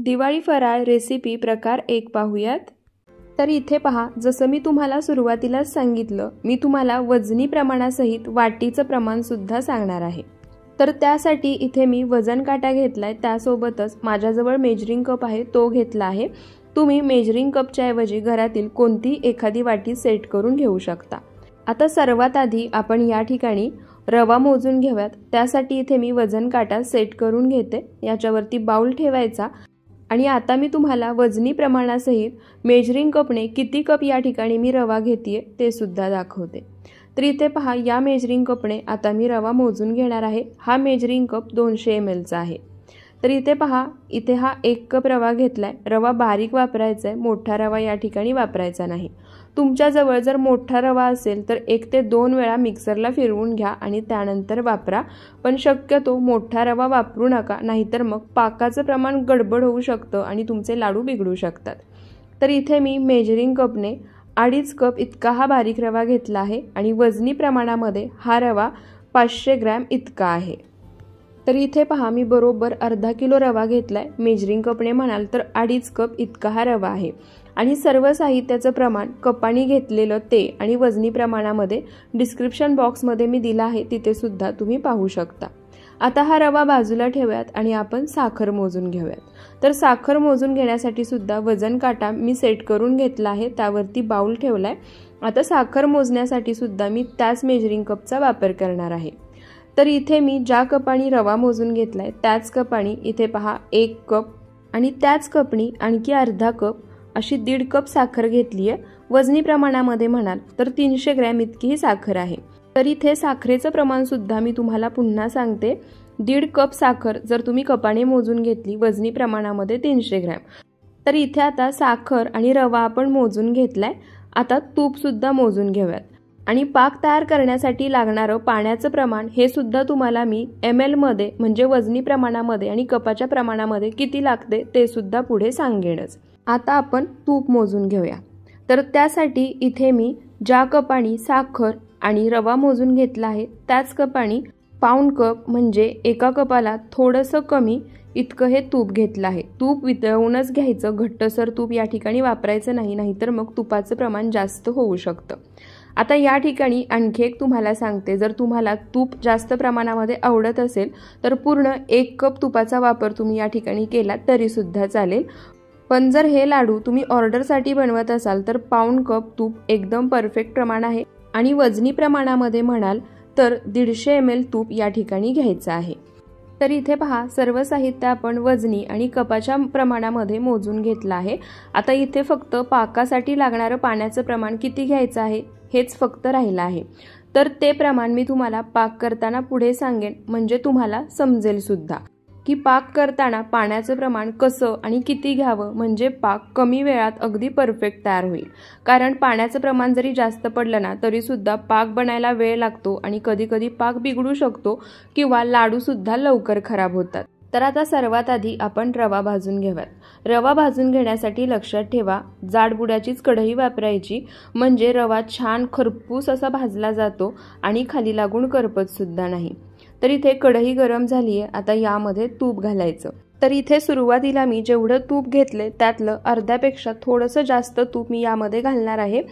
दिवाळी फराळ रेसिपी प्रकार 1 पाहूयात। तर इथे पहा, जसं मी तुम्हाला सुरुवातीलाच सांगितलं, मी तुम्हाला वजनी प्रमाणासहित वाटीचं प्रमाण सुद्धा सांगणार आहे। तर त्यासाठी इथे मी वजन काटा घेतलाय, त्यासोबतच माझ्याजवळ मेजरिंग कप आहे तो घेतला आहे। तुम्ही मेजरिंग कपच्या ऐवजी घरातील कोणती एखादी वाटी सेट करून घेऊ शकता। आता सर्वात आधी आपण या ठिकाणी रवा मोजून घेऊयात। त्यासाठी इथे मी वजन काटा सेट करून घेते, याच्यावरती बाउल ठेवायचा आणि आता मी तुम्हाला वजनी प्रमाणासहित मेजरिंग कपने किती कप या ठिकाणी मी रवा घेतेय ते सुद्धा दाखवते। तर इथे पहा, या मेजरिंग कपने आता मी रवा मोजून घेणार आहे। हा मेजरिंग कप 200 ml चा आहे। तर इथे पहा, इथे हा 1 कप रवा घेतलाय। रवा बारीक वापरायचा आहे, मोठा रवा या ठिकाणी वापरायचा नाही। तुमच्याजवळ जर मोठा रवा असेल तर 1 ते 2 वेळा मिक्सरला फिरवून घ्या आणि त्यानंतर वापरा, पण शक्यतो मोठा रवा वापरू नका, नाहीतर मग पाकाचं प्रमाण गडबड होऊ शकतं आणि तुमचे लाडू बिघडू शकतात। तर इथे मी मेजरिंग कपने 2.5 कप इतका हा बारीक रवा घेतला आहे आणि वजनी प्रमाणामध्ये हा रवा 500 ग्रॅम इतका आहे। तर इथे पहा, मी बरोबर अर्धा किलो रवा घेतलाय। मेजरिंग कपने म्हणाल तर 2.5 कप इतका हा रवा आहे आणि सर्व साहित्याचं प्रमाण कपाने घेतलेलं ते आणि वजनी प्रमाणामध्ये डिस्क्रिप्शन बॉक्समध्ये मी दिला आहे, तिथे सुद्धा तुम्ही पाहू शकता। आता हा रवा बाजूला ठेवूयात आणि आपण साखर मोजून घेऊयात। तर साखर मोजून घेण्यासाठी सुद्धा वजन काटा मी सेट करून घेतला आहे, त्यावरती बाउल ठेवलाय। आता साखर मोजण्यासाठी सुद्धा मी त्याच मेजरिंग कपचा वापर करणार आहे। तर इथे मी ज्या कपाने रवा मोजून घेतलाय त्याच कपाने इथे पहा 1 कप आणि त्याच कपनी आणखी अर्धा कप अशी 1.5 कप साखर घेतली आहे। वजनी प्रमाणामध्ये म्हणाल तर 300 ग्रॅम इतकी ही साखर आहे। तर इथे साखरेचं प्रमाण सुद्धा मी तुम्हाला पुन्हा सांगते, 1.5 कप साखर जर तुम्ही कपाने मोजून घेतली वजनी प्रमाणामध्ये 300 ग्रॅम। तर इथे आता साखर आणि रवा आपण मोजून घेतलाय। आता तूप सुद्धा मोजून घेऊयात आणि पाक तयार करण्यासाठी लागणारं पाण्याचं प्रमाण हे सुद्धा तुम्हाला मी ml मध्ये म्हणजे वजनी प्रमाणामध्ये आणि कपाच्या प्रमाणामध्ये किती लागते ते सुद्धा पुढे सांगेनच। आता आपण तूप मोजून घेऊया। तर त्यासाठी इथे मी ज्या कपाने साखर आणि रवा मोजून घेतला आहे त्याच कपाने पाऊण कप म्हणजे एका कपाला थोडंसं कमी इतकं हे तूप घेतलं आहे। तूप वितळवूनच घ्यायचं, घट्टसर तूप या ठिकाणी वापरायचं नाही, नाहीतर मग तुपाचं प्रमाण जास्त होऊ शकतं। आता या ठिकाणी आणखी एक तुम्हाला सांगते, जर तुम्हाला तूप जास्त प्रमाणामध्ये आवडत असेल तर पूर्ण 1 कप तुपाचा वापर तुम्ही या ठिकाणी केला तरी सुद्धा चालेल। पण जर हे लाडू तुम्ही ऑर्डरसाठी बनवत असाल तर पाऊण कप तूप एकदम परफेक्ट प्रमाण आहे आणि वजनी प्रमाणामध्ये म्हणाल तर 150 ml तूप या ठिकाणी घ्यायचं आहे। तर इथे पहा, सर्व साहित्य आपण वजनी आणि कपाच्या प्रमाणामध्ये मोजून घेतलं आहे। आता इथे फक्त पाकासाठी लागणारं पाण्याचं प्रमाण किती घ्यायचं आहे हेच फक्त राहिलं आहे। तर ते प्रमाण मी तुम्हाला पाक करताना पुढे सांगेन, म्हणजे तुम्हाला समजेल सुद्धा की पाक करताना पाण्याचं प्रमाण कसं आणि किती घ्यावं, म्हणजे पाक कमी वेळात अगदी परफेक्ट तयार होईल। कारण पाण्याचं प्रमाण जरी जास्त पडलं ना तरी सुद्धा पाक बनायला वेळ लागतो आणि कधी कधी पाक बिघडू शकतो किंवा लाडू सुद्धा लवकर खराब होतात। तर आता सर्वात आधी आपण रवा भाजून घेऊयात। रवा भाजून घेण्यासाठी लक्षात ठेवा, जाड बुडाचीच कढई वापरायची, म्हणजे रवा छान खरपूस असा भाजला जातो आणि खाली लागून करपत सुद्धा नाही। तर इथे कढई गरम झाली आहे, आता यामध्ये तूप घालायचं। तर इथे सुरुवातीला मी जेवढं तूप घेतले त्यातलं अर्ध्यापेक्षा थोडंसं जास्त तूप मी यामध्ये घालणार आहे।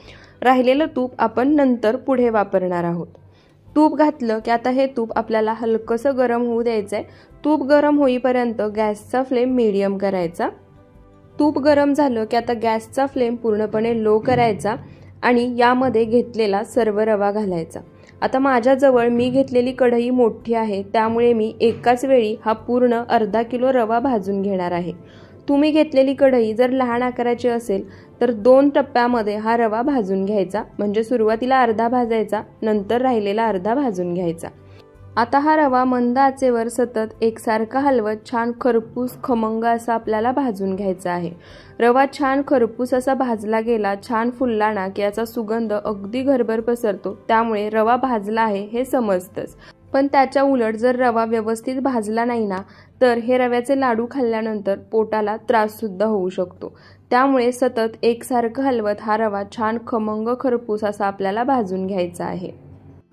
राहिलेलं तूप आपण नंतर पुढे वापरणार आहोत। तूप घातलं की आता हे तूप आपल्याला हलकंसं गरम होऊ द्यायचंय। तूप गरम होईपर्यंत गॅसचा फ्लेम मीडियम करायचा। तूप गरम झालं की आता गॅसचा फ्लेम पूर्णपणे लो करायचा आणि यामध्ये घेतलेला सर्व रवा घालायचा। आता माझ्याजवळ मी घेतलेली कढई मोठी आहे, त्यामुळे मी एकाच वेळी हा पूर्ण अर्धा किलो रवा भाजून घेणार आहे। तुम्ही घेतलेली कढई जर लहान आकाराची असेल तर 2 टप्प्यामध्ये हा रवा भाजून घ्यायचा, म्हणजे सुरुवातीला अर्धा भाजायचा, नंतर राहिलेला अर्धा भाजून घ्यायचा। आता हा रवा मंद आचेवर सतत एकसारखा हलवत छान खरपूस खमंग असा आपल्याला भाजून घ्यायचा आहे। रवा छान खरपूस असा भाजला गेला, छान फुलला ना की याचा सुगंध अगदी घरभर पसरतो, त्यामुळे रवा भाजला आहे हे समजतंच। पण त्याच्या उलट जर रवा व्यवस्थित भाजला नाही ना तर हे रव्याचे लाडू खाल्ल्यानंतर पोटाला त्रास सुद्धा होऊ शकतो। त्यामुळे सतत एकसारखं हलवत हा रवा छान खमंग खरपूस असा आपल्याला भाजून घ्यायचा आहे।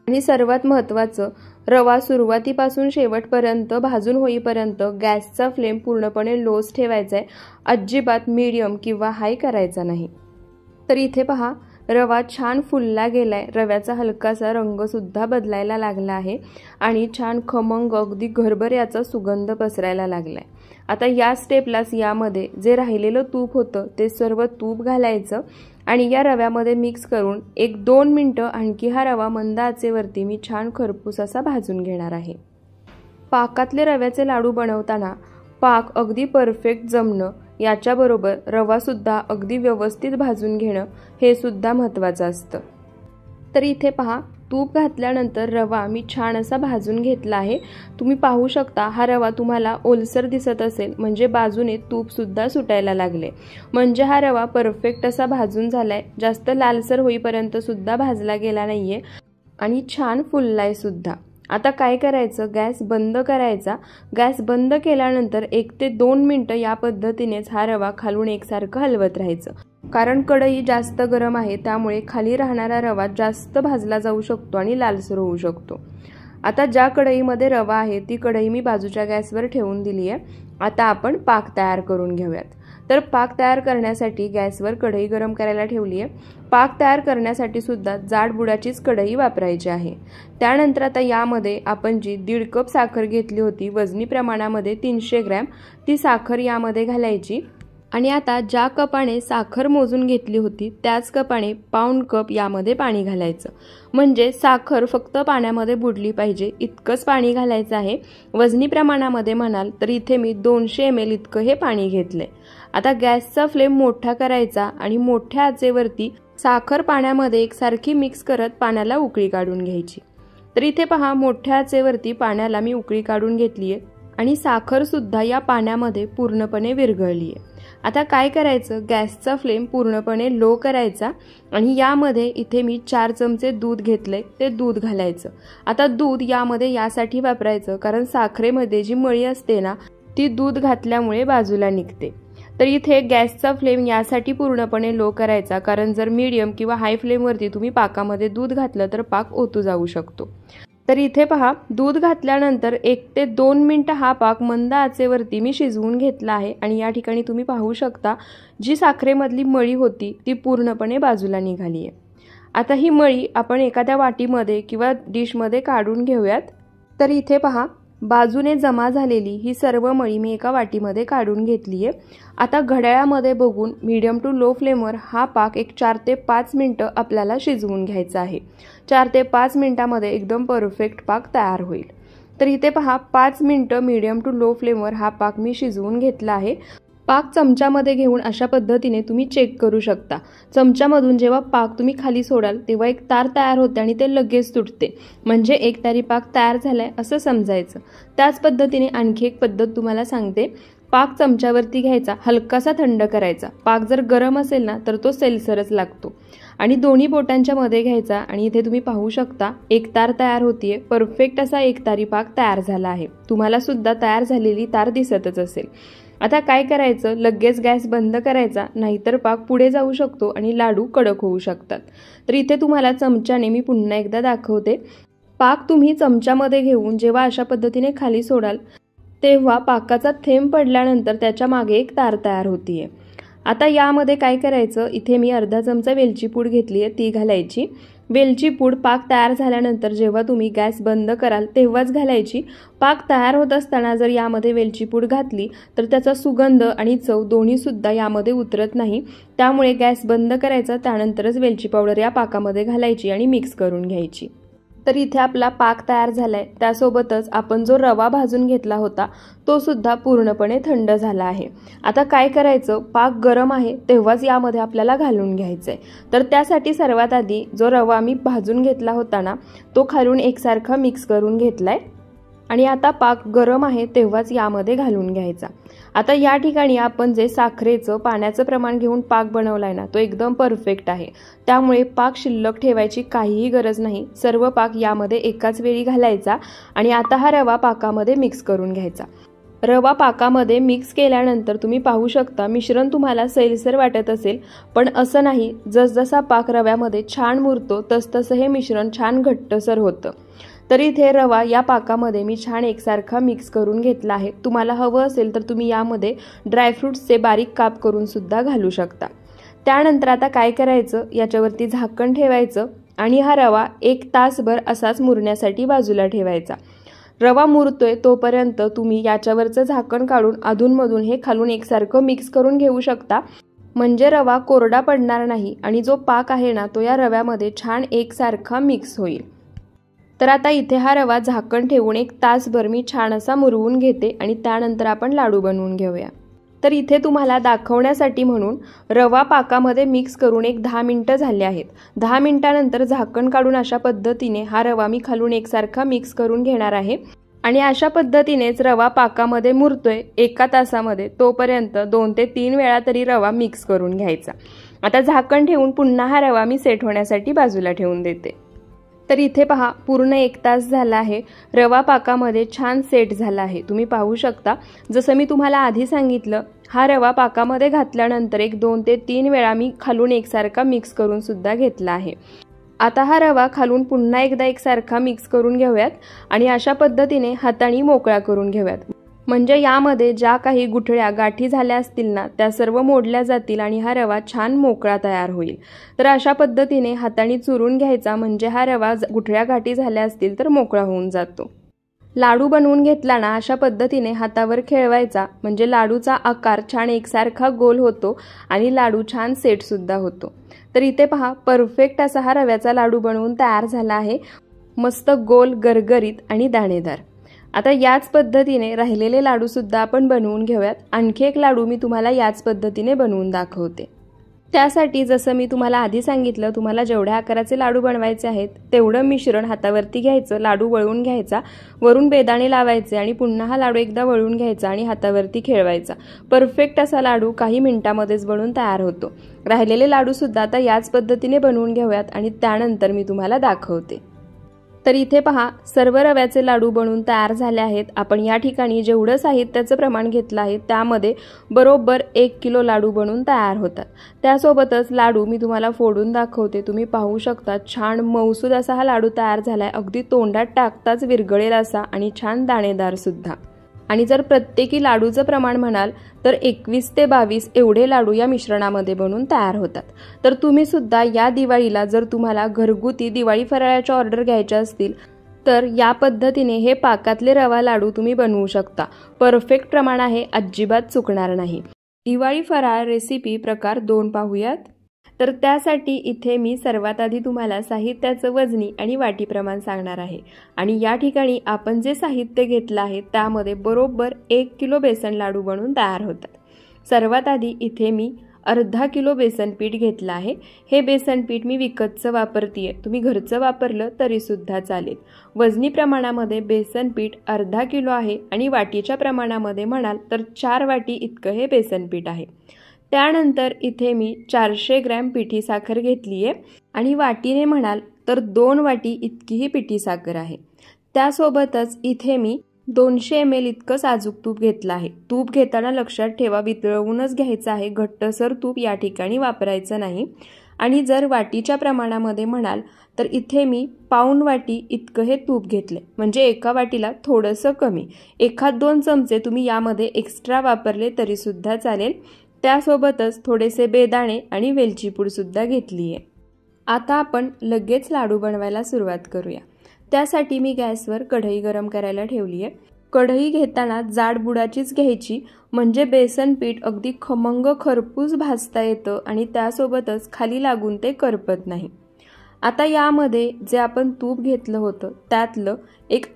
आणि सर्वात महत्त्वाचं, रवा सुरुवातीपासून शेवटपर्यंत भाजून होईपर्यंत गॅसचा फ्लेम पूर्णपणे लोच ठेवायचा आहे. अजिबात मीडियम किंवा हाय करायचा नाही. तर इथे पहा, रवा छान फुलला गेलाय. रव्याचा हलकासा रंग सुद्धा बदलायला लागला आहे आणि छान खमंग अगदी घरभर याचा सुगंध पसरायला लागलाय. आता या स्टेपलाच यामध्ये जे राहिलेलं तूप होतं ते सर्व तूप घालायचं आणि या रव्यामध्ये मिक्स करून 1-2 मिनिटं आणखी हा रवा मंद आचेवरती मी छान खरपूस असा भाजून घेणार आहे. पाकातले रव्याचे लाडू बनवताना पाक अगदी परफेक्ट जमणं, याच्याबरोबर रवासुद्धा अगदी व्यवस्थित भाजून घेणं हे सुद्धा महत्त्वाचं असतं. तर इथे पहा, तूप घातल्यानंतर रवा मी छान असा भाजून घेतला आहे. तुम्ही पाहू शकता हा रवा तुम्हाला ओलसर दिसत असेल म्हणजे बाजूने तूपसुद्धा सुटायला लागले, म्हणजे हा रवा परफेक्ट असा भाजून झालाय. जास्त लालसर होईपर्यंत सुद्धा भाजला गेला नाहीये आणि छान फुललाय सुद्धा. आता काय करायचं, गॅस बंद करायचा. गॅस बंद केल्यानंतर 1 ते 2 मिनिटं या पद्धतीनेच हा रवा खालून एकसारखं हलवत राहायचं, कारण कढई जास्त गरम आहे त्यामुळे खाली राहणारा रवा जास्त भाजला जाऊ शकतो आणि लालसर होऊ शकतो. आता ज्या कढईमध्ये रवा आहे ती कढई मी बाजूच्या गॅसवर ठेवून दिली आहे. आता आपण पाक तयार करून घेऊयात. तर पाक तयार करण्यासाठी गॅसवर कढई गरम करायला ठेवली आहे. पाक तयार करण्यासाठी सुद्धा जाड बुडाचीच कढई वापरायची आहे. त्यानंतर आता यामध्ये आपण जी 1.5 कप साखर घेतली होती वजनी प्रमाणामध्ये 300 ग्रॅम, ती साखर यामध्ये घालायची आणि आता ज्या कपाने साखर मोजून घेतली होती त्याच कपाने 1/2 कप यामध्ये पाणी घालायचं. म्हणजे साखर फक्त पाण्यामध्ये बुडली पाहिजे इतकंच पाणी घालायचं आहे. वजनी प्रमाणामध्ये म्हणाल तर इथे मी 200 ml इतकं हे पाणी घेतलंय. आता गॅसचा फ्लेम मोठा करायचा आणि मोठ्या आचेवरती साखर पाण्यामध्ये एकसारखी मिक्स करत पाण्याला उकळी काढून घ्यायची. तर इथे पहा, मोठ्या आचेवरती पाण्याला मी उकळी काढून घेतली आहे आणि साखर सुद्धा या पाण्यामध्ये पूर्णपणे विरघळली आहे. आता काय करायचं, गॅसचा फ्लेम पूर्णपणे लो करायचा आणि यामध्ये इथे मी 4 चमचे दूध घेतले, ते दूध घालायचं. आता दूध यामध्ये यासाठी वापरायचं कारण साखरेमध्ये जी मळी असते ना ती दूध घातल्यामुळे बाजूला निघते. तर इथे गॅसचा फ्लेम यासाठी पूर्णपणे लो करायचा, कारण जर मीडियम किंवा हाय फ्लेमवरती तुम्ही पाकामध्ये दूध घातलं तर पाक ओतू जाऊ शकतो. तर इथे पहा, दूध घातल्यानंतर 1 ते 2 मिनिटं हा पाक मंद आचेवरती मी शिजवून घेतला आहे आणि या ठिकाणी तुम्ही पाहू शकता जी साखरेमधली मळी होती ती पूर्णपणे बाजूला निघाली आहे. आता ही मळी आपण एखाद्या वाटीमध्ये किंवा डिशमध्ये काढून घेऊयात. तर इथे पहा, बाजूने जमा झालेली ही सर्व मळी मी एका वाटीमध्ये काढून घेतली आहे. आता घड्याळामध्ये बघून मीडियम टू लो फ्लेमवर हा पाक 4 ते 5 मिनिटं आपल्याला शिजवून घ्यायचा आहे. 4 ते 5 मिनिटांमध्ये एकदम परफेक्ट पाक तयार होईल. तर इथे पहा, 5 मिनिटं मीडियम टू लो फ्लेमवर हा पाक मी शिजवून घेतला आहे. पाक चमच्यामध्ये घेऊन अशा पद्धतीने तुम्ही चेक करू शकता. चमच्यामधून जेव्हा पाक तुम्ही खाली सोडाल तेव्हा एक तार तयार होते आणि ते लगेच तुटते, म्हणजे एक तारी पाक तयार झालाय असं समजायचं. त्याच पद्धतीने आणखी एक पद्धत तुम्हाला सांगते. पाक चमच्यावरती घ्यायचा, हलकासा थंड करायचा. पाक जर गरम असेल ना तर तो सेलसरच लागतो आणि दोन्ही बोटांच्या मध्ये घ्यायचा आणि इथे तुम्ही पाहू शकता एक तार तयार होतीये. परफेक्ट असा एक तारी पाक तयार झाला आहे. तुम्हाला सुद्धा तयार झालेली तार दिसतच असेल. आता काय करायचं, लगेच गॅस बंद करायचा, नाहीतर पाक पुढे जाऊ शकतो आणि लाडू कडक होऊ शकतात. तर इथे तुम्हाला चमच्याने मी पुन्हा एकदा दाखवते. पाक तुम्ही चमच्यामध्ये घेऊन जेव्हा अशा पद्धतीने खाली सोडाल तेव्हा पाकाचा थेंब पडल्यानंतर त्याच्या मागे एक तार तयार होतीये. आता यामध्ये काय करायचं, इथे मी अर्धा चमचा वेलची पूड घेतली आहे, ती घालायची. वेलची पूड पाक तयार झाल्यानंतर जेव्हा तुम्ही गॅस बंद कराल तेव्हाच घालायची. पाक तयार होत असताना जर यामध्ये वेलची पूड घातली तर त्याचा सुगंध आणि चव दोन्ही सुद्धा यामध्ये उतरत नाही. त्यामुळे गॅस बंद करायचा, त्यानंतरच वेलची पावडर या पाकामध्ये घालायची आणि मिक्स करून घ्यायची. तर इथे आपला पाक तयार झालाय. त्यासोबतच आपण जो रवा भाजून घेतला होता तो सुद्धा पूर्णपणे थंड झाला आहे. आता काय करायचं, पाक गरम आहे तेव्हाच यामध्ये आपल्याला घालून घ्यायचंय. तर त्यासाठी सर्वात आधी जो रवा मी भाजून घेतला होता ना तो खालून एकसारखा मिक्स करून घेतलाय आणि आता पाक गरम आहे तेव्हाच यामध्ये घालून घ्यायचा. आता या ठिकाणी आपण जे साखरेचं पाण्याचं प्रमाण घेऊन पाक बनवलाय ना तो एकदम परफेक्ट आहे. त्यामुळे पाक शिल्लक ठेवायची काहीही गरज नाही. सर्व पाक यामध्ये एकाच वेळी घालायचा आणि आता हा रवा पाकामध्ये मिक्स करून घ्यायचा. रवा पाकामध्ये मिक्स केल्यानंतर तुम्ही पाहू शकता मिश्रण तुम्हाला सैलसर वाटत असेल, पण असं नाही. जसजसा पाक रव्यामध्ये छान मुरतो तसतसं हे मिश्रण छान घट्टसर होतं. तर इथे रवा या पाकामध्ये मी छान एकसारखा मिक्स करून घेतला आहे. तुम्हाला हवं असेल तर तुम्ही यामध्ये ड्रायफ्रूट्सचे बारीक काप करून सुद्धा घालू शकता. त्यानंतर आता काय करायचं, याच्यावरती झाकण ठेवायचं आणि हा रवा 1 तासभर असाच मुरण्यासाठी बाजूला ठेवायचा. रवा मुरतोय तोपर्यंत तुम्ही याच्यावरचं झाकण काढून अधूनमधून हे खालून एकसारखं मिक्स करून घेऊ शकता, म्हणजे रवा कोरडा पडणार नाही आणि जो पाक आहे ना तो या रव्यामध्ये छान एकसारखा मिक्स होईल. तर आता इथे हा रवा झाकण ठेवून 1 तासभर मी छान असा मुरवून घेते आणि त्यानंतर आपण लाडू बनवून घेऊया. तर इथे तुम्हाला दाखवण्यासाठी म्हणून रवा पाकामध्ये मिक्स करून 10 मिनिटं झाले आहेत. 10 मिनिटानंतर झाकण काढून अशा पद्धतीने हा रवा मी खालून एकसारखा मिक्स करून घेणार आहे आणि अशा पद्धतीनेच रवा पाकामध्ये मुरतोय 1 तासामध्ये तोपर्यंत 2 ते 3 वेळा तरी रवा मिक्स करून घ्यायचा. आता झाकण ठेवून पुन्हा हा रवा मी सेट होण्यासाठी बाजूला ठेवून देते. तर इथे पहा पूर्ण 1 तास झाला आहे. रवा पाकामध्ये छान सेट झाला आहे. तुम्ही पाहू शकता. जसं मी तुम्हाला आधी सांगितलं, हा रवा पाकामध्ये घातल्यानंतर 2 ते 3 वेळा मी खालून एकसारखा मिक्स करून सुद्धा घेतला आहे. आता हा रवा खालून पुन्हा एकदा एकसारखा मिक्स करून घेऊयात आणि अशा पद्धतीने हाताने मोकळा करून घेऊयात, म्हणजे यामध्ये ज्या काही गुठळ्या गाठी झाल्या असतील ना त्या सर्व मोडल्या जातील आणि हा रवा छान मोकळा तयार होईल. तर अशा पद्धतीने हाताने चुरून घ्यायचा, म्हणजे हा रवा गुठळ्या गाठी झाल्या असतील तर मोकळा होऊन जातो. लाडू बनवून घेतला ना अशा पद्धतीने हातावर खेळवायचा, म्हणजे लाडूचा आकार छान एकसारखा गोल होतो आणि लाडू छान सेट सुद्धा होतो. तर इथे पहा परफेक्ट असा हा रव्याचा लाडू बनवून तयार झाला आहे. मस्त गोल, गरगरीत आणि दाणेदार. आता याच पद्धतीने राहिलेले लाडू सुद्धा आपण बनवून घेऊयात. आणखी एक लाडू मी तुम्हाला याच पद्धतीने बनवून दाखवते. त्यासाठी जसं मी तुम्हाला आधी सांगितलं, तुम्हाला जेवढ्या आकाराचे लाडू बनवायचे आहेत तेवढं मिश्रण हातावरती घ्यायचं, लाडू वळवून घ्यायचा, वरून बेदाणे लावायचे आणि पुन्हा हा लाडू एकदा वळवून घ्यायचा आणि हातावरती खेळवायचा. परफेक्ट असा लाडू काही मिनिटांमध्येच बनवून तयार होतो. राहिलेले लाडू सुद्धा आता याच पद्धतीने बनवून घेऊयात आणि त्यानंतर मी तुम्हाला दाखवते. तर इथे पहा सर्व रव्याचे लाडू बनवून तयार झाले आहेत. आपण या ठिकाणी जेवढं साहित्याचं प्रमाण घेतलं आहे त्यामध्ये बरोबर 1 किलो लाडू बनवून तयार होतात. त्यासोबतच लाडू मी तुम्हाला फोडून दाखवते. तुम्ही पाहू शकता छान मऊसूद असा हा लाडू तयार झालाय. अगदी तोंडात टाकताच विरघळेल असा आणि छान दाणेदार सुद्धा. आणि जर प्रत्येकी लाडूचं प्रमाण म्हणाल तर 21 ते 22 एवढे लाडू या मिश्रणामध्ये बनवून तयार होतात. तर तुम्ही सुद्धा या दिवाळीला जर तुम्हाला घरगुती दिवाळी फराळाच्या ऑर्डर घ्यायच्या असतील तर या पद्धतीने हे पाकातले रवा लाडू तुम्ही बनवू शकता. परफेक्ट प्रमाण आहे, अजिबात चुकणार नाही. दिवाळी फराळ रेसिपी प्रकार 2 पाहूयात. तर त्यासाठी इथे मी सर्वात आधी तुम्हाला साहित्याचं वजनी आणि वाटी प्रमाण सांगणार आहे. आणि या ठिकाणी आपण जे साहित्य घेतलं आहे त्यामध्ये बरोबर 1 किलो बेसन लाडू बनवून तयार होतात. सर्वात आधी इथे मी अर्धा किलो बेसन पीठ घेतलं आहे. हे बेसन पीठ मी विकतचं वापरतीये, तुम्ही घरचं वापरलं तरी सुद्धा चालेल. वजनी प्रमाणामध्ये बेसन पीठ अर्धा किलो आहे आणि वाटीच्या प्रमाणामध्ये म्हणाल तर 4 वाटी इतकं हे बेसन पीठ आहे. त्यानंतर इथे मी 400 ग्रॅम पिठी साखर घेतली आहे आणि वाटीने म्हणाल तर 2 वाटी इतकी ही पिठी साखर आहे. त्यासोबतच इथे मी 200 ml इतकं साजूक तूप घेतलं आहे. तूप घेताना लक्षात ठेवा वितळवूनच घ्यायचं आहे, घट्टसर तूप या ठिकाणी वापरायचं नाही. आणि जर वाटीच्या प्रमाणामध्ये म्हणाल तर इथे मी पाऊण वाटी इतकं हे तूप घेतले, म्हणजे एका वाटीला थोडंसं कमी. 1-2 चमचे तुम्ही यामध्ये एक्स्ट्रा वापरले तरी सुद्धा चालेल. त्यासोबतच थोडेसे बेदाणे आणि वेलची पूड सुद्धा घेतली आहे. आता आपण लगेच लाडू बनवायला सुरुवात करूया. त्यासाठी मी गॅसवर कढई गरम करायला ठेवली आहे. कढई घेताना जाड बुडाचीच घ्यायची, म्हणजे बेसन पीठ अगदी खमंग खरपूस भाजता येतं आणि त्यासोबतच खाली लागून ते करपत नाही. आता यामध्ये जे आपण तूप घेतलं होतं त्यातलं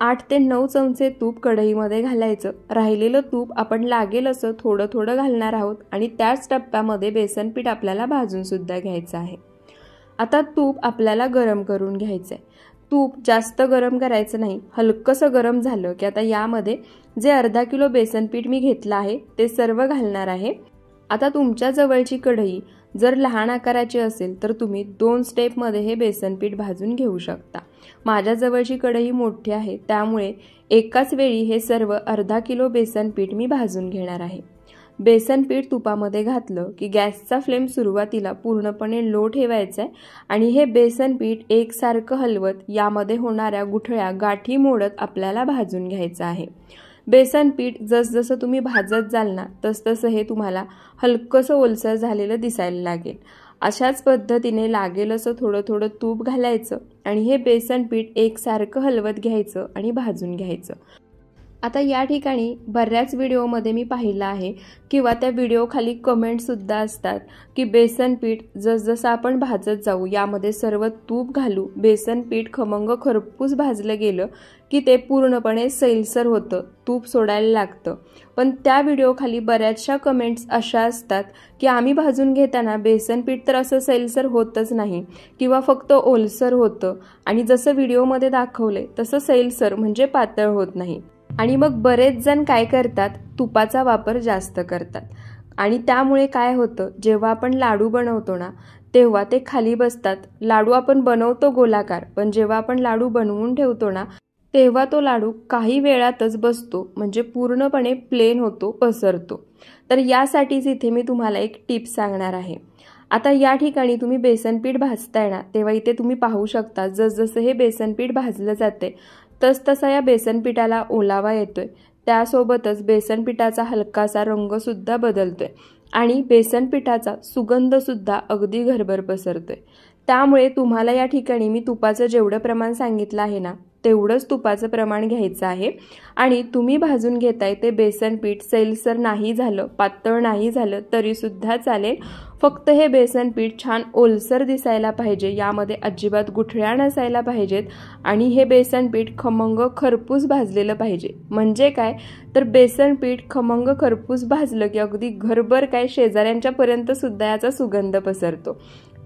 8 ते 9 चमचे तूप कढईमध्ये घालायचं. राहिलेलं तूप आपण लागेल असं थोडं थोडं घालणार आहोत आणि त्याच टप्प्यामध्ये बेसन पीठ आपल्याला भाजून सुद्धा घ्यायचं आहे. आता तूप आपल्याला गरम करून घ्यायचं आहे. तूप जास्त गरम करायचं नाही, हलकंसं गरम झालं की आता यामध्ये जे अर्धा किलो बेसन पीठ मी घेतलं आहे ते सर्व घालणार आहे. आता तुमच्या जवळची कढई जर लहान आकाराची असेल तर तुम्ही 2 स्टेपमध्ये हे बेसन पीठ भाजून घेऊ शकता. माझ्या जवळची कढई मोठी आहे त्यामुळे एकाच वेळी हे सर्व अर्धा किलो बेसन पीठ मी भाजून घेणार आहे। बेसन पीठ तुपामध्ये घातलं की गॅसचा फ्लेम सुरुवातीला पूर्णपणे लो ठेवायचा आहे आणि हे बेसन पीठ एकसारखं हलवत यामध्ये होणाऱ्या गुठळ्या गाठी मोडत आपल्याला भाजून घ्यायचं आहे। बेसन पीठ जसजसं तुम्ही भाजत जाल ना तसतसं हे तुम्हाला हलकंसं ओलसर झालेलं दिसायला लागेल। अशाच पद्धतीने लागेल असं थोडं थोडं तूप घालायचं आणि हे बेसन पीठ एकसारखं हलवत घ्यायचं आणि भाजून घ्यायचं। आता या ठिकाणी बऱ्याच व्हिडिओमध्ये मी पाहिलं आहे किंवा त्या व्हिडिओ खाली कमेंटसुद्धा असतात की बेसन पीठ जसजसं आपण भाजत जाऊ यामध्ये सर्व तूप घालू बेसन पीठ खमंग खरपूस भाजलं गेलं की ते पूर्णपणे सैलसर होतं, तूप सोडायला लागतं। पण त्या व्हिडिओ खाली बऱ्याचशा कमेंट्स अशा असतात की आम्ही भाजून घेताना बेसन पीठ तर असं सैलसर होतच नाही किंवा फक्त ओलसर होतं आणि जसं व्हिडिओमध्ये दाखवले तसं सैलसर म्हणजे पातळ होत नाही। आणि मग बरेच जण काय करतात, तुपाचा वापर जास्त करतात आणि त्यामुळे काय होतं, जेव्हा आपण लाडू बनवतो ना तेव्हा ते खाली बसतात। लाडू आपण बनवतो गोलाकार, पण जेव्हा आपण लाडू बनवून ठेवतो ना तेव्हा तो लाडू काही वेळातच बसतो, म्हणजे पूर्णपणे प्लेन होतो, पसरतो। तर यासाठीच इथे मी तुम्हाला एक टिप सांगणार आहे। आता या ठिकाणी तुम्ही बेसन पीठ भाजताय ना तेव्हा इथे तुम्ही पाहू शकता जसजसं हे बेसन पीठ भाजलं जाते तसतसा या बेसन पिठाला ओलावा येतोय, त्यासोबतच बेसन पिठाचा हलकासा रंग सुद्धा बदलतोय आणि बेसन पिठाचा सुगंध सुद्धा अगदी घरभर पसरतोय। त्यामुळे तुम्हाला या ठिकाणी मी तुपाचं जेवढं प्रमाण सांगितलं आहे ना तेवढंच तुपाचं प्रमाण घ्यायचं आहे आणि तुम्ही भाजून घेताय ते बेसन पीठ सैलसर नाही झालं, पातळ नाही झालं तरी सुद्धा चालेल, फक्त हे बेसन पीठ छान ओलसर दिसायला पाहिजे, यामध्ये अजिबात गुठळ्या नसायला पाहिजेत आणि हे बेसन पीठ खमंग खरपूस भाजलेलं पाहिजे। म्हणजे काय तर बेसन पीठ खमंग खरपूस भाजलं की अगदी घरभर काय शेजाऱ्यांच्या पर्यंत सुद्धा याचा सुगंध पसरतो।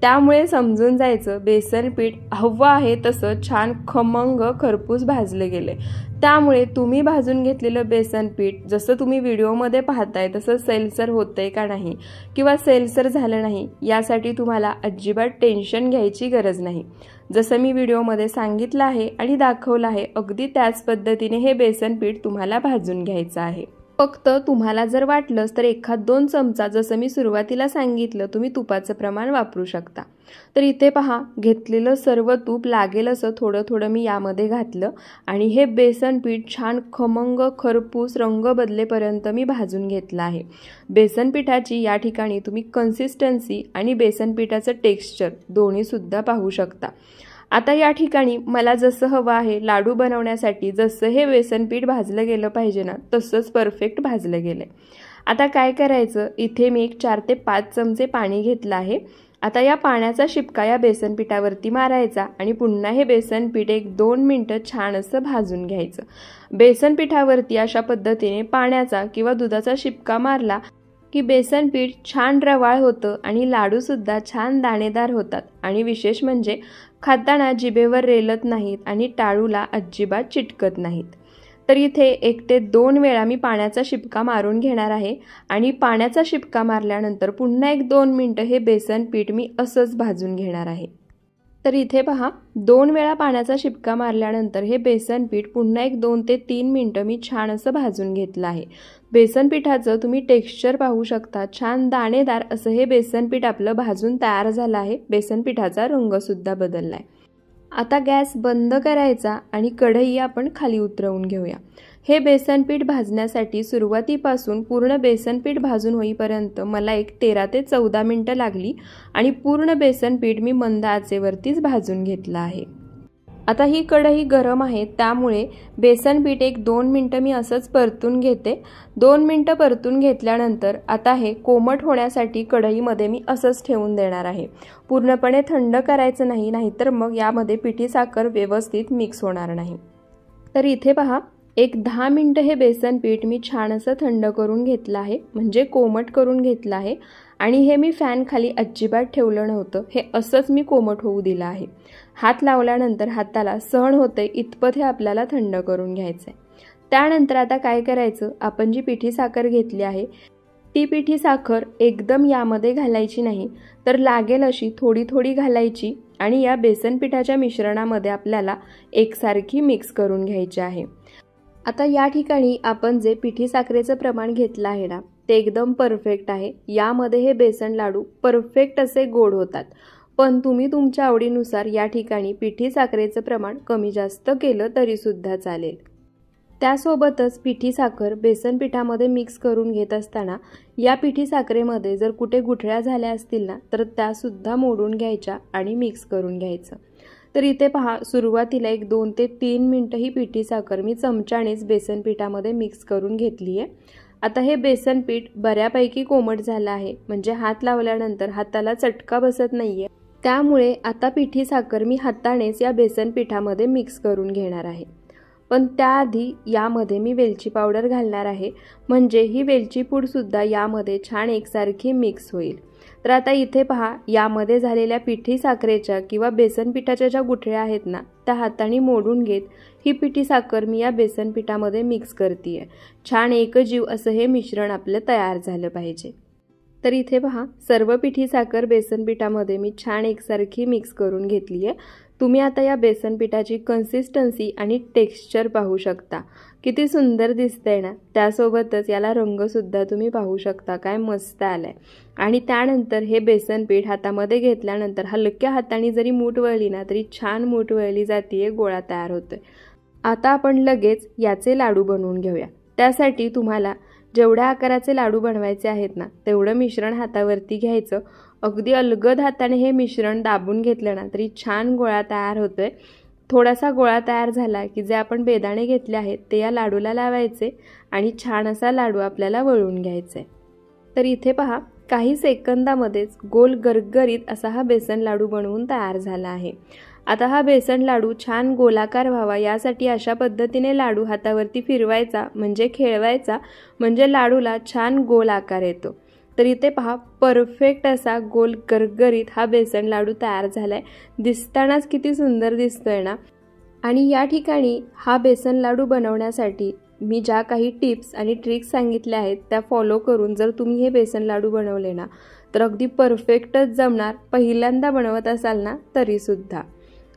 त्यामुळे समजून जायचं बेसन पीठ हवं आहे तसं छान खमंग खरपूस भाजले गेले। त्यामुळे तुम्ही भाजून घेतलेलं बेसन पीठ जसं तुम्ही व्हिडिओमध्ये पाहताय तसं सैलसर होतंय का नाही किंवा सैलसर झालं नाही यासाठी तुम्हाला अजिबात टेन्शन घ्यायची गरज नाही। जसं मी व्हिडिओमध्ये सांगितलं आहे आणि दाखवलं आहे अगदी त्याच पद्धतीने हे बेसन पीठ तुम्हाला भाजून घ्यायचं आहे। फक्त तुम्हाला जर वाटलंच तर 1-2 चमचा जसं मी सुरुवातीला सांगितलं तुम्ही तुपाचं प्रमाण वापरू शकता। तर इथे पहा घेतलेलं सर्व तूप लागेल असं थोडं थोडं मी यामध्ये घातलं आणि हे बेसन पीठ छान खमंग खरपूस रंग बदलेपर्यंत मी भाजून घेतलं आहे। बेसन पिठाची या ठिकाणी तुम्ही कन्सिस्टन्सी आणि बेसन पिठाचं टेक्स्चर दोन्ही सुद्धा पाहू शकता। आता या ठिकाणी मला जसं हवं आहे लाडू बनवण्यासाठी जसं हे बेसन पीठ भाजलं गेलं पाहिजे ना तसंच परफेक्ट भाजलं गेलंय। आता काय करायचं, इथे मी 4 ते 5 चमचे पाणी घेतलं आहे। आता या पाण्याचा शिपका या बेसन पिठावरती मारायचा आणि पुन्हा हे बेसन पीठ 1-2 मिनिटं छान असं भाजून घ्यायचं। बेसन पिठावरती अशा पद्धतीने पाण्याचा किंवा दुधाचा शिपका मारला की बेसन पीठ छान रवाळ होतं आणि लाडू सुद्धा छान दाणेदार होतात आणि विशेष म्हणजे खाताना जिभेवर रेलत नाहीत आणि टाळूला अजिबात चिटकत नाहीत। तर इथे 1 ते 2 वेळा मी पाण्याचा शिपका मारून घेणार आहे आणि पाण्याचा शिपका मारल्यानंतर पुन्हा 1-2 मिनिटं हे बेसन पीठ मी असंच भाजून घेणार आहे। तर इथे पहा 2 वेळा पाण्याचा शिपका मारल्यानंतर हे बेसन पीठ पुन्हा 1-2 ते 3 मिनिटं मी छान असं भाजून घेतलं आहे। बेसन पिठाचं तुम्ही टेक्स्चर पाहू शकता, छान दाणेदार असं हे बेसन पीठ आपलं भाजून तयार झालं आहे। बेसन पिठाचा रंग सुद्धा बदललाय। आता गॅस बंद करायचा आणि कढई आपण खाली उतरवून घेऊया। हे बेसन पीठ भाजण्यासाठी सुरुवातीपासून पूर्ण बेसन पीठ भाजून होईपर्यंत मला 13 ते 14 मिनिटं लागली आणि पूर्ण बेसन पीठ मी मंद आचेवरतीच भाजून घेतलं आहे। आता ही कढई गरम आहे त्यामुळे बेसन पीठ 1-2 मिनिटं मी असंच परतून घेते। 2 मिनिटं परतून घेतल्यानंतर आता हे कोमट होण्यासाठी कढईमध्ये मी असंच ठेवून देणार आहे। पूर्णपणे थंड करायचं नाही, नाहीतर मग यामध्ये पिठी साखर व्यवस्थित मिक्स होणार नाही। तर इथे पहा 10 मिनिटं हे बेसन पीठ मी छान असं थंड करून घेतलं आहे, म्हणजे कोमट करून घेतलं आहे आणि हे मी फॅन खाली अजिबात ठेवलं नव्हतं, हे असंच मी कोमट होऊ दिलं आहे। हात लावल्यानंतर हाताला सहन होते इतपत हे आपल्याला थंड करून घ्यायचं आहे। त्यानंतर आता काय करायचं, आपण जी पिठी साखर घेतली आहे ती पिठी साखर एकदम यामध्ये घालायची नाही, तर लागेल अशी थोडी थोडी घालायची आणि या बेसन पिठाच्या मिश्रणामध्ये आपल्याला एकसारखी मिक्स करून घ्यायची आहे। आता या ठिकाणी आपण जे पिठी साखरेचं प्रमाण घेतलं आहे ना ते एकदम परफेक्ट आहे। यामध्ये हे बेसन लाडू परफेक्ट असे गोड होतात, पण तुम्ही तुमच्या आवडीनुसार या ठिकाणी पिठी साखरेचं प्रमाण कमी जास्त केलं तरी सुद्धा चालेल। त्यासोबतच पिठी साखर बेसन पिठामध्ये मिक्स करून घेत असताना या पिठी साखरेमध्ये जर कुठे गुठळ्या झाल्या असतील ना तर त्या सुद्धा मोडून घ्यायच्या आणि मिक्स करून घ्यायचं। तर इथे पहा, सुरुवातीला 2 ते 3 मिनिटं ही पिठी साखर मी चमच्यानेच बेसन पिठामध्ये मिक्स करून घेतली आहे। आता हे बेसन पीठ बऱ्यापैकी कोमट झालं आहे, म्हणजे हात लावल्यानंतर हाताला चटका बसत नाहीये। त्यामुळे आता पिठी साखर मी हातानेच या बेसन पिठामध्ये मिक्स करून घेणार आहे। पण त्याआधी यामध्ये मी वेलची पावडर घालणार आहे, म्हणजे ही वेलची पूड सुद्धा यामध्ये छान एकसारखी मिक्स होईल। तर आता इथे पहा, यामध्ये झालेल्या पिठी साखरेच्या किंवा बेसन पिठाच्या ज्या गुठळ्या आहेत ना त्या हाताने मोडून घेत ही पिठी साखर मी या बेसन पिठामध्ये मिक्स करते आहे। छान एकजीव असं हे मिश्रण आपलं तयार झालं पाहिजे। तर इथे पहा, सर्व पिठी साखर बेसन पिठामध्ये मी छान एकसारखी मिक्स करून घेतली आहे। तुम्ही आता या बेसन पिठाची कन्सिस्टन्सी आणि टेक्स्चर पाहू शकता, किती सुंदर दिसतंय ना। त्यासोबतच याला रंग सुद्धा तुम्ही पाहू शकता, काय मस्त आलाय। आणि त्यानंतर हे बेसन पीठ हातामध्ये घेतल्यानंतर हलक्या हाताने जरी मूठ वळली ना तरी छान मूठ वळली जाते, गोळा तयार होतोय। आता आपण लगेच याचे लाडू बनवून घेऊया। त्यासाठी तुम्हाला जेवढ्या आकाराचे लाडू बनवायचे आहेत ना तेवढं मिश्रण हातावरती घ्यायचं। अगदी अलगद हाताने हे मिश्रण दाबून घेतलं ना तरी छान गोळा तयार होतोय। थोडासा गोळा तयार झाला की जे आपण बेदाणे घेतले आहेत ते या लाडूला लावायचे आणि छान असा लाडू आपल्याला वळून घ्यायचा आहे। तर इथे पहा, काही सेकंदामध्येच गोल गरगरीत असा हा बेसन लाडू बनवून तयार झाला आहे। आता हा बेसन लाडू छान गोलाकार व्हावा यासाठी अशा पद्धतीने लाडू हातावरती फिरवायचा, म्हणजे खेळवायचा, म्हणजे लाडूला छान गोल आकार येतो। तर इथे पहा, परफेक्ट असा गोल गरगरीत हा बेसन लाडू तयार झालाय। दिसतानाच किती सुंदर दिसतोय ना। आणि या ठिकाणी हा बेसन लाडू बनवण्यासाठी मी ज्या काही टिप्स आणि ट्रिक्स सांगितल्या आहेत त्या फॉलो करून जर तुम्ही हे बेसन लाडू बनवले ना तर अगदी परफेक्टच जमणार, पहिल्यांदा बनवत असाल ना तरी सुद्धा।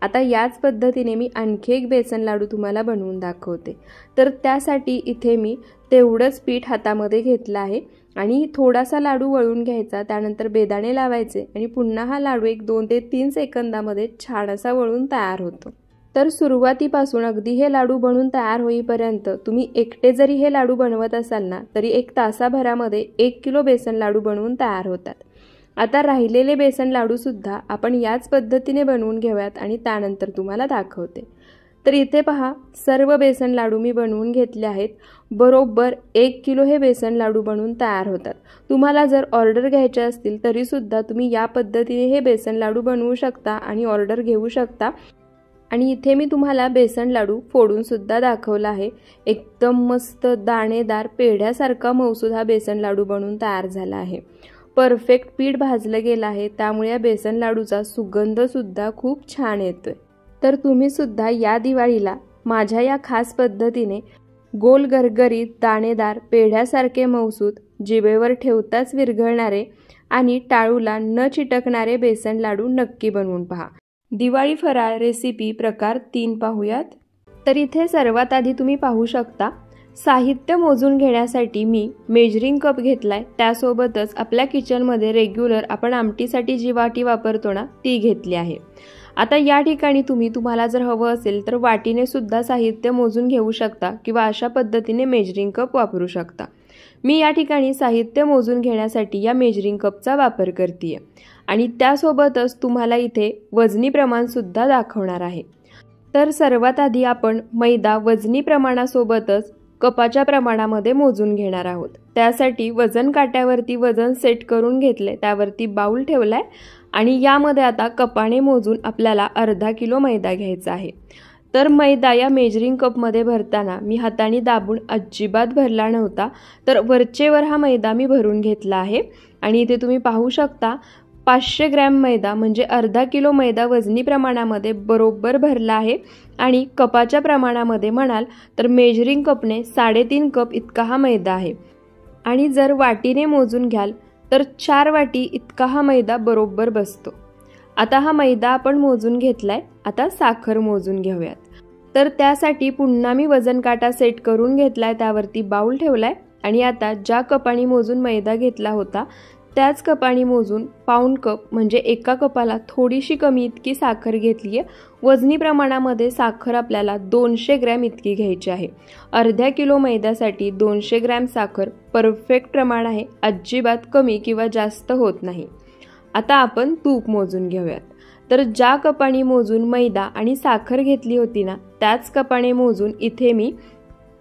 आता याच पद्धतीने मी आणखी एक बेसन लाडू तुम्हाला बनवून दाखवते। तर त्यासाठी इथे मी तेवढंच पीठ हातामध्ये घेतलं आहे आणि थोडासा लाडू वळून घ्यायचा, त्यानंतर बेदाणे लावायचे आणि पुन्हा हा लाडू 2 ते 3 सेकंदामध्ये छान असा वळून तयार होतो। तर सुरुवातीपासून अगदी हे लाडू बनवून तयार होईपर्यंत तुम्ही एकटे जरी हे लाडू बनवत असाल ना तरी 1 तासाभरामध्ये 1 किलो बेसन लाडू बनवून तयार होतात। आता राहिलेले बेसन लाडू सुद्धा आपण याच पद्धतीने बनवून घेऊयात आणि त्यानंतर तुम्हाला दाखवते। तर इथे पहा, सर्व बेसन लाडू मी बनवून घेतले आहेत। बरोबर 1 किलो हे बेसन लाडू बनवून तयार होतात। तुम्हाला जर ऑर्डर घ्यायचे असतील तरी सुद्धा तुम्ही या पद्धतीने हे बेसन लाडू बनवू शकता आणि ऑर्डर घेऊ शकता। आणि इथे मी तुम्हाला बेसन लाडू फोडून सुद्धा दाखवला आहे। एकदम मस्त दाणेदार पेढ्यासारखा मऊसूद हा बेसन लाडू बनवून तयार झाला आहे। परफेक्ट पीठ भाजलं गेलं आहे, त्यामुळे या बेसन लाडूचा सुगंध सुद्धा खूप छान येतोय। तर तुम्ही सुद्धा या दिवाळीला माझ्या या खास पद्धतीने गोल गरगरीत दाणेदार पेढ्यासारखे मऊसूद, जिभेवर ठेवताच विरघळणारे आणि टाळूला न चिटकणारे बेसन लाडू नक्की बनवून पहा। दिवाळी फराळ रेसिपी प्रकार 3 पाहूयात। तर इथे सर्वात आधी तुम्ही पाहू शकता, साहित्य मोजून घेण्यासाठी मी मेजरिंग कप घेतलाय। त्यासोबतच आपल्या किचनमध्ये रेग्युलर आपण आमटीसाठी जी वाटी वापरतो ना ती घेतली आहे। आता या ठिकाणी तुम्हाला जर हवं असेल तर वाटीने सुद्धा साहित्य मोजून घेऊ शकता किंवा अशा पद्धतीने मेजरिंग कप वापरू शकता। मी या ठिकाणी साहित्य मोजून घेण्यासाठी या मेजरिंग कपचा वापर करते आणि त्यासोबतच तुम्हाला इथे वजनी प्रमाण सुद्धा दाखवणार आहे। तर सर्वात आधी आपण मैदा वजनी प्रमाणासोबतच कपाच्या प्रमाणामध्ये मोजून घेणार आहोत। त्यासाठी वजन काट्यावरती वजन सेट करून घेतले, त्यावरती बाउल ठेवलाय आणि यामध्ये आता कपाने मोजून आपल्याला अर्धा किलो मैदा घ्यायचा आहे। तर मैदा या मेजरिंग कपमध्ये भरताना मी हाताने दाबून अजिबात भरला नव्हता, तर वरचेवर हा मैदा मी भरून घेतला आहे। आणि इथे तुम्ही पाहू शकता 500 ग्रॅम मैदा म्हणजे अर्धा किलो मैदा वजनी प्रमाणामध्ये बरोबर भरला आहे। आणि कपाच्या प्रमाणामध्ये म्हणाल तर मेजरिंग कपने 3.5 कप इतका हा मैदा आहे आणि जर वाटीने मोजून घ्याल तर 4 वाटी इतका हा मैदा बरोबर बसतो। आता हा मैदा आपण मोजून घेतलाय, आता साखर मोजून घेऊयात। तर त्यासाठी पुन्हा मी वजन काटा सेट करून घेतलाय, त्यावरती बाउल ठेवलाय आणि आता ज्या कपाने मोजून मैदा घेतला होता त्याच कपाने मोजून पाऊण कप म्हणजे एका कपाला थोडीशी कमी इतकी साखर घेतली आहे। वजनी प्रमाणामध्ये साखर आपल्याला 200 ग्रॅम इतकी घ्यायची आहे। अर्ध्या किलो मैद्यासाठी 200 ग्रॅम साखर परफेक्ट प्रमाण आहे, अजिबात कमी किंवा जास्त होत नाही। आता आपण तूप मोजून घेऊयात। तर ज्या कपाने मोजून मैदा आणि साखर घेतली होती ना त्याच कपाने मोजून इथे मी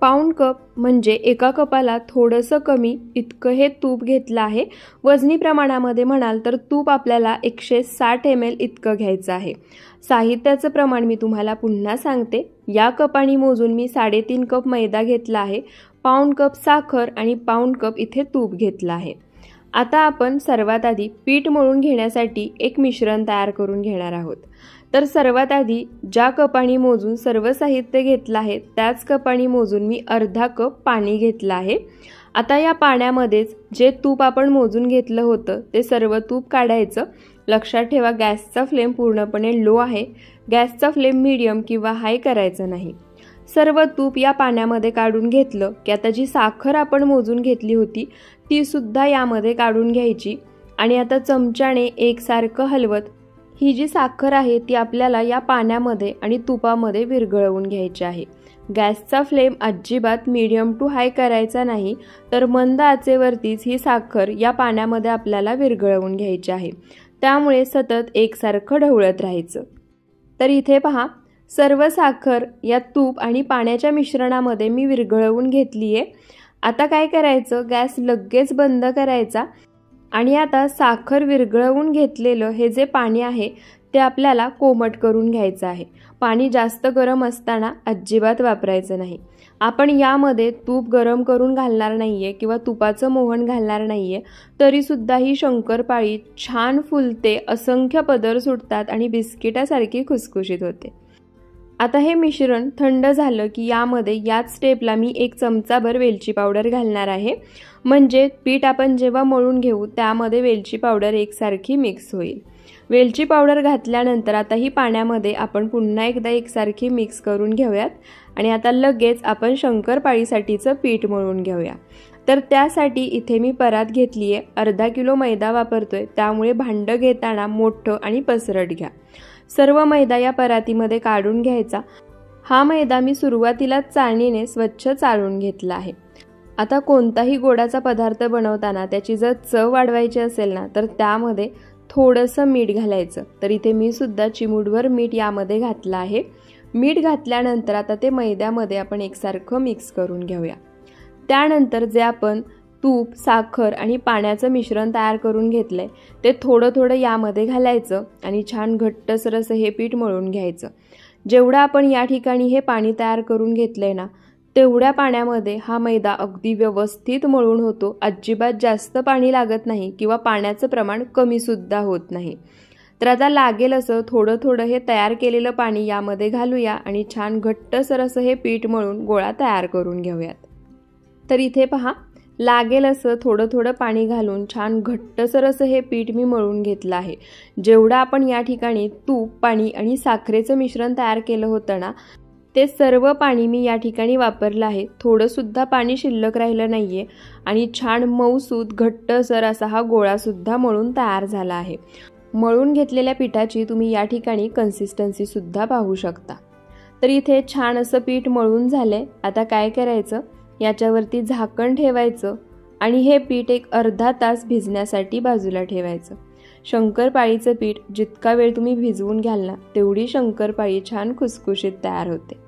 पाऊण कप म्हणजे एका कपाला थोडंसं कमी इतकं हे तूप घेतलं आहे। वजनी प्रमाणामध्ये म्हणाल तर तूप आपल्याला 160 ml इतकं घ्यायचं आहे। साहित्याचं प्रमाण मी तुम्हाला पुन्हा सांगते। या कपाने मोजून मी 3.5 कप मैदा घेतला आहे, पाऊण कप साखर आणि पाऊण कप इथे तूप घेतलं आहे। आता आपण सर्वात आधी पीठ मळून घेण्यासाठी एक मिश्रण तयार करून घेणार आहोत। तर सर्वात आधी ज्या कपाने मोजून सर्व साहित्य घेतलं आहे त्याच कपाने मोजून मी अर्धा कप पाणी घेतलं आहे। आता या पाण्यामध्येच जे तूप आपण मोजून घेतलं होतं ते सर्व तूप काढायचं। लक्षात ठेवा गॅसचा फ्लेम पूर्णपणे लो आहे, गॅसचा फ्लेम मीडियम किंवा हाय करायचं नाही। सर्व तूप या पाण्यामध्ये काढून घेतलं की आता जी साखर आपण मोजून घेतली होती ती सुद्धा यामध्ये काढून घ्यायची आणि आता चमच्याने एकसारखं हलवत ही जी साखर आहे ती आपल्याला या पाण्यामध्ये आणि तुपामध्ये विरघळवून घ्यायची आहे। गॅसचा फ्लेम अजिबात मीडियम टू हाय करायचा नाही, तर मंद आचेवरतीच ही साखर या पाण्यामध्ये आपल्याला विरघळवून घ्यायची आहे। त्यामुळे सतत एकसारखं ढवळत राहायचं। तर इथे पहा सर्व साखर या तूप आणि पाण्याच्या मिश्रणामध्ये मी विरघळवून घेतली आहे। आता काय करायचं, गॅस लगेच बंद करायचा आणि आता साखर विरघळवून घेतलेलं हे जे पाणी आहे ते आपल्याला कोमट करून घ्यायचं आहे। पाणी जास्त गरम असताना अजिबात वापरायचं नाही। आपण यामध्ये तूप गरम करून घालणार नाहीये किंवा तुपाचं मोहन घालणार नाहीये, तरी सुद्धा ही शंकरपाळी छान फुलते, असंख्य पदर सुटतात आणि बिस्किटासारखी खुसखुशीत होते। आता हे मिश्रण थंड झालं की यामध्ये याच स्टेपला मी 1 चमचाभर वेलची पावडर घालणार आहे, म्हणजे पीठ आपण जेव्हा मळून घेऊ त्यामध्ये वेलची पावडर एकसारखी मिक्स होईल। वेलची पावडर घातल्यानंतर आता ही पाण्यामध्ये आपण पुन्हा एकदा एकसारखी मिक्स करून घेऊयात आणि आता लगेच आपण शंकरपाळीसाठीचं पीठ मळून घेऊया। तर त्यासाठी इथे मी परात घेतली आहे, अर्धा किलो मैदा वापरतोय, त्यामुळे भांडं घेताना मोठं आणि पसरट घ्या। सर्व मैदा या परातीमध्ये काढून घ्यायचा। हा मैदा मी सुरुवातीला चाळणीने स्वच्छ चाळून घेतला आहे। आता कोणताही गोडाचा पदार्थ बनवताना त्याची जर चव वाढवायची असेल ना तर त्यामध्ये थोडंसं मीठ घालायचं। तर इथे मी सुद्धा चिमूटभर मीठ यामध्ये घातलं आहे। मीठ घातल्यानंतर आता ते मैद्यामध्ये आपण एकसारखं मिक्स करून घेऊया। त्यानंतर जे आपण तूप, साखर आणि पाण्याचं मिश्रण तयार करून घेतलंय ते थोडं थोडं यामध्ये घालायचं आणि छान घट्टसर असं हे पीठ मळून घ्यायचं। जेवढं आपण या ठिकाणी हे पाणी तयार करून घेतलंय ना तेवढ्या पाण्यामध्ये हा मैदा अगदी व्यवस्थित मळून होतो, अजिबात जास्त पाणी लागत नाही किंवा पाण्याचं प्रमाण कमी सुद्धा होत नाही। तर आता लागेल असं थोडं थोडं हे तयार केलेलं पाणी यामध्ये घालूया आणि छान घट्टसर असं हे पीठ मळून गोळा तयार करून घेऊयात। तर इथे पहा लागेल असं थोडं थोडं पाणी घालून छान घट्टसर असं हे पीठ मी मळून घेतलं आहे। जेवढं आपण या ठिकाणी तूप, पाणी आणि साखरेचं मिश्रण तयार केलं होतं ना ते सर्व पाणी मी या ठिकाणी वापरलं आहे। थोडं सुद्धा पाणी शिल्लक राहिलं नाहीये आणि छान मऊसूत घट्टसर असा हा गोळा सुद्धा मळून तयार झाला आहे। मळून घेतलेल्या पिठाची तुम्ही या ठिकाणी कन्सिस्टन्सी सुद्धा पाहू शकता। तर इथे छान असं पीठ मळून झालंय। आता काय करायचं, याच्यावरती झाकण ठेवायचं आणि हे पीठ एक अर्धा तास भिजण्यासाठी बाजूला ठेवायचं। शंकरपाळीचं पीठ जितका वेळ तुम्ही भिजवून घ्याल ना तेवढी शंकरपाळी छान खुसखुशीत तयार होते।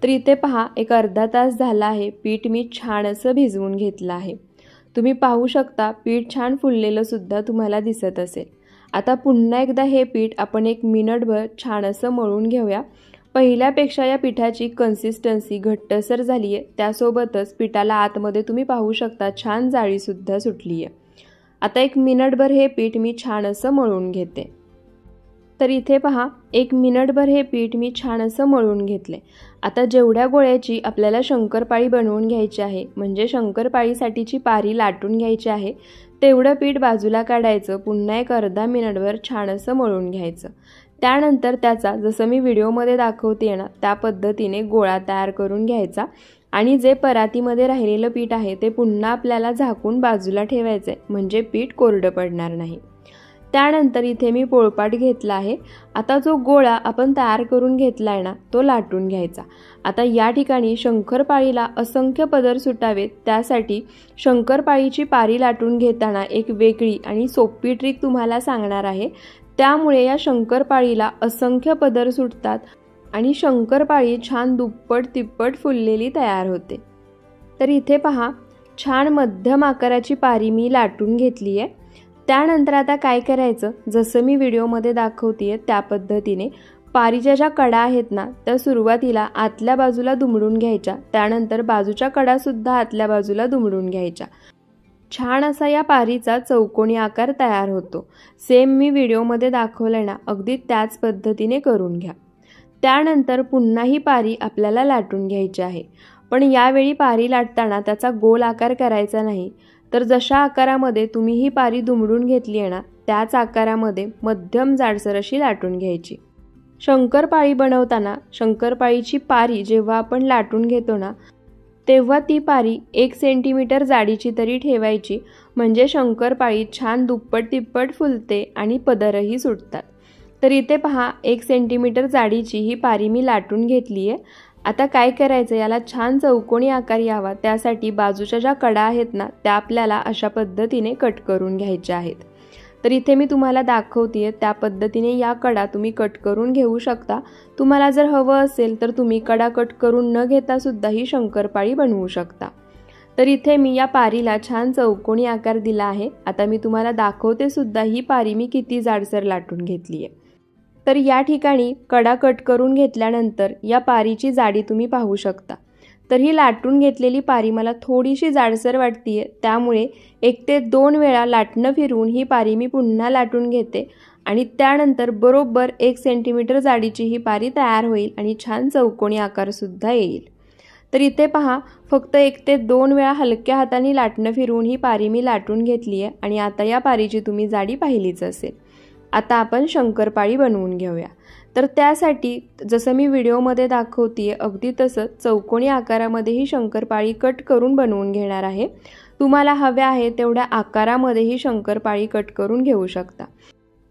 तर इथे पहा एक अर्धा तास झाला आहे, पीठ मी छान असं भिजवून घेतलं आहे। तुम्ही पाहू शकता पीठ छान फुललेलं सुद्धा तुम्हाला दिसत असेल। आता पुन्हा एकदा हे पीठ आपण 1 मिनिटभर छान असं मळून घेऊया। पहिल्यापेक्षा या पिठाची कन्सिस्टन्सी घट्टसर झाली आहे, त्यासोबतच पिठाला आतमध्ये तुम्ही पाहू शकता छान जाळी सुद्धा सुटली आहे। आता 1 मिनिटभर हे पीठ मी छान असं मळून घेते। तर इथे पहा 1 मिनिटभर हे पीठ मी छान असं मळून घेतले। आता जेवढ्या गोळ्याची आपल्याला शंकरपाळी बनवून घ्यायची आहे, म्हणजे शंकरपाळीसाठीची पारी लाटून घ्यायची आहे, तेवढं पीठ बाजूला काढायचं। पुन्हा एक अर्धा मिनिटभर छान असं मळून घ्यायचं। त्यानंतर त्याचा जसं मी व्हिडिओमध्ये दाखवते ना त्या पद्धतीने गोळा तयार करून घ्यायचा आणि जे परातीमध्ये राहिलेलं पीठ आहे ते पुन्हा आपल्याला झाकून बाजूला ठेवायचं आहे, म्हणजे पीठ कोरडं पडणार नाही। त्यानंतर इथे मी पोळपाट घेतला आहे। आता जो गोळा आपण तयार करून घेतला आहे ना तो लाटून घ्यायचा। आता या ठिकाणी शंकरपाळीला असंख्य पदर सुटावेत, त्यासाठी शंकरपाळीची पारी लाटून घेताना एक वेगळी आणि सोपी ट्रिक तुम्हाला सांगणार आहे। त्यामुळे या शंकरपाळीला असंख्य पदर सुटतात आणि शंकरपाळी छान दुप्पट तिप्पट फुललेली तयार होते। तर इथे पहा, छान मध्यम आकाराची पारी मी लाटून घेतली आहे। त्यानंतर आता काय करायचं, जसं मी व्हिडिओमध्ये दाखवतेय त्या पद्धतीने पारीच्या ज्या कडा आहेत ना त्या सुरुवातीला आतल्या बाजूला दुमडून घ्यायच्या, त्यानंतर बाजूच्या कडा सुद्धा आतल्या बाजूला दुमडून घ्यायच्या। छान असा या पारीचा चौकोनी आकार तयार होतो। सेम मी व्हिडिओमध्ये दाखवलं ना अगदी त्याच पद्धतीने करून घ्या। त्यानंतर पुन्हा ही पारी आपल्याला लाटून घ्यायची आहे, पण यावेळी पारी लाटताना त्याचा गोल आकार करायचा नाही, तर जशा आकारामध्ये तुम्ही ही पारी दुमडून घेतली आहे ना त्याच आकारामध्ये मध्यम जाडसर अशी लाटून घ्यायची। शंकरपाळी बनवताना शंकरपाळीची पारी जेव्हा आपण लाटून घेतो ना तेव्हा ती पारी 1 सेंटीमीटर जाडीची तरी ठेवायची, म्हणजे शंकरपाळी छान दुप्पट तिप्पट फुलते आणि पदरही सुटतात। तर इथे पहा, 1 सेंटीमीटर जाडीची ही पारी मी लाटून घेतली आहे। आता काय करायचं, याला छान चौकोनी आकार यावा त्यासाठी बाजूच्या ज्या कडा आहेत ना त्या आपल्याला अशा पद्धतीने कट करून घ्यायच्या आहेत। तर इथे मी तुम्हाला दाखवतेय त्या पद्धतीने या कडा तुम्ही कट करून घेऊ शकता। तुम्हाला जर हवं असेल तर तुम्ही कडा कट करून न घेता सुद्धा ही शंकरपाळी बनवू शकता। तर इथे मी या पारीला छान चौकोनी आकार दिला आहे। आता मी तुम्हाला दाखवते सुद्धा ही पारी मी किती जाडसर लाटून घेतली आहे। तर या ठिकाणी कडा कट करून घेतल्यानंतर या पारीची जाडी तुम्ही पाहू शकता। तर ही लाटून घेतलेली पारी मला थोडीशी जाडसर वाटतीये, त्यामुळे 1 ते 2 वेळा लाटणं फिरवून ही पारी मी पुन्हा लाटून घेते आणि त्यानंतर बरोबर 1 सेंटीमीटर जाडीची ही पारी तयार होईल आणि छान चौकोनी आकार सुद्धा येईल। तर इथे पहा, फक्त 1 ते 2 वेळा हलक्या हाताने लाटणं फिरवून ही पारी मी लाटून घेतली आहे आणि आता या पारीची तुम्ही जाडी पाहिलीच असेल। आता आपण शंकरपाळी बनवून घेऊया। तर त्यासाठी जसं मी व्हिडिओमध्ये दाखवतेय अगदी तसंच चौकोनी आकारामध्ये ही शंकरपाळी कट करून बनवून घेणार आहे। तुम्हाला हव्या आहे तेवढ्या आकारामध्ये ही शंकरपाळी कट करून घेऊ शकता।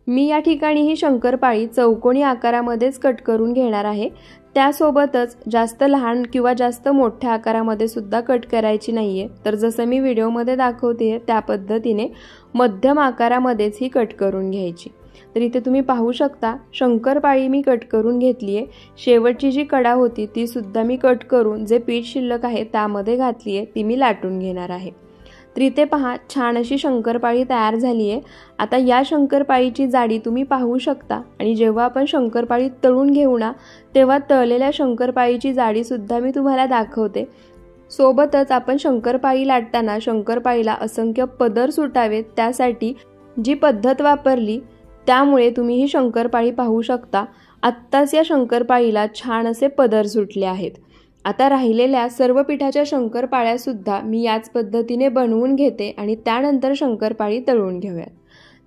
मी या ठिकाणी ही शंकरपाळी चौकोनी आकारामध्येच कट करून घेणार आहे। त्यासोबतच जास्त लहान किंवा जास्त मोठ्या आकारामध्ये सुद्धा कट करायची नाहीये, तर जसं मी व्हिडिओमध्ये दाखवतेय त्या पद्धतीने मध्यम आकारामध्येच ही कट करून घ्यायची। तर इथे तुम्ही पाहू शकता शंकरपाळी मी कट करून घेतली आहे। शेवटची जी कडा होती ती सुद्धा मी कट करून जे पीठ शिल्लक आहे त्यामध्ये घातली आहे, ती मी लाटून घेणार आहे। तर इथे पहा, छान अशी शंकरपाळी तयार झाली आहे। आता या शंकरपाळीची जाडी तुम्ही पाहू शकता आणि जेव्हा आपण शंकरपाळी तळून घेऊ ना तेव्हा तळलेल्या शंकरपाळीची जाडी सुद्धा मी तुम्हाला दाखवते। सोबतच आपण शंकरपाळी लाटताना शंकरपाळीला असंख्य पदर सुटावेत त्यासाठी जी पद्धत वापरली त्यामुळे तुम्ही ही शंकरपाळी पाहू शकता। आत्ताच या शंकरपाळीला छान असे पदर सुटले आहेत। आता राहिलेल्या सर्व पिठाच्या शंकरपाळ्या सुद्धा मी याच पद्धतीने बनवून घेते आणि त्यानंतर शंकरपाळी तळून घेऊयात।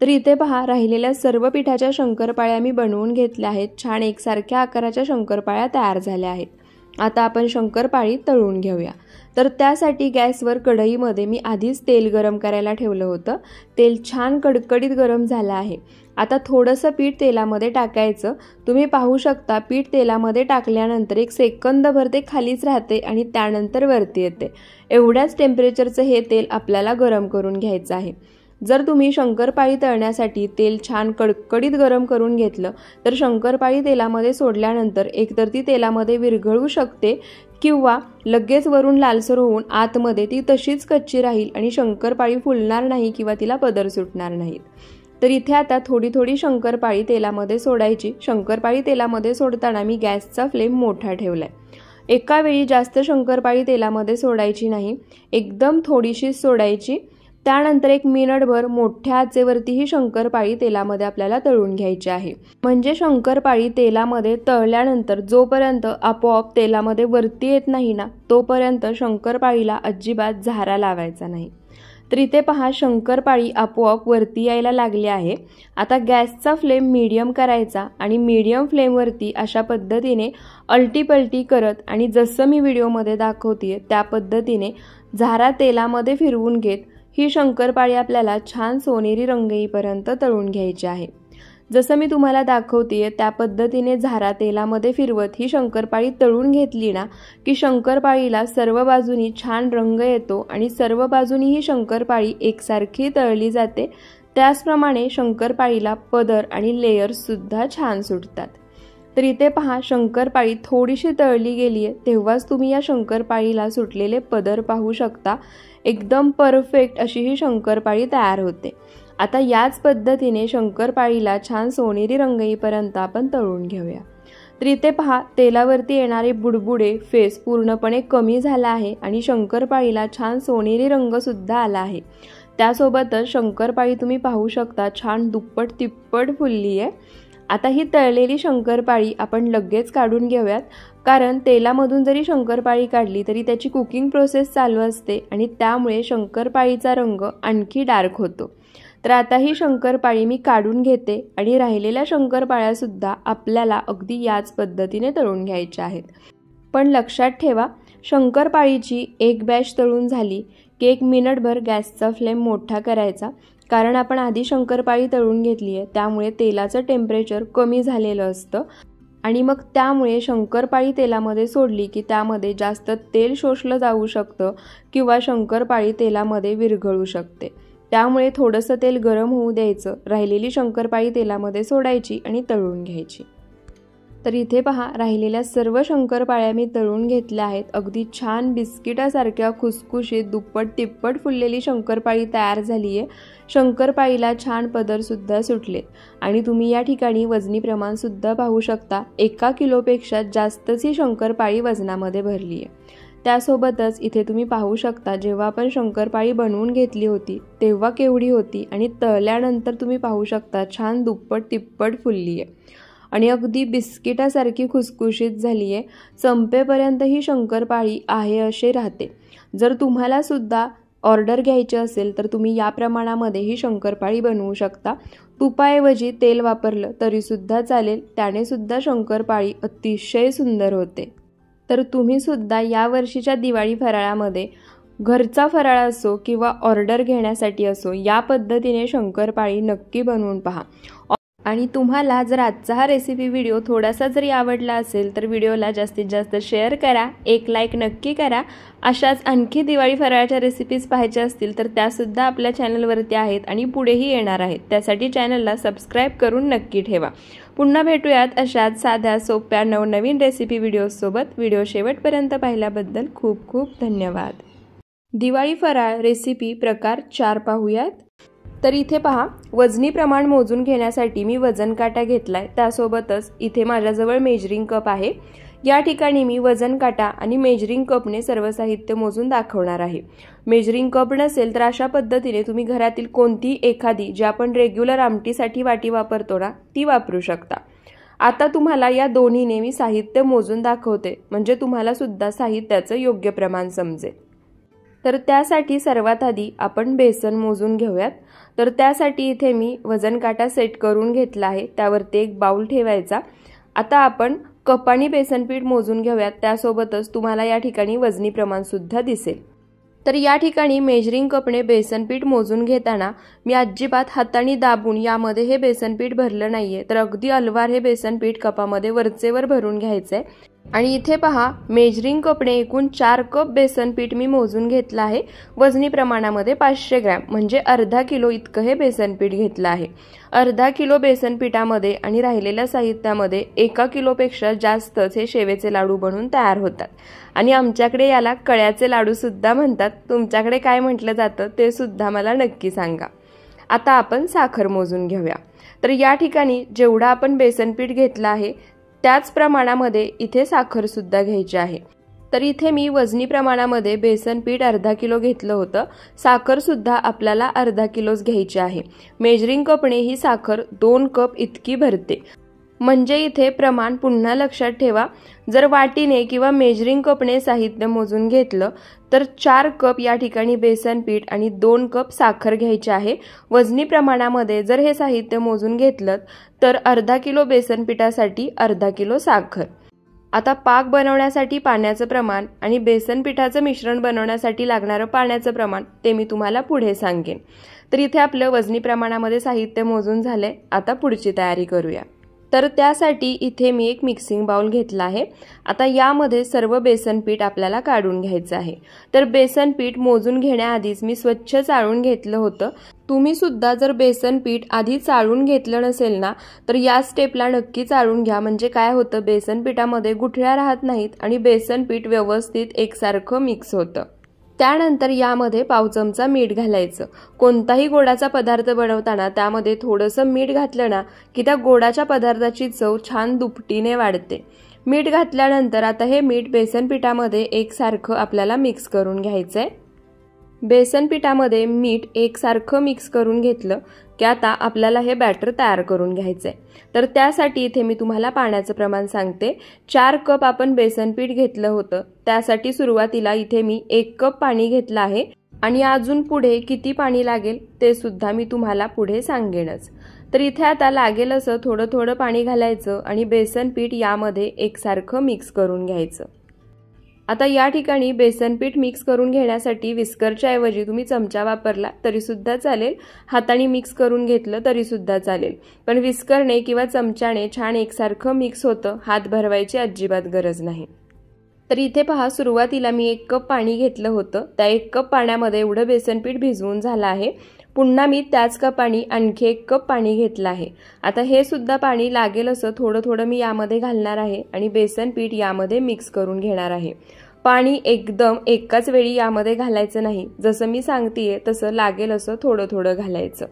तर इथे पहा, राहिलेल्या सर्व पिठाच्या शंकरपाळ्या मी बनवून घेतल्या आहेत। छान एकसारख्या आकाराच्या शंकरपाळ्या तयार झाल्या आहेत। आता आपण शंकरपाळी तळून घेऊया। तर त्यासाठी गॅसवर कढईमध्ये मी आधीच तेल गरम करायला ठेवलं होतं। तेल छान कडकडीत गरम झालं आहे। आता थोडंसं पीठ तेलामध्ये टाकायचं। तुम्ही पाहू शकता पीठ तेलामध्ये टाकल्यानंतर 1 सेकंदभर ते खालीच राहते आणि त्यानंतर वरती येते। एवढ्याच टेम्परेचरचं हे तेल आपल्याला गरम करून घ्यायचं आहे। जर तुम्ही शंकरपाळी तळण्यासाठी तेल छान कडकडीत गरम करून घेतलं तर शंकरपाळी तेलामध्ये सोडल्यानंतर एकतर ती तेलामध्ये विरघळू शकते किंवा लगेच वरून लालसर होऊन आतमध्ये ती तशीच कच्ची राहील आणि शंकरपाळी फुलणार नाही किंवा तिला पदर सुटणार नाहीत। तर इथे आता थोडी थोडी शंकरपाळी तेलामध्ये सोडायची। शंकरपाळी तेलामध्ये सोडताना मी गॅसचा फ्लेम मोठा ठेवलाय। एका वेळी जास्त शंकरपाळी तेलामध्ये सोडायची नाही, एकदम थोडीशीच सोडायची। त्यानंतर 1 मिनिटभर मोठ्या आचेवरती ही शंकरपाळी तेलामध्ये आपल्याला तळून घ्यायची आहे। म्हणजे शंकरपाळी तेलामध्ये तळल्यानंतर जोपर्यंत आपोआप तेलामध्ये वरती येत नाही ना तोपर्यंत शंकरपाळीला अजिबात झारा लावायचा नाही। तर इथे पहा शंकरपाळी आपोआप वरती यायला लागली आहे। आता गॅसचा फ्लेम मीडियम करायचा आणि मीडियम फ्लेमवरती अशा पद्धतीने अलटीपलटी करत आणि जसं मी व्हिडिओमध्ये दाखवते त्या पद्धतीने झारा तेलामध्ये फिरवून घेत ही शंकरपाळी आपल्याला छान सोनेरी रंग येईपर्यंत तळून घ्यायची आहे। जसं मी तुम्हाला दाखवते त्या पद्धतीने झारा तेलामध्ये फिरवत ही शंकरपाळी तळून घेतली ना की शंकरपाळीला सर्व बाजूनी छान रंग येतो आणि सर्व बाजूनी ही शंकरपाळी एकसारखी तळली जाते। त्याचप्रमाणे शंकरपाळीला पदर आणि लेयर्स सुद्धा छान सुटतात। तर इथे पहा शंकरपाळी थोडीशी तळली गेली आहे तेव्हाच तुम्ही या शंकरपाळीला सुटलेले पदर पाहू शकता। एकदम परफेक्ट अशी ही शंकरपाळी तयार होते। आता याच पद्धतीने शंकरपाळीला छान सोनेरी रंग येईपर्यंत आपण तळून घेऊया। तर इथे पहा तेलावरती येणारे बुडबुडे फेस पूर्णपणे कमी झाला आहे आणि शंकरपाळीला छान सोनेरी रंग सुद्धा आला आहे। त्यासोबतच शंकरपाळी तुम्ही पाहू शकता छान दुप्पट तिप्पट फुलली आहे। आता ही तळलेली शंकरपाळी आपण लगेच काढून घेऊयात, कारण तेलामधून जरी शंकरपाळी काढली तरी त्याची कुकिंग प्रोसेस चालू असते आणि त्यामुळे शंकरपाळीचा रंग आणखी डार्क होतो। तर आता ही शंकरपाळी मी काढून घेते आणि राहिलेल्या शंकरपाळ्या सुद्धा आपल्याला अगदी याच पद्धतीने तळून घ्यायच्या आहेत। पण लक्षात ठेवा शंकरपाळीची एक बॅच तळून झाली की 1 मिनिटभर गॅसचा फ्लेम मोठा करायचा, कारण आपण आधी शंकरपाळी तळून घेतली आहे त्यामुळे तेलाचं टेम्परेचर कमी झालेलं असतं आणि मग त्यामुळे शंकरपाळी तेलामध्ये सोडली की त्यामध्ये जास्त तेल शोषलं जाऊ शकतं किंवा शंकरपाळी तेलामध्ये विरघळू शकते। त्यामुळे थोडंसं तेल गरम होऊ द्यायचं, राहिलेली शंकरपाळी तेलामध्ये सोडायची आणि तळून घ्यायची। तर इथे पहा राहिलेल्या सर्व शंकरपाळ्या मी तळून घेतल्या आहेत। अगदी छान बिस्किटासारख्या खुसखुशीत दुप्पट तिप्पट फुललेली शंकरपाळी तयार झाली आहे। शंकरपाळीला छान पदर सुद्धा सुटले आणि तुम्ही या ठिकाणी वजनी प्रमाण सुद्धा पाहू शकता। 1 किलोपेक्षा जास्तच ही शंकरपाळी वजनामध्ये भरली आहे। त्यासोबतच इथे तुम्ही पाहू शकता जेव्हा आपण शंकरपाळी बनवून घेतली होती तेव्हा केवढी होती आणि तळल्यानंतर तुम्ही पाहू शकता छान दुप्पट तिप्पट फुलली आहे आणि अगदी बिस्किटासारखी खुसखुशीत झाली आहे। संपेपर्यंत ही शंकरपाळी आहे अशी राहते। जर तुम्हाला सुद्धा ऑर्डर घ्यायची असेल तर तुम्ही या प्रमाणामध्ये ही शंकरपाळी बनवू शकता। तुपाऐवजी तेल वापरलं तरी सुद्धा चालेल, त्याने सुद्धा शंकरपाळी अतिशय सुंदर होते। तर तुम्ही सुद्धा या वर्षीच्या दिवाळी फराळामध्ये घरचा फराळ असो किंवा ऑर्डर घेण्यासाठी असो या पद्धतीने शंकरपाळी नक्की बनवून पहा। आणि तुम्हाला जर आजचा हा रेसिपी व्हिडिओ थोडासा जरी आवडला असेल तर व्हिडिओला जास्तीत जास्त शेअर करा, एक लाईक नक्की करा। अशाच आणखी दिवाळी फराळाच्या रेसिपीज पाहायच्या असतील तर त्यासुद्धा आपल्या चॅनलवरती आहेत आणि पुढेही येणार आहेत, त्यासाठी चॅनलला सबस्क्राईब करून नक्की ठेवा। पुन्हा भेटूयात अशाच साध्या सोप्या नवनवीन रेसिपी व्हिडिओसोबत। व्हिडिओ शेवटपर्यंत पाहिल्याबद्दल खूप खूप धन्यवाद। दिवाळी फराळ रेसिपी प्रकार 4 पाहूयात। तर इथे पहा वजनी प्रमाण मोजून घेण्यासाठी मी वजन काटा घेतलाय, त्यासोबतच इथे माझ्याजवळ मेजरिंग कप आहे। या ठिकाणी मी वजन काटा आणि मेजरिंग कपने सर्व साहित्य मोजून दाखवणार आहे। मेजरिंग कप नसेल तर अशा पद्धतीने तुम्ही घरातील कोणती एखादी जी आपण रेग्युलर आमटीसाठी वाटी वापरतो ना ती वापरू शकता। आता तुम्हाला या दोन्हीने मी साहित्य मोजून दाखवते म्हणजे तुम्हाला सुद्धा साहित्याचं योग्य प्रमाण समजेल। तर त्यासाठी सर्वात आधी आपण बेसन मोजून घेऊयात। तर त्यासाठी इथे मी वजन काटा सेट करून घेतला आहे, त्यावरती एक बाउल ठेवायचा। आता आपण कपानी बेसन पीठ मोजून घेऊयात, त्यासोबतच तुम्हाला या ठिकाणी वजनी प्रमाण सुद्धा दिसेल। तर या ठिकाणी मेजरिंग कपने बेसन पीठ मोजून घेताना मी अजिबात हाताने दाबून यामध्ये हे बेसन पीठ भरलं नाहीये, तर अगदी अलवार हे बेसन पीठ कपामध्ये वरचेवर भरून घ्यायचंय। आणि इथे पहा मेजरिंग कपने एकूण 4 कप बेसन पीठ मी मोजून घेतलं आहे। वजनी प्रमाणामध्ये 500 ग्रॅम म्हणजे अर्धा किलो इतकं हे बेसन पीठ घेतलं आहे। अर्धा किलो बेसन पीठामध्ये आणि राहिलेल्या साहित्यामध्ये 1 किलोपेक्षा जास्तच हे शेवेचे लाडू बनून तयार होतात आणि आमच्याकडे याला कळ्याचे लाडू सुद्धा म्हणतात। तुमच्याकडे काय म्हटलं जातं ते सुद्धा मला नक्की सांगा। आता आपण साखर मोजून घेऊया। तर या ठिकाणी जेवढा आपण बेसन पीठ घेतलं आहे त्याच प्रमाणामध्ये इथे साखर सुद्धा घ्यायची आहे। तर इथे मी वजनी प्रमाणामध्ये बेसन पीठ अर्धा किलो घेतलं होतं, साखर सुद्धा आपल्याला अर्धा किलोच घ्यायची आहे। मेजरिंग कपने ही साखर 2 कप इतकी भरते। म्हणजे इथे प्रमाण पुन्हा लक्षात ठेवा, जर वाटीने किंवा मेजरिंग कपने साहित्य मोजून घेतलं तर 4 कप या ठिकाणी बेसन पीठ आणि 2 कप साखर घ्यायची आहे। वजनी प्रमाणामध्ये जर हे साहित्य मोजून घेतलं तर अर्धा किलो बेसन पिठासाठी अर्धा किलो साखर। आता पाक बनवण्यासाठी पाण्याचं प्रमाण आणि बेसन पिठाचं मिश्रण बनवण्यासाठी लागणारं पाण्याचं प्रमाण ते मी तुम्हाला पुढे सांगेन। तर इथे आपलं वजनी प्रमाणामध्ये साहित्य मोजून झाले। आता पुढची तयारी करूया। तर त्यासाठी इथे मी एक मिक्सिंग बाउल घेतला आहे। आता यामध्ये सर्व बेसन पीठ आपल्याला काढून घ्यायचं आहे। तर बेसन पीठ मोजून घेण्याआधीच मी स्वच्छ चाळून घेतलं होतं। तुम्ही सुद्धा जर बेसन पीठ आधी चाळून घेतलं नसेल ना तर या स्टेपला नक्की चाळून घ्या, म्हणजे काय होतं बेसन पिठामध्ये गुठळ्या राहत नाहीत आणि बेसन पीठ व्यवस्थित एकसारखं मिक्स होतं। त्यानंतर यामध्ये पाव चमचा मीठ घालायचं। कोणताही गोडाचा पदार्थ बनवताना त्यामध्ये थोडंसं मीठ घातलं ना की त्या गोडाच्या पदार्थाची चव छान दुपटीने वाढते। मीठ घातल्यानंतर आता हे मीठ बेसन पिठामध्ये एकसारखं आपल्याला मिक्स करून घ्यायचंय। बेसन पिठामध्ये मीठ एकसारखं मिक्स करून घेतलं की आता आपल्याला हे बॅटर तयार करून घ्यायचंय। तर त्यासाठी इथे मी तुम्हाला पाण्याचं प्रमाण सांगते। 4 कप आपण बेसन पीठ घेतलं होतं, त्यासाठी सुरुवातीला इथे मी 1 कप पाणी घेतलं आहे आणि अजून पुढे किती पाणी लागेल ते सुद्धा मी तुम्हाला पुढे सांगेनच। तर इथे आता लागेल असं थोडं थोडं पाणी घालायचं आणि बेसन पीठ यामध्ये एकसारखं मिक्स करून घ्यायचं। आता या ठिकाणी बेसन पीठ मिक्स करून घेण्यासाठी विस्करच्या ऐवजी तुम्ही चमचा वापरला तरी सुद्धा चालेल, हाताने मिक्स करून घेतलं तरी सुद्धा चालेल, पण विस्करने किंवा चमच्याने छान एकसारखं मिक्स होतं, हात भरवायची अजिबात गरज नाही। तर इथे पहा, सुरुवातीला मी 1 कप पाणी घेतलं होतं, त्या 1 कप पाण्यामध्ये एवढं बेसन पीठ भिजवून झालं आहे। पुन्हा मी त्याच कपाने आणखी 1 कप पाणी घेतलं आहे। आता हे सुद्धा पाणी लागेल असं थोडं थोडं मी यामध्ये घालणार आहे आणि बेसन पीठ यामध्ये मिक्स करून घेणार आहे। पाणी एकदम एकाच वेळी यामध्ये घालायचं नाही, जसं मी सांगतेय तसं लागेल असं थोडं थोडं घालायचं।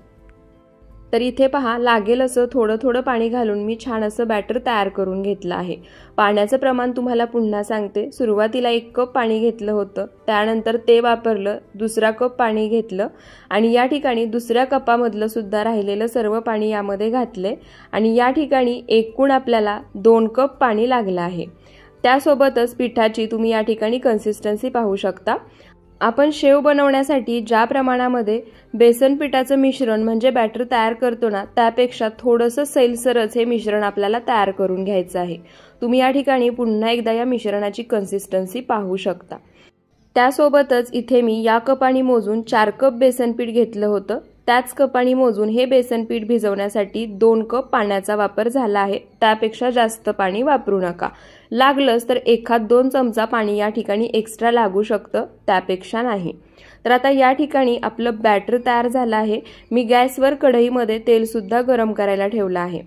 तर इथे पहा, लागेल असं थोडं थोडं पाणी घालून मी छान असं बॅटर तयार करून घेतलं आहे। पाण्याचं प्रमाण तुम्हाला पुन्हा सांगते। सुरुवातीला 1 कप पाणी घेतलं होतं, त्यानंतर ते वापरलं, दुसरा कप पाणी घेतलं आणि या ठिकाणी दुसऱ्या कपामधलं सुद्धा राहिलेलं सर्व पाणी यामध्ये घातले आणि या ठिकाणी एकूण आपल्याला 2 कप पाणी लागलं आहे। त्यासोबतच पिठाची तुम्ही या ठिकाणी कन्सिस्टन्सी पाहू शकता। आपण शेव बनवण्यासाठी ज्या प्रमाणामध्ये बेसन पिठाचं मिश्रण म्हणजे बॅटर तयार करतो ना त्यापेक्षा थोडंसं सैलसरच हे मिश्रण आपल्याला तयार करून घ्यायचं आहे। तुम्ही या ठिकाणी पुन्हा एकदा या मिश्रणाची कन्सिस्टन्सी पाहू शकता। त्यासोबतच इथे मी या कपाने मोजून 4 कप बेसन पीठ घेतलं होतं, त्याच कपाने मोजून हे बेसन पीठ भिजवण्यासाठी 2 कप पाण्याचा वापर झाला आहे। त्यापेक्षा जास्त पाणी वापरू नका, लागलंच तर 1-2 चमचा पाणी या ठिकाणी एक्स्ट्रा लागू शकतं, त्यापेक्षा नाही। तर आता या ठिकाणी आपलं बॅटर तयार झालं आहे। मी गॅसवर कढईमध्ये तेल सुद्धा गरम करायला ठेवलं आहे।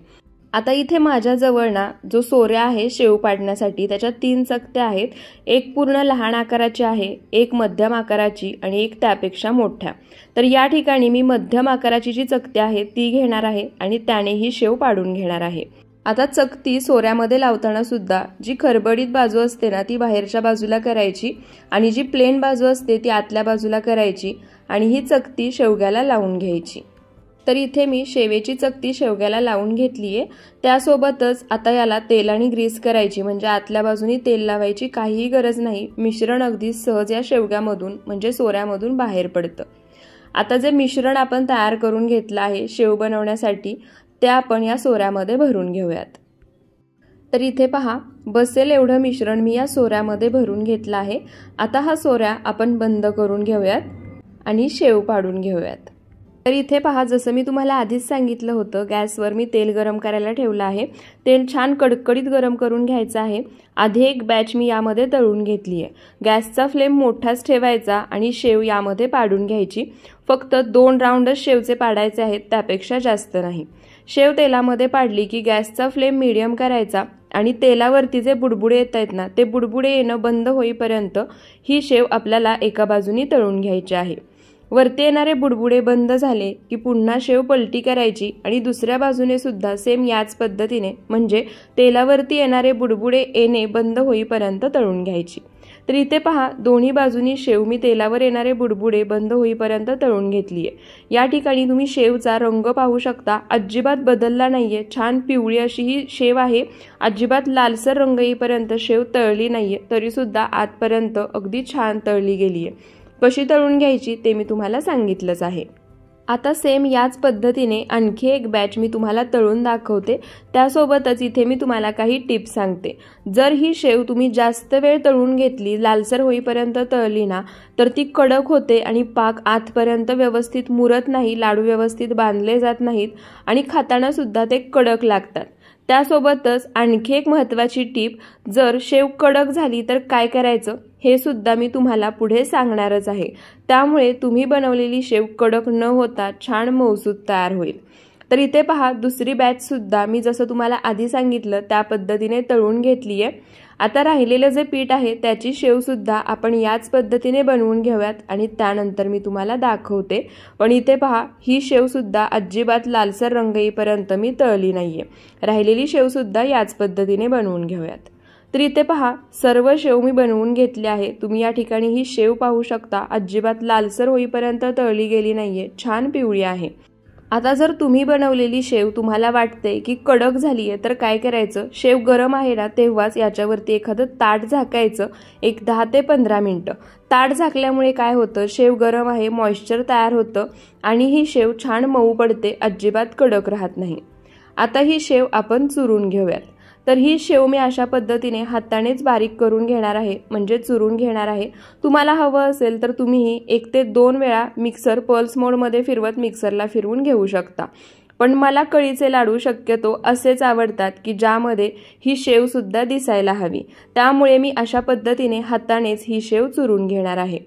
आता इथे माझ्याजवळ ना जो सोऱ्या आहे शेव पाडण्यासाठी त्याच्या 3 चकत्या आहेत। एक पूर्ण लहान आकाराची आहे, एक मध्यम आकाराची आणि एक त्यापेक्षा मोठ्या। तर या ठिकाणी मी मध्यम आकाराची जी चकती आहे ती घेणार आहे आणि त्याने ही शेव पाडून घेणार आहे। आता चकती सोऱ्यामध्ये लावताना सुद्धा जी खरबडीत बाजू असते ना ती बाहेरच्या बाजूला करायची आणि जी प्लेन बाजू असते ती आतल्या बाजूला करायची आणि ही चकती शेवग्याला लावून घ्यायची। तर इथे मी शेवेची चकती शेवग्याला लावून घेतलीये। त्यासोबतच आता याला तेलाने ग्रीस करायची, म्हणजे आतल्या बाजूनी तेल लावायची काहीही गरज नाही। मिश्रण अगदी सहज या शेवग्यामधून म्हणजे सोऱ्यामधून बाहेर पडतं। आता जे मिश्रण आपण तयार करून घेतलं आहे शेव बनवण्यासाठी ते आपण या सोऱ्यामध्ये भरून घेऊयात। तर इथे पहा, बसेल एवढं मिश्रण मी या सोऱ्यामध्ये भरून घेतलं आहे। आता हा सोऱ्या आपण बंद करून घेऊयात आणि शेव पाडून घेऊयात। तर इथे पहा, जसं मी तुम्हाला आधीच सांगितलं होतं गॅसवर मी तेल गरम करायला ठेवलं आहे। तेल छान कडकडीत गरम करून घ्यायचं आहे। आधी एक बॅच मी यामध्ये तळून घेतली आहे। गॅसचा फ्लेम मोठाच ठेवायचा आणि शेव यामध्ये पाडून घ्यायची। फक्त 2 राऊंडच शेवचे पाडायचे आहेत, त्यापेक्षा जास्त नाही। शेव तेलामध्ये पाडली की गॅसचा फ्लेम मीडियम करायचा आणि तेलावरती जे बुडबुडे येत आहेत ना ते बुडबुडे येणं बंद होईपर्यंत ही शेव आपल्याला एका बाजूनी तळून घ्यायची आहे। वरती येणारे बुडबुडे बंद झाले की पुन्हा शेव पलटी करायची आणि दुसऱ्या बाजूने सुद्धा सेम याच पद्धतीने म्हणजे तेलावरती येणारे बुडबुडे येणे बंद होईपर्यंत तळून घ्यायची। तर इथे पहा दोन्ही बाजूनी शेव मी तेलावर येणारे बुडबुडे बंद होईपर्यंत तळून घेतली आहे। या ठिकाणी तुम्ही शेवचा रंग पाहू शकता, अजिबात बदलला नाहीये, छान पिवळी अशी ही शेव आहे। अजिबात लालसर रंग येईपर्यंत शेव तळली नाहीये, तरी सुद्धा आतपर्यंत अगदी छान तळली गेली आहे। कशी तळून घ्यायची ते मी तुम्हाला सांगितलंच आहे। आता सेम याच पद्धतीने आणखी एक बॅच मी तुम्हाला तळून दाखवते। त्यासोबतच इथे मी तुम्हाला काही टिप्स सांगते। जर ही शेव तुम्ही जास्त वेळ तळून घेतली, लालसर होईपर्यंत तळली ना, तर ती कडक होते आणि पाक आतपर्यंत व्यवस्थित मुरत नाही, लाडू व्यवस्थित बांधले जात नाहीत आणि खाताना सुद्धा ते कडक लागतात। त्यासोबतच आणखी एक महत्त्वाची टिप, जर शेव कडक झाली तर काय करायचं हे सुद्धा मी तुम्हाला पुढे सांगणारच आहे। त्यामुळे तुम्ही बनवलेली शेव कडक न होता छान मऊसूत तयार होईल। तर इथे पहा दुसरी बॅच सुद्धा मी जसं तुम्हाला आधी सांगितलं त्या पद्धतीने तळून घेतली आहे। आता राहिलेलं जे पीठ आहे त्याची शेव सुद्धा आपण याच पद्धतीने बनवून घेऊयात आणि त्यानंतर मी तुम्हाला दाखवते। पण इथे पहा ही शेव सुद्धा अजिबात लालसर रंग येईपर्यंत मी तळली नाहीये। राहिलेली शेव सुद्धा याच पद्धतीने बनवून घेऊयात। तर इथे पहा सर्व शेव मी बनवून घेतली आहे। तुम्ही या ठिकाणी ही शेव पाहू शकता, अजिबात लालसर होईपर्यंत तळली गेली नाहीये, छान पिवळी आहे। आता जर तुम्ही बनवलेली शेव तुम्हाला वाटते की कडक झाली आहे तर काय करायचं, शेव गरम आहे ना तेव्हाच याच्यावरती एखादं ताट झाकायचं, एक 10 ते 15 मिनिटं। ताट झाकल्यामुळे काय होतं, शेव गरम आहे, मॉइश्चर तयार होतं आणि ही शेव छान मऊ पडते, अजिबात कडक राहत नाही। आता ही शेव आपण चुरून घेऊयात। तर ही शेव मी अशा पद्धतीने हातानेच बारीक करून घेणार आहे, म्हणजे चुरून घेणार आहे। तुम्हाला हवं असेल तर तुम्ही 1 ते 2 वेळा मिक्सर पल्स मोडमध्ये फिरवत मिक्सरला फिरवून घेऊ शकता। पण मला कळीचे लाडू शक्यतो असेच आवडतात की ज्यामध्ये ही शेव सुद्धा दिसायला हवी, त्यामुळे मी अशा पद्धतीने हातानेच ही शेव चुरून घेणार आहे।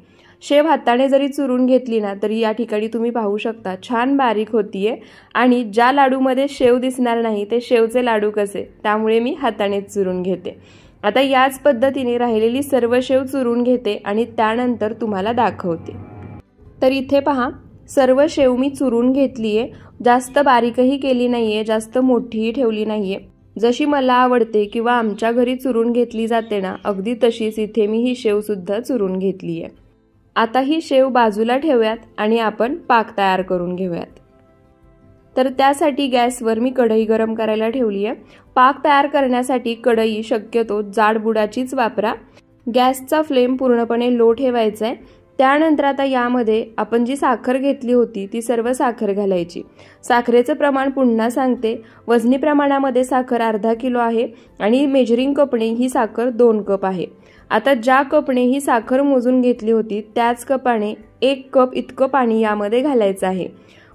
शेव हाताने जरी चुरून घेतली ना तरी या ठिकाणी तुम्ही पाहू शकता छान बारीक होतीये आणि ज्या लाडूमध्ये शेव दिसणार नाही ते शेवचे लाडू कसे, त्यामुळे मी हातानेच चुरून घेते। आता याच पद्धतीने राहिलेली सर्व शेव चुरून घेते आणि त्यानंतर तुम्हाला दाखवते। तर इथे पहा सर्व शेव मी चुरून घेतलीये, जास्त बारीकही केली नाहीये, जास्त मोठीही ठेवली नाहीये। जशी मला आवडते किंवा आमच्या घरी चुरून घेतली जाते ना, अगदी तशीच इथे मी ही शेव सुद्धा चुरून घेतलीये। आता ही शेव बाजूला ठेवूयात आणि आपण पाक तयार करून घेऊयात। तर त्यासाठी गॅसवर मी कढई गरम करायला ठेवली आहे। पाक तयार करण्यासाठी कढई शक्यतो जाड बुडाचीच वापरा। गॅसचा फ्लेम पूर्णपणे लो ठेवायचा आहे। त्यानंतर आता यामध्ये आपण जी साखर घेतली होती ती सर्व साखर घालायची। साखरेचं प्रमाण पुन्हा सांगते, वजनी प्रमाणामध्ये साखर अर्धा किलो आहे आणि मेजरिंग कपने ही साखर 2 कप आहे। आता ज्या कपने ही साखर मोजून घेतली होती त्याच कपाने 1 कप इतकं पाणी यामध्ये घालायचं आहे,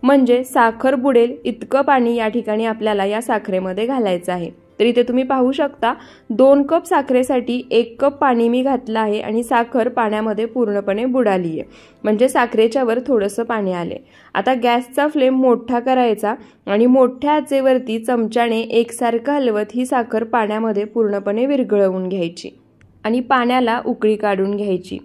म्हणजे साखर बुडेल इतकं पाणी या ठिकाणी आपल्याला या साखरेमध्ये घालायचं आहे। तर इथे तुम्ही पाहू शकता 2 कप साखरेसाठी 1 कप पाणी मी घातलं आहे आणि साखर पाण्यामध्ये पूर्णपणे बुडाली आहे, म्हणजे साखरेच्या वर थोडंसं पाणी आले। आता गॅसचा फ्लेम मोठा करायचा आणि मोठ्या आचेवरती चमच्याने एकसारखं हलवत ही साखर पाण्यामध्ये पूर्णपणे विरघळवून घ्यायची आणि पाण्याला उकळी काढून घ्यायची।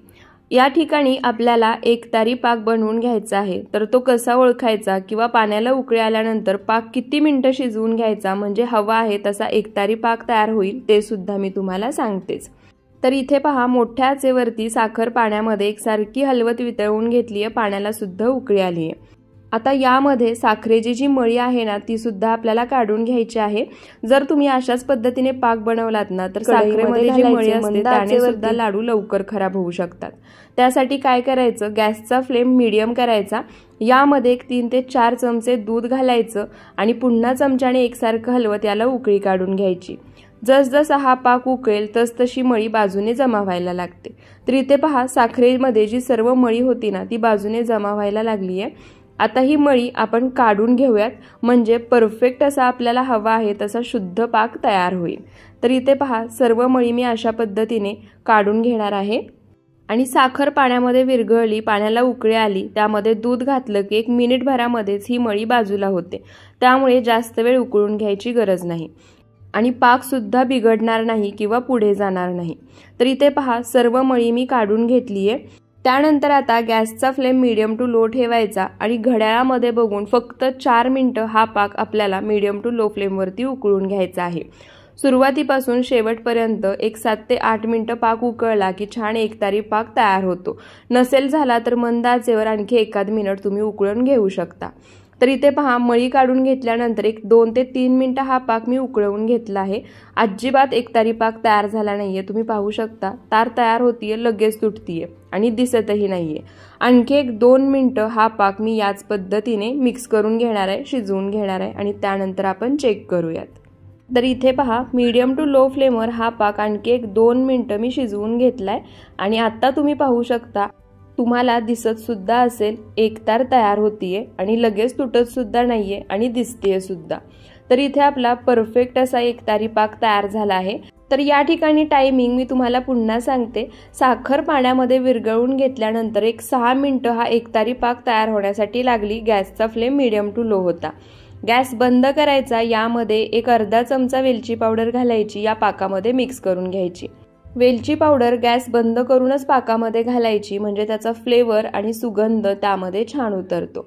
या ठिकाणी आपल्याला एकतारी पाक बनवून घ्यायचा आहे। तर तो कसा ओळखायचा किंवा पाण्याला उकळी आल्यानंतर पाक किती मिनिटं शिजवून घ्यायचा म्हणजे हवा आहे तसा एकतारी पाक तयार होईल ते सुद्धा मी तुम्हाला सांगतेच। तर इथे पहा मोठ्या आचेवरती साखर पाण्यामध्ये एकसारखी हलवत वितळवून घेतली आहे, पाण्याला सुद्धा उकळी आली आहे। आता यामध्ये साखरेची जी मळी आहे ना ती सुद्धा आपल्याला काढून घ्यायची आहे। जर तुम्ही अशाच पद्धतीने पाक बनवलात ना तर साखरेमध्ये जी मळी असते त्याने सुद्धा लाडू लवकर खराब होऊ शकतात। त्यासाठी काय करायचं, गॅसचा फ्लेम मीडियम करायचा, यामध्ये 3 ते 4 चमचे दूध घालायचं आणि पुन्हा चमच्याने एकसारखं हलवत याला उकळी काढून घ्यायची। जसजसा हा पाक उकळेल तसतशी मळी बाजूने जमा व्हायला लागते। तर इथे पहा साखरेमध्ये जी सर्व मळी होती ना ती बाजूने जमा व्हायला लागली आहे। आता ही मळी आपण काढून घेऊयात, म्हणजे परफेक्ट असा आपल्याला हवा आहे तसा शुद्ध पाक तयार होईल। तर इथे पहा सर्व मळी मी अशा पद्धतीने काढून घेणार आहे आणि साखर पाण्यामध्ये विरघळली, पाण्याला उकळी आली, त्यामध्ये दूध घातलं की 1 मिनिटभरामध्येच ही मळी बाजूला होते, त्यामुळे जास्त वेळ उकळून घ्यायची गरज नाही आणि पाक सुद्धा बिघडणार नाही किंवा पुढे जाणार नाही। तर इथे पहा सर्व मळी मी काढून घेतली आहे। त्यानंतर आता गॅसचा फ्लेम मीडियम टू लो ठेवायचा आणि घड्याळामध्ये बघून फक्त 4 मिनिटं हा पाक आपल्याला मीडियम टू लो फ्लेमवरती उकळून घ्यायचा आहे। सुरुवातीपासून शेवटपर्यंत एक 7 ते 8 मिनिटं पाक उकळला की छान एकतारी पाक तयार होतो। नसेल झाला तर मंद आचेवर आणखी एखाद मिनिट तुम्ही उकळून घेऊ शकता। तर इथे पहा, मळी काढून घेतल्यानंतर एक 2 ते 3 मिनिटं हा पाक मी उकळवून घेतला आहे। अजिबात एकतारी पाक तयार झाला नाहीये, तुम्ही पाहू शकता। तार तयार होतीये, लगेच तुटतीये आणि दिसतही नाहीये। आणखी एक 2 मिनिटं हा पाक मी याच पद्धतीने मिक्स करून घेणार आहे, शिजवून घेणार आहे आणि त्यानंतर आपण चेक करूयात। तर इथे पहा, मीडियम टू लो फ्लेमवर हा पाक आणखी एक 2 मिनिटं मी शिजवून घेतलाय आणि आता तुम्ही पाहू शकता, तुम्हाला दिसत सुद्धा असेल एकतार तयार होतीये आणि लगेच तुटत सुद्धा नाहीये आणि दिसतेय सुद्धा। तर इथे आपला परफेक्ट असा एकतारी पाक तयार झाला आहे। तर या ठिकाणी टायमिंग मी तुम्हाला पुन्हा सांगते। साखर पाण्यामध्ये विरघळून घेतल्यानंतर एक 6 मिनिटं हा एकतारी पाक तयार होण्यासाठी लागली। गॅसचा फ्लेम मीडियम टू लो होता। गॅस बंद करायचा, यामध्ये एक अर्धा चमचा वेलची पावडर घालायची, या पाकामध्ये मिक्स करून घ्यायची। वेलची पावडर गॅस बंद करूनच पाकामध्ये घालायची, म्हणजे त्याचा फ्लेवर आणि सुगंध त्यामध्ये छान उतरतो।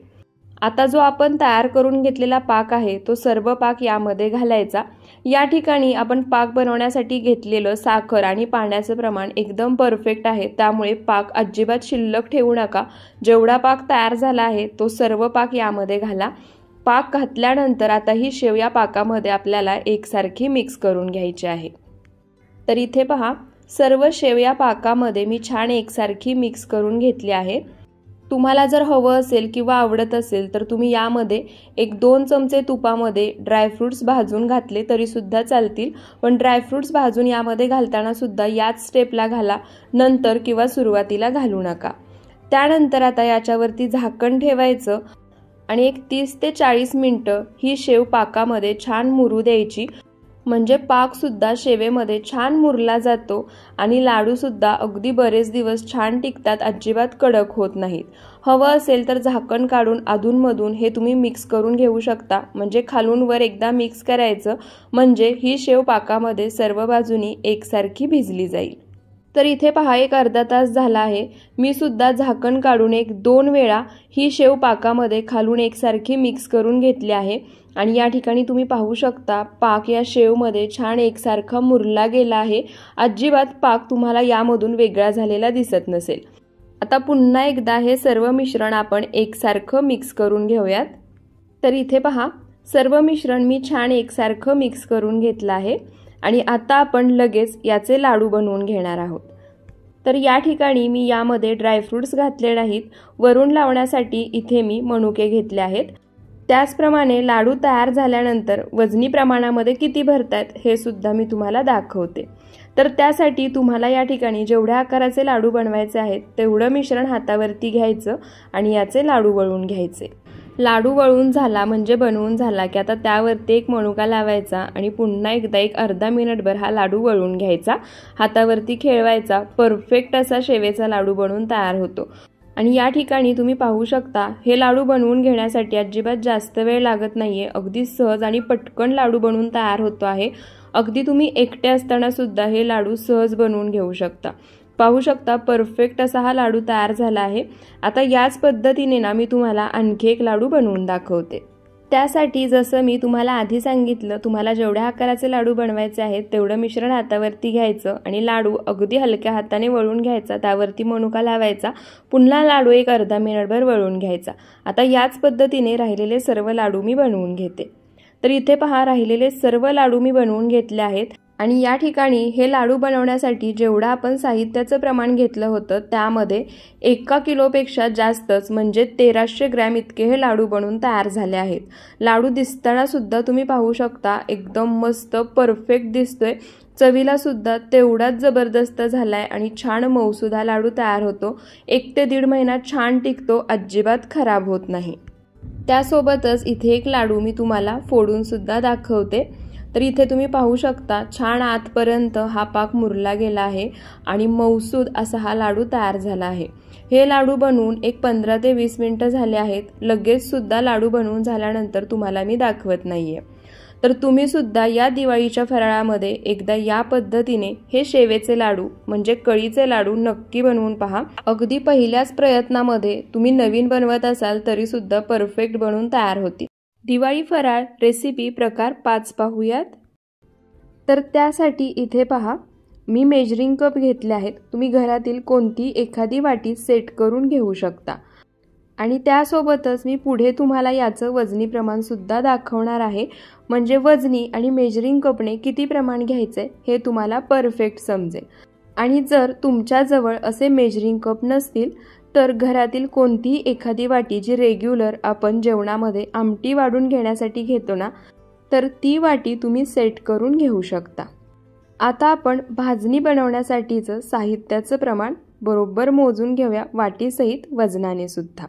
आता जो आपण तयार करून घेतलेला पाक आहे तो सर्व पाक यामध्ये घालायचा। या ठिकाणी आपण पाक बनवण्यासाठी घेतलेलं साखर आणि पाण्याचं प्रमाण एकदम परफेक्ट आहे, त्यामुळे पाक अजिबात शिल्लक ठेवू नका। जेवढा पाक तयार झाला आहे तो सर्व पाक यामध्ये घाला। पाक घातल्यानंतर आता ही शेव या पाकामध्ये आपल्याला एकसारखी मिक्स करून घ्यायची आहे। तर इथे पहा, सर्व शेव या पाकामध्ये मी छान एकसारखी मिक्स करून घेतली आहे। तुम्हाला जर हवं असेल किंवा आवडत असेल तर तुम्ही यामध्ये एक 2 चमचे तुपामध्ये ड्रायफ्रुट्स भाजून घातले तरी सुद्धा चालतील, पण ड्रायफ्रुट्स भाजून यामध्ये घालताना सुद्धा याच स्टेपला घाला, नंतर किंवा सुरुवातीला घालू नका। त्यानंतर आता याच्यावरती झाकण ठेवायचं आणि एक 30 ते 40 मिनिटं ही शेव पाकामध्ये छान मुरू द्यायची, म्हणजे पाक सुद्धा शेवेमध्ये छान मुरला जातो आणि लाडू सुद्धा अगदी बरेच दिवस छान टिकतात, अजिबात कडक होत नाहीत। हवं असेल तर झाकण काढून अधूनमधून हे तुम्ही मिक्स करून घेऊ शकता, म्हणजे खालून वर एकदा मिक्स करायचं, म्हणजे ही शेव पाकामध्ये सर्व बाजूनी एकसारखी भिजली जाईल। तर इथे पहा, एक अर्धा तास झाला आहे। मी सुद्धा झाकण काढून एक 2 वेळा ही शेव पाकामध्ये खालून एकसारखी मिक्स करून घेतली आहे आणि या ठिकाणी तुम्ही पाहू शकता, पाक या शेवमध्ये छान एकसारखा मुरला गेला आहे। अजिबात पाक तुम्हाला यामधून वेगळा झालेला दिसत नसेल। आता पुन्हा एकदा हे सर्व मिश्रण आपण एकसारखं मिक्स करून घेऊयात। तर इथे पहा, सर्व मिश्रण मी छान एकसारखं मिक्स करून घेतलं आहे आणि आता आपण लगेच याचे लाडू बनवून घेणार आहोत। तर या ठिकाणी मी यामध्ये ड्रायफ्रुट्स घातले नाहीत, वरून लावण्यासाठी इथे मी मनुके घेतले आहेत। त्याचप्रमाणे लाडू तयार झाल्यानंतर वजनी प्रमाणामध्ये किती भरतात हे सुद्धा मी तुम्हाला दाखवते। तर त्यासाठी तुम्हाला या ठिकाणी जेवढ्या आकाराचे लाडू बनवायचे आहेत तेवढं मिश्रण हातावरती घ्यायचं आणि याचे लाडू वळून घ्यायचे। लाडू वळून झाला म्हणजे बनवून झाला की आता त्यावरती एक मनुका लावायचा आणि पुन्हा एकदा एक अर्धा मिनिटभर हा लाडू वळून घ्यायचा, हातावरती खेळवायचा। परफेक्ट असा शेवेचा लाडू बनवून तयार होतो। आणि या ठिकाणी तुम्ही पाहू शकता, हे लाडू बनवून घेण्यासाठी अजिबात जास्त वेळ लागत नाहीये, अगदी सहज आणि पटकन लाडू बनवून तयार होतो आहे। अगदी तुम्ही एकटे असताना सुद्धा हे लाडू सहज बनवून घेऊ शकता। पाहू शकता, परफेक्ट असा हा लाडू तयार झाला आहे। आता याच पद्धतीने ना मी तुम्हाला आणखी एक लाडू बनवून दाखवते। त्यासाठी जसं मी तुम्हाला आधी सांगितलं, तुम्हाला जेवढ्या आकाराचे लाडू बनवायचे आहेत तेवढं मिश्रण हातावरती घ्यायचं आणि लाडू अगदी हलक्या हाताने वळून घ्यायचा, त्यावरती मनुका लावायचा, पुन्हा लाडू एक अर्धा मिनिटभर वळून घ्यायचा। आता याच पद्धतीने राहिलेले सर्व लाडू मी बनवून घेते। तर इथे पहा, राहिलेले सर्व लाडू मी बनवून घेतले आहेत आणि या ठिकाणी हे लाडू बनवण्यासाठी जेवढं आपण साहित्याचं प्रमाण घेतलं होतं त्यामध्ये 1 किलोपेक्षा जास्तच, म्हणजे 1300 ग्रॅम इतके हे लाडू बनवून तयार झाले आहेत। लाडू दिसताना सुद्धा तुम्ही पाहू शकता, एकदम मस्त परफेक्ट दिसतोय, चवीला सुद्धा तेवढाच जबरदस्त झालाय आणि छान मऊसुद्धा लाडू तयार होतो। 1 ते 1.5 महिना छान टिकतो, अजिबात खराब होत नाही। त्यासोबतच इथे एक लाडू मी तुम्हाला फोडून सुद्धा दाखवते। तर इथे तुम्ही पाहू शकता, छान आतपर्यंत हा पाक मुरला गेला आहे आणि मऊसूद असा हा लाडू तयार झाला आहे। हे लाडू बनवून एक 15 ते 20 मिनिटं झाले आहेत। लगेच सुद्धा लाडू बनवून झाल्यानंतर तुम्हाला मी दाखवत नाहीये। तर तुम्ही सुद्धा या दिवाळीच्या फराळामध्ये एकदा या पद्धतीने हे शेवेचे लाडू म्हणजे कळीचे लाडू नक्की बनवून पहा। अगदी पहिल्याच प्रयत्नामध्ये तुम्ही नवीन बनवत असाल तरी सुद्धा परफेक्ट बनवून तयार होतील। दिवाळी फराळ रेसिपी प्रकार 5 पाहूयात। तर त्यासाठी इथे पहा मी मेजरिंग कप घेतले आहेत. तुम्ही घरातील कोणती एखादी वाटी सेट करून घेऊ शकता. आणि त्यासोबतच मी पुढे तुम्हाला याचं वजनी प्रमाण सुद्धा दाखवणार आहे, म्हणजे वजनी आणि मेजरिंग कपने किती प्रमाण घ्यायचे हे तुम्हाला परफेक्ट समजेल. आणि जर तुमच्याजवळ असे मेजरिंग कप नसतील तर घरातील कोणतीही एखादी वाटी जी रेग्युलर आपण जेवणामध्ये आमटी वाढून घेण्यासाठी घेतो ना, तर ती वाटी तुम्ही सेट करून घेऊ शकता. आता आपण भाजणी बनवण्यासाठीचं साहित्याचं प्रमाण बरोबर मोजून घेऊया, वाटीसहित वजनाने सुद्धा.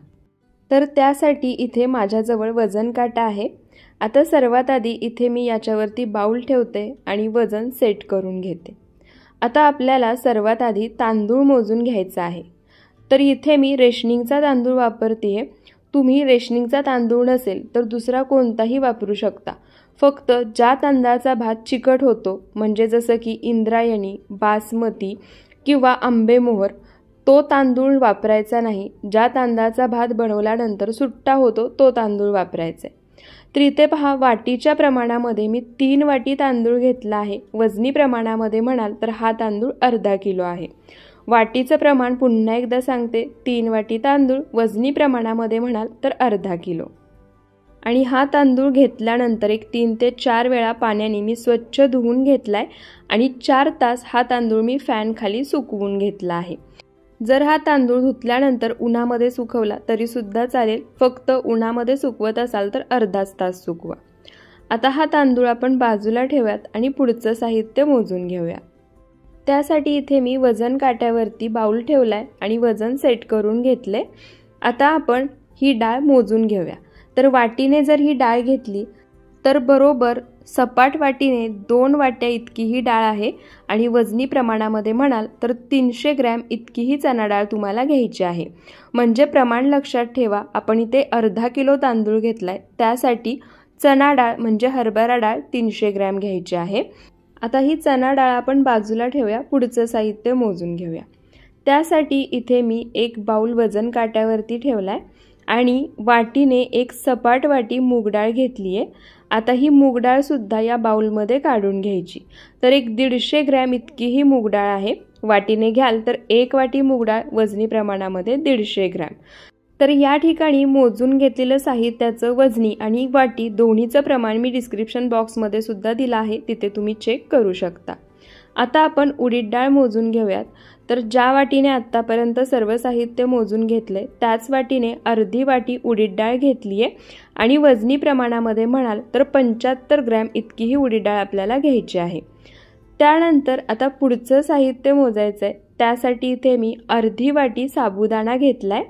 तर त्यासाठी इथे माझ्याजवळ वजन काटा आहे. आता सर्वात आधी इथे मी याच्यावरती बाउल ठेवते आणि वजन सेट करून घेते. आता आपल्याला सर्वात आधी तांदूळ मोजून घ्यायचा आहे. तर इथे मी रेशनिंगचा तांदूळ वापरते. तुम्ही रेशनिंगचा तांदूळ नसेल तर दुसरा कोणताही वापरू शकता. फक्त ज्या तांदळाचा भात चिकट होतो, म्हणजे जसं की इंद्रायणी, बासमती किंवा आंबेमोहर, तो तांदूळ वापरायचा नाही. ज्या तांदळाचा भात बनवल्यानंतर सुट्टा होतो तो तांदूळ वापरायचा. तर इथे पहा वाटीच्या प्रमाणामध्ये मी 3 वाटी तांदूळ घेतला आहे. वजनी प्रमाणामध्ये म्हणाल तर हा तांदूळ अर्धा किलो आहे. वाटीचं प्रमाण पुन्हा एकदा सांगते, 3 वाटी तांदूळ. वजनी प्रमाणामध्ये म्हणाल तर अर्धा किलो. आणि हा तांदूळ घेतल्यानंतर एक 3 ते 4 वेळा पाण्याने मी स्वच्छ धुवून घेतलाय आणि 4 तास हा तांदूळ मी फॅन खाली सुकवून घेतला आहे. जर हा तांदूळ धुतल्यानंतर उन्हामध्ये सुकवला तरी सुद्धा चालेल, फक्त उन्हामध्ये सुकवत असाल तर अर्धाच तास सुकवा. आता हा तांदूळ आपण बाजूला ठेवूयात आणि पुढचं साहित्य मोजून घेऊया. त्यासाठी इथे मी वजन काट्यावरती बाउल ठेवलाय आणि वजन सेट करून घेतले. आता आपण ही डाळ मोजून घेऊया. तर वाटीने जर ही डाळ घेतली तर बरोबर सपाट वाटीने 2 वाट्या इतकी ही डाळ आहे. आणि वजनी प्रमाणामध्ये म्हणाल तर 300 ग्रॅम इतकी ही चणा डाळ तुम्हाला घ्यायची आहे. म्हणजे प्रमाण लक्षात ठेवा, आपण इथे अर्धा किलो तांदूळ घेतलाय, त्यासाठी चणा डाळ म्हणजे हरभरा डाळ 300 ग्रॅम घ्यायची आहे. आता ही चणा डाळ आपण बाजूला ठेवूया, पुढचं साहित्य मोजून घेऊया. त्यासाठी इथे मी एक बाउल वजन काट्यावरती ठेवलाय आणि वाटीने एक सपाट वाटी मूग डाळ घेतली आहे. आता ही मूग डाळ सुद्धा या बाउलमध्ये काढून घ्यायची. तर एक 150 ग्रॅम इतकी ही मूग डाळ आहे. वाटीने घ्याल तर 1 वाटी मूग डाळ, वजनी प्रमाणामध्ये 150 ग्रॅम. तर या ठिकाणी मोजून घेतलेलं साहित्याचं वजनी आणि वाटी दोन्हीचं प्रमाण मी डिस्क्रिप्शन बॉक्समध्ये सुद्धा दिलं आहे, तिथे तुम्ही चेक करू शकता. आता आपण उडीद डाळ मोजून घेऊयात. तर ज्या वाटीने आत्तापर्यंत सर्व साहित्य मोजून घेतले त्याच वाटीने अर्धी वाटी उडीद डाळ घेतली आहे आणि वजनी प्रमाणामध्ये म्हणाल तर 75 ग्रॅम इतकी ही उडीद डाळ आपल्याला घ्यायची आहे. त्यानंतर आता पुढचं साहित्य मोजायचं आहे. त्यासाठी इथे मी अर्धी वाटी साबुदाणा घेतलाय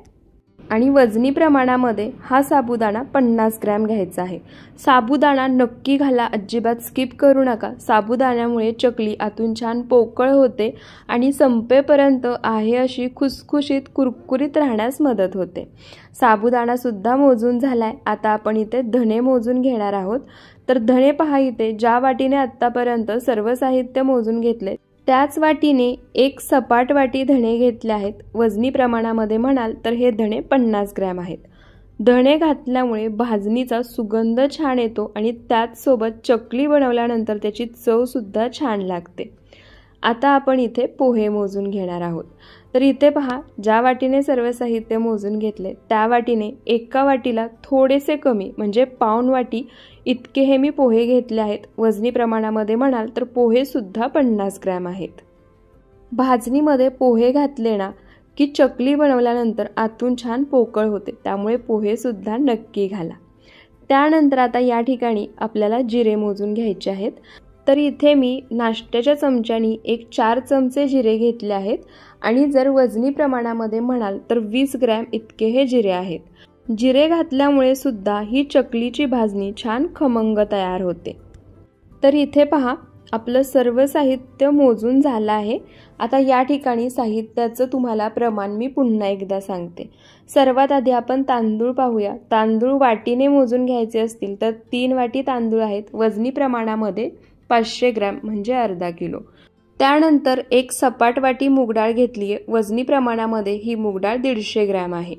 आणि वजनी प्रमाणामध्ये हा साबुदाणा 50 ग्रॅम घ्यायचा आहे. साबुदाणा नक्की घाला, अजिबात स्किप करू नका. साबुदाण्यामुळे चकली आतून छान पोकळ होते आणि संपेपर्यंत आहे अशी खुसखुशीत कुरकुरीत राहण्यास मदत होते. साबुदाणा सुद्धा मोजून झालाय. आता आपण इथे धणे मोजून घेणार आहोत. तर धणे पहा, इथे ज्या वाटीने आत्तापर्यंत सर्व साहित्य मोजून घेतले त्याच वाटीने एक सपाट वाटी धणे घेतले आहेत. वजनी प्रमाणामध्ये म्हणाल तर हे धणे 50 ग्रॅम आहेत. धणे घातल्यामुळे भाजणीचा सुगंध छान येतो आणि त्याचसोबत चकली बनवल्यानंतर त्याची चव सुद्धा छान लागते. आता आपण इथे पोहे मोजून घेणार आहोत. तर इथे पहा, ज्या वाटीने सर्व साहित्य मोजून घेतले त्या वाटीने एका वाटीला थोडेसे कमी म्हणजे पाऊण वाटी इतके हे मी पोहे घेतले आहेत. वजनी प्रमाणामध्ये म्हणाल तर पोहे सुद्धा 50 ग्रॅम आहेत. भाजणीमध्ये पोहे घातले ना की चकली बनवल्यानंतर आतून छान पोकळ होते, त्यामुळे पोहे सुद्धा नक्की घाला. त्यानंतर आता या ठिकाणी आपल्याला जिरे मोजून घ्यायचे आहेत. तर इथे मी नाश्त्याच्या चमच्यानी एक 4 चमचे जिरे घेतले आहेत आणि जर वजनी प्रमाणामध्ये म्हणाल तर 20 ग्रॅम इतके हे जिरे आहेत. जिरे घातल्यामुळे सुद्धा ही चकलीची भाजणी छान खमंग तयार होते. तर इथे पहा, आपलं सर्व साहित्य मोजून झालं आहे. आता या ठिकाणी साहित्याचं तुम्हाला प्रमाण मी पुन्हा एकदा सांगते. सर्वात आधी आपण तांदूळ पाहूया. तांदूळ वाटीने मोजून घ्यायचे असतील तर 3 वाटी तांदूळ आहेत. वजनी प्रमाणामध्ये 500 ग्रॅम म्हणजे अर्धा किलो. त्यानंतर एक सपाट वाटी मूग डाळ घेतली आहे. वजनी प्रमाणामध्ये ही मूग डाळ 150 ग्रॅम आहे.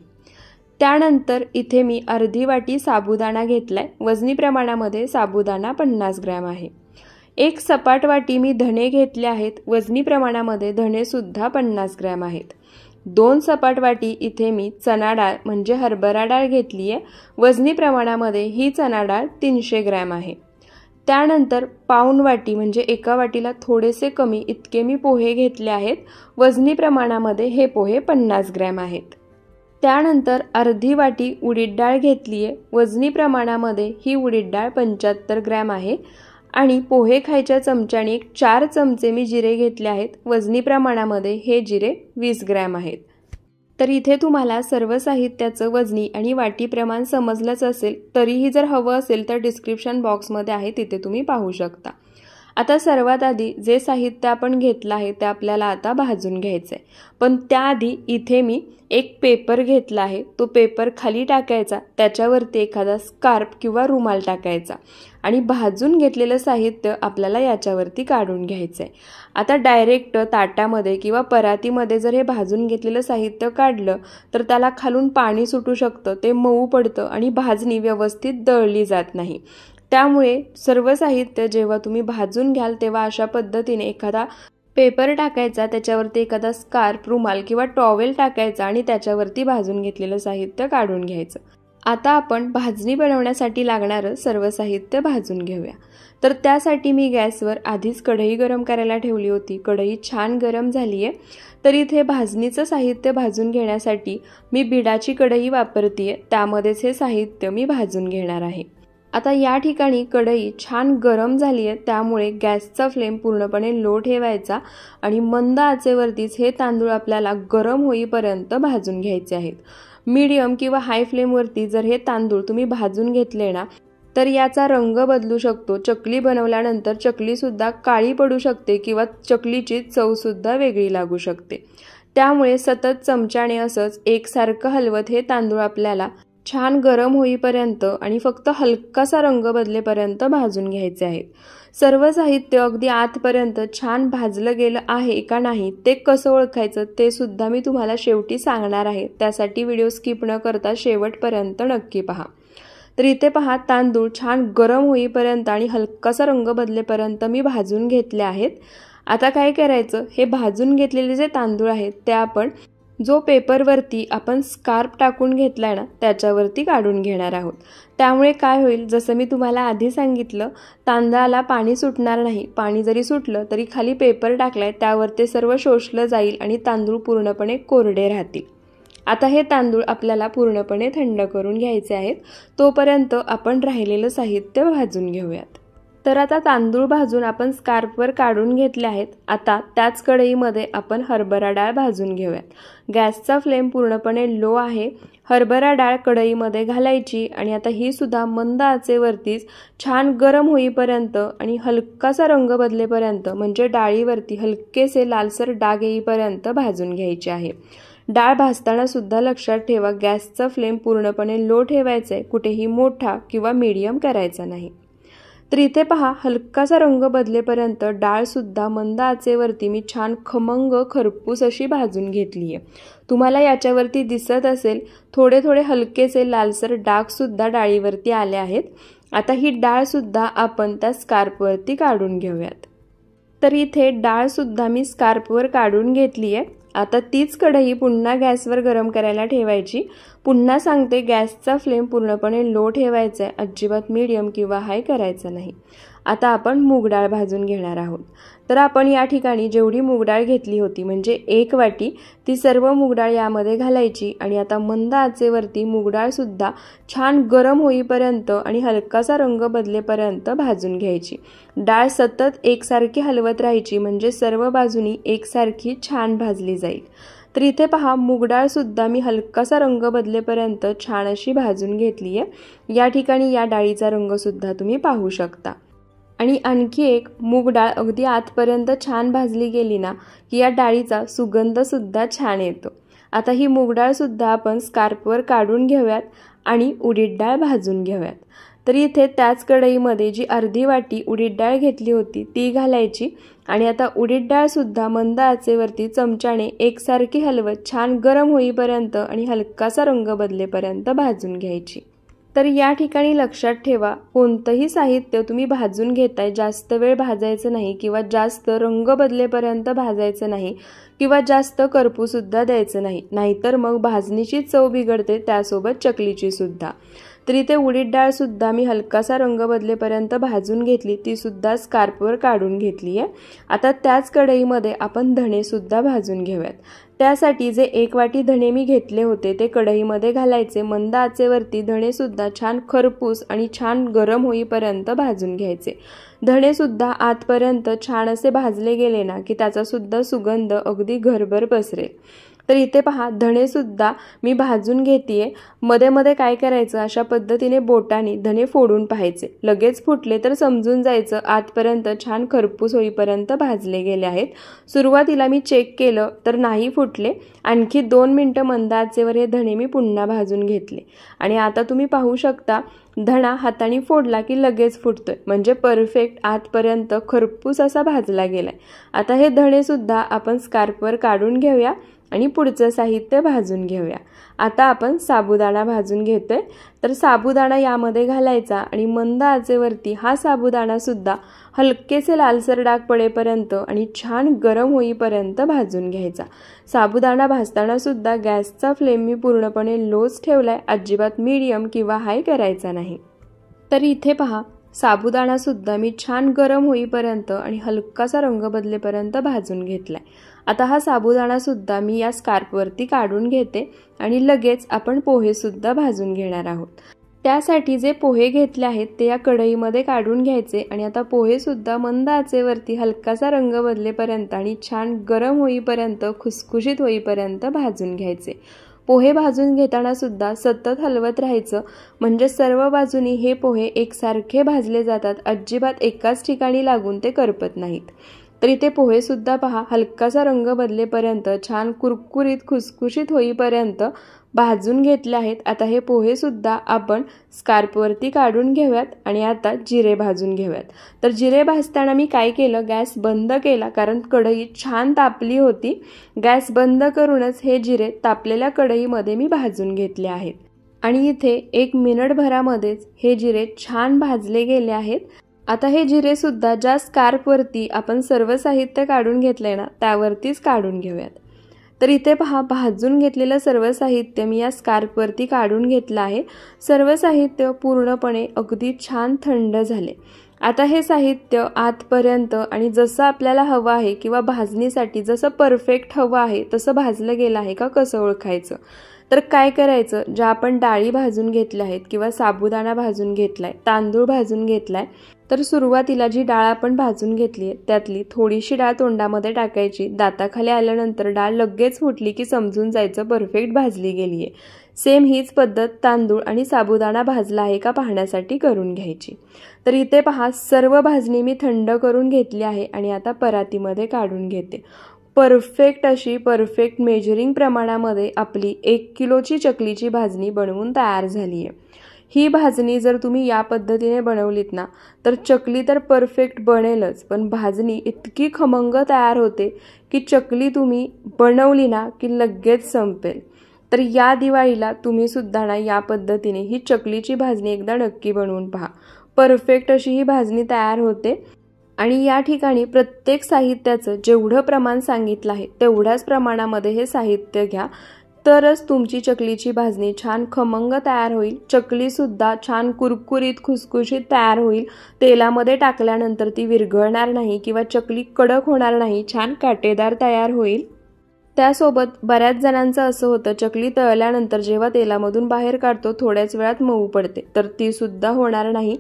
त्यानंतर इथे मी अर्धी वाटी साबुदाणा घेतलाय. वजनी प्रमाणामध्ये साबुदाणा 50 ग्रॅम आहे. एक सपाट वाटी मी धणे घेतले आहेत, वजनी प्रमाणामध्ये धणे सुद्धा 50 ग्रॅम आहेत। 2 सपाट वाटी इथे मी चणा डाळ म्हणजे हरभरा डाळ घेतली आहे, वजनी प्रमाणामध्ये ही चणा डाळ 300 ग्रॅम आहे। त्यानंतर पाऊण वाटी म्हणजे एका वाटीला थोडेसे कमी इतके मी पोहे घेतले आहेत, वजनी प्रमाणामध्ये हे पोहे 50 ग्रॅम आहेत। त्यानंतर अर्धी वाटी उडीद डाळ घेतली आहे, वजनी प्रमाणामध्ये ही उडीद डाळ 75 ग्रॅम आहे। आणि पोहे खायच्या चमच्याने 4 चमचे मी जिरे घेतले आहेत, वजनी प्रमाणामध्ये हे जिरे 20 ग्रॅम आहेत। तर इथे तुम्हाला सर्व साहित्याचं वजनी आणि वाटी प्रमाण समजलंच असेल, तरीही जर हवं असेल तर डिस्क्रिप्शन बॉक्समध्ये आहे, तिथे तुम्ही पाहू शकता। आता सर्वात आधी जे साहित्य आपण घेतलं आहे ते आपल्याला आता भाजून घ्यायचं आहे, पण त्याआधी इथे मी एक पेपर घेतला आहे, तो पेपर खाली टाकायचा, त्याच्यावरती एखादा स्कार्फ किंवा रुमाल टाकायचा आणि भाजून घेतलेलं साहित्य आपल्याला याच्यावरती काढून घ्यायचं आहे। आता डायरेक्ट ताटामध्ये किंवा परातीमध्ये जर हे भाजून घेतलेलं साहित्य काढलं तर त्याला खालून पाणी सुटू शकतं, ते मऊ पडतं आणि भाजणी व्यवस्थित दळली जात नाही। त्यामुळे सर्व साहित्य जेव्हा तुम्ही भाजून घ्याल तेव्हा अशा पद्धतीने एखादा पेपर टाकायचा, त्याच्यावरती एखादा स्कार्फ, रुमाल किंवा टॉवेल टाकायचा आणि त्याच्यावरती भाजून घेतलेलं साहित्य काढून घ्यायचं। आता आपण भाजणी बनवण्यासाठी लागणारं सर्व साहित्य भाजून घेऊया। तर त्यासाठी मी गॅसवर आधीच कढई गरम करायला ठेवली होती, कढई छान गरम झाली आहे। तर इथे भाजणीचं साहित्य भाजून घेण्यासाठी मी बिडाची कढई वापरते, त्यामध्येच हे साहित्य मी भाजून घेणार आहे। आता या ठिकाणी कढई छान गरम झाली आहे, त्यामुळे गॅसचा फ्लेम पूर्णपणे लो ठेवायचा आणि मंद आचेवरतीच हे तांदूळ आपल्याला गरम होईपर्यंत भाजून घ्यायचे आहेत। मीडियम किंवा हाय फ्लेमवरती जर हे तांदूळ तुम्ही भाजून घेतले ना तर याचा रंग बदलू शकतो। चकली बनवल्यानंतर चकलीसुद्धा काळी पडू शकते किंवा चकलीची चवसुद्धा वेगळी लागू शकते। त्यामुळे सतत चमच्याने असंच एकसारखं हलवत हे तांदूळ आपल्याला छान गरम होईपर्यंत आणि फक्त हलकासा रंग बदलेपर्यंत भाजून घ्यायचे आहेत। सर्व साहित्य अगदी आतपर्यंत छान भाजलं गेलं आहे का नाही ते कसं ओळखायचं ते सुद्धा मी तुम्हाला शेवटी सांगणार आहे, त्यासाठी व्हिडिओ स्किप न करता शेवटपर्यंत नक्की पहा। तर इथे पहा, तांदूळ छान गरम होईपर्यंत आणि हलकासा रंग बदलेपर्यंत मी भाजून घेतले आहेत। आता काय करायचं, हे भाजून घेतलेले जे तांदूळ आहेत ते आपण जो पेपरवरती आपण स्कार्फ टाकून घेतलाय ना त्याच्यावरती काढून घेणार आहोत। त्यामुळे काय होईल, जसं मी तुम्हाला आधी सांगितलं, तांदळाला पाणी सुटणार नाही। पाणी जरी सुटलं तरी खाली पेपर टाकलाय त्यावर ते सर्व शोषलं जाईल आणि तांदूळ पूर्णपणे कोरडे राहतील। आता हे तांदूळ आपल्याला पूर्णपणे थंड करून घ्यायचे आहेत, तोपर्यंत आपण राहिलेलं साहित्य भाजून घेऊयात। तर आता तांदूळ भाजून आपण स्कार्फवर काढून घेतले आहेत। आता त्याच कढईमध्ये आपण हरभरा डाळ भाजून घेऊयात। गॅसचा फ्लेम पूर्णपणे लो आहे। हरभरा डाळ कढईमध्ये घालायची आणि आता ही सुद्धा मंद आचेवरतीच छान गरम होईपर्यंत आणि हलकासा रंग बदलेपर्यंत म्हणजे डाळीवरती हलकेसे लालसर डाग येईपर्यंत भाजून घ्यायची आहे। डाळ भाजताना सुद्धा लक्षात ठेवा, गॅसचा फ्लेम पूर्णपणे लो ठेवायचा आहे, कुठेही मोठा किंवा मीडियम करायचा नाही। तर इथे पहा, हलकासा रंग बदलेपर्यंत डाळ सुद्धा मंद आचेवरती मी छान खमंग खरपूस अशी भाजून घेतली आहे। तुम्हाला याच्यावरती दिसत असेल थोडे थोडे हलकेसे लालसर डाग सुद्धा डाळीवरती आले आहेत। आता ही डाळ सुद्धा आपण त्या स्कार्फवरती काढून घेऊयात। तर इथे डाळ सुद्धा मी स्कार्फवर काढून घेतली आहे। आता तीच कढई पुन्हा गॅसवर गरम करायला ठेवायची। पुन्हा सांगते, गॅसचा फ्लेम पूर्णपणे लो ठेवायचा आहे, अजिबात मीडियम किंवा हाय करायचा नाही। आता आपण मूग डाळ भाजून घेणार आहोत। तर आपण या ठिकाणी जेवढी मूग डाळ घेतली होती म्हणजे 1 वाटी, ती सर्व मूग डाळ यामध्ये घालायची आणि आता मंद आचेवरती मूग डाळ सुद्धा छान गरम होईपर्यंत आणि हलकासा रंग बदलेपर्यंत भाजून घ्यायची। डाळ सतत एकसारखी हलवत राहायची म्हणजे सर्व बाजूनी एकसारखी छान भाजली जाईल। तर इथे पहा, मूग डाळ सुद्धा मी हलकासा रंग बदलेपर्यंत छान अशी भाजून घेतली आहे। या ठिकाणी या डाळीचा रंग सुद्धा तुम्ही पाहू शकता। आणि आणखी एक, मूग डाळ अगदी आतपर्यंत छान भाजली गेली ना की या डाळीचा सुगंध सुद्धा छान येतो। आता ही मूग डाळ सुद्धा आपण स्कार्फवर काढून घेऊयात आणि उडीद डाळ भाजून घेऊयात। तर इथे त्याच कढईमध्ये जी अर्धी वाटी उडीद डाळ घेतली होती ती घालायची आणि आता उडीद डाळ सुद्धा मंद आचेवरती चमच्याने एकसारखी हलवत छान गरम होईपर्यंत आणि हलकासा रंग बदलेपर्यंत भाजून घ्यायची। तर या ठिकाणी लक्षात ठेवा, कोणतंही साहित्य तुम्ही भाजून घेताय जास्त वेळ भाजायचं नाही किंवा जास्त रंग बदलेपर्यंत भाजायचं नाही किंवा जास्त करपूसुद्धा द्यायचं नाही, नाहीतर मग भाजणीची चव बिघडते, त्यासोबत चकलीची सुद्धा। तर इथे उडीद डाळ सुद्धा मी हलकासा रंग बदलेपर्यंत भाजून घेतली, ती सुद्धा स्कार्पवर काढून घेतली आहे। आता त्याच कढईमध्ये आपण धणे सुद्धा भाजून घेऊयात। त्यासाठी जे 1 वाटी धणे मी घेतले होते ते कढईमध्ये घालायचे, मंद आचेवरती धणे सुद्धा छान खरपूस आणि छान गरम होईपर्यंत भाजून घ्यायचे। धणे सुद्धा आतपर्यंत छान असे भाजले गेले ना की त्याचा सुद्धा सुगंध अगदी घरभर पसरेल। तर इथे पहा, धणे सुद्धा मी भाजून घेतेय। मध्ये मध्ये काय करायचं, अशा पद्धतीने बोटाने धणे फोडून पाहायचे, लगेच फुटले तर समजून जायचं आतपर्यंत छान खरपूस होईपर्यंत भाजले गेले आहेत। सुरुवातीला मी चेक केलं तर नाही फुटले, आणखी 2 मिनिटं मंद आचेवर हे धणे मी पुन्हा भाजून घेतले आणि आता तुम्ही पाहू शकता धणा हाताने फोडला की लगेच फुटतोय, म्हणजे परफेक्ट आतपर्यंत खरपूस असा भाजला गेलाय। आता हे धणे सुद्धा आपण स्कार्पवर काढून घेऊया आणि पुढचं साहित्य भाजून घेऊया। आता आपण साबुदाणा भाजून घेतोय, तर साबुदाणा यामध्ये घालायचा आणि मंद आचेवरती हा साबुदाणा सुद्धा हलकेसे लालसर डाग पडेपर्यंत आणि छान गरम होईपर्यंत भाजून घ्यायचा। साबुदाणा भाजताना सुद्धा गॅसचा फ्लेम मी पूर्णपणे लोच ठेवलाय, अजिबात मीडियम किंवा हाय करायचा नाही। तर इथे पहा, साबुदाणा सुद्धा मी छान गरम होईपर्यंत आणि हलकासा रंग बदलेपर्यंत भाजून घेतलाय। आता हा साबुदाणा सुद्धा मी या स्कार्पवरती काढून घेते आणि लगेच आपण पोहे सुद्धा भाजून घेणार आहोत। त्यासाठी जे पोहे घेतले आहेत ते या कढईमध्ये काढून घ्यायचे आणि आता पोहे सुद्धा मंद आचेवरती हलकासा रंग बदलेपर्यंत आणि छान गरम होईपर्यंत, खुसखुशीत होईपर्यंत भाजून घ्यायचे। पोहे भाजून घेताना सुद्धा सतत हलवत राहायचं, म्हणजे सर्व बाजूनी हे पोहे एकसारखे भाजले जातात, अजिबात एकाच ठिकाणी लागून ते करपत नाहीत। तर इथे पोहे सुद्धा पहा, हलकासा रंग बदलेपर्यंत छान कुरकुरीत खुसखुशीत होईपर्यंत भाजून घेतले आहेत। आता हे पोहे सुद्धा आपण स्कार्पवरती काढून घेऊयात आणि आता जिरे भाजून घेऊयात। तर जिरे भाजताना मी काय केलं, गॅस बंद केला, कारण कढई छान तापली होती। गॅस बंद करूनच हे जिरे तापलेल्या कढईमध्ये मी भाजून घेतले आहेत आणि इथे 1 मिनिटभरामध्येच हे जिरे छान भाजले गेले आहेत। आता हे जिरे सुद्धा ज्या स्कार्पवरती आपण सर्व साहित्य काढून घेतलंय ना त्यावरतीच काढून घेऊयात। तर इथे पहा, भाजून घेतलेलं सर्व साहित्य मी या स्कार्पवरती काढून घेतलं आहे। सर्व साहित्य पूर्णपणे अगदी छान थंड झाले। आता हे साहित्य आतपर्यंत आणि जसं आपल्याला हवं आहे किंवा भाजणीसाठी जसं परफेक्ट हवं आहे तसं भाजलं गेलं आहे का कसं ओळखायचं, तर काय करायचं, ज्या आपण डाळी भाजून घेतल्या आहेत किंवा साबुदाणा भाजून घेतलाय, तांदूळ भाजून घेतलाय, तर सुरुवातीला जी डाळ आपण भाजून घेतली आहे त्यातली थोडीशी डाळ तोंडामध्ये टाकायची। दाताखाली आल्यानंतर डाळ लगेच फुटली की समजून जायचं परफेक्ट भाजली गेली आहे। सेम हीच पद्धत तांदूळ आणि साबुदाणा भाजला आहे का पाहण्यासाठी करून घ्यायची। तर इथे पहा, सर्व भाजणी मी थंड करून घेतली आहे आणि आता परातीमध्ये काढून घेते। परफेक्ट अशी परफेक्ट मेजरिंग प्रमाणामध्ये आपली 1 किलोची चकलीची भाजणी बनवून तयार झाली आहे। ही भाजणी जर तुम्ही या पद्धतीने बनवलीत ना तर चकली तर परफेक्ट बनेलच, पण भाजणी इतकी खमंग तयार होते की चकली तुम्ही बनवली ना की लगेच संपेल। तर या दिवाळीला तुम्ही सुद्धा ना या पद्धतीने ही चकलीची भाजणी एकदा नक्की बनवून पहा। परफेक्ट अशी ही भाजणी तयार होते आणि या ठिकाणी प्रत्येक साहित्याचं जेवढं प्रमाण सांगितलं आहे तेवढ्याच प्रमाणामध्ये हे साहित्य घ्या, तरच तुमची चकलीची भाजणी छान खमंग तयार होईल। चकली सुद्धा छान कुरकुरीत खुसखुशीत तयार होईल। तेलामध्ये टाकल्यानंतर ती विरघळणार नाही किंवा चकली कडक होणार नाही, छान काटेदार तयार होईल। त्यासोबत बऱ्याच जणांचं असं होतं, चकली तळल्यानंतर जेव्हा तेलामधून बाहेर काढतो थोड्याच वेळात मऊ पडते, तर ती सुद्धा होणार नाही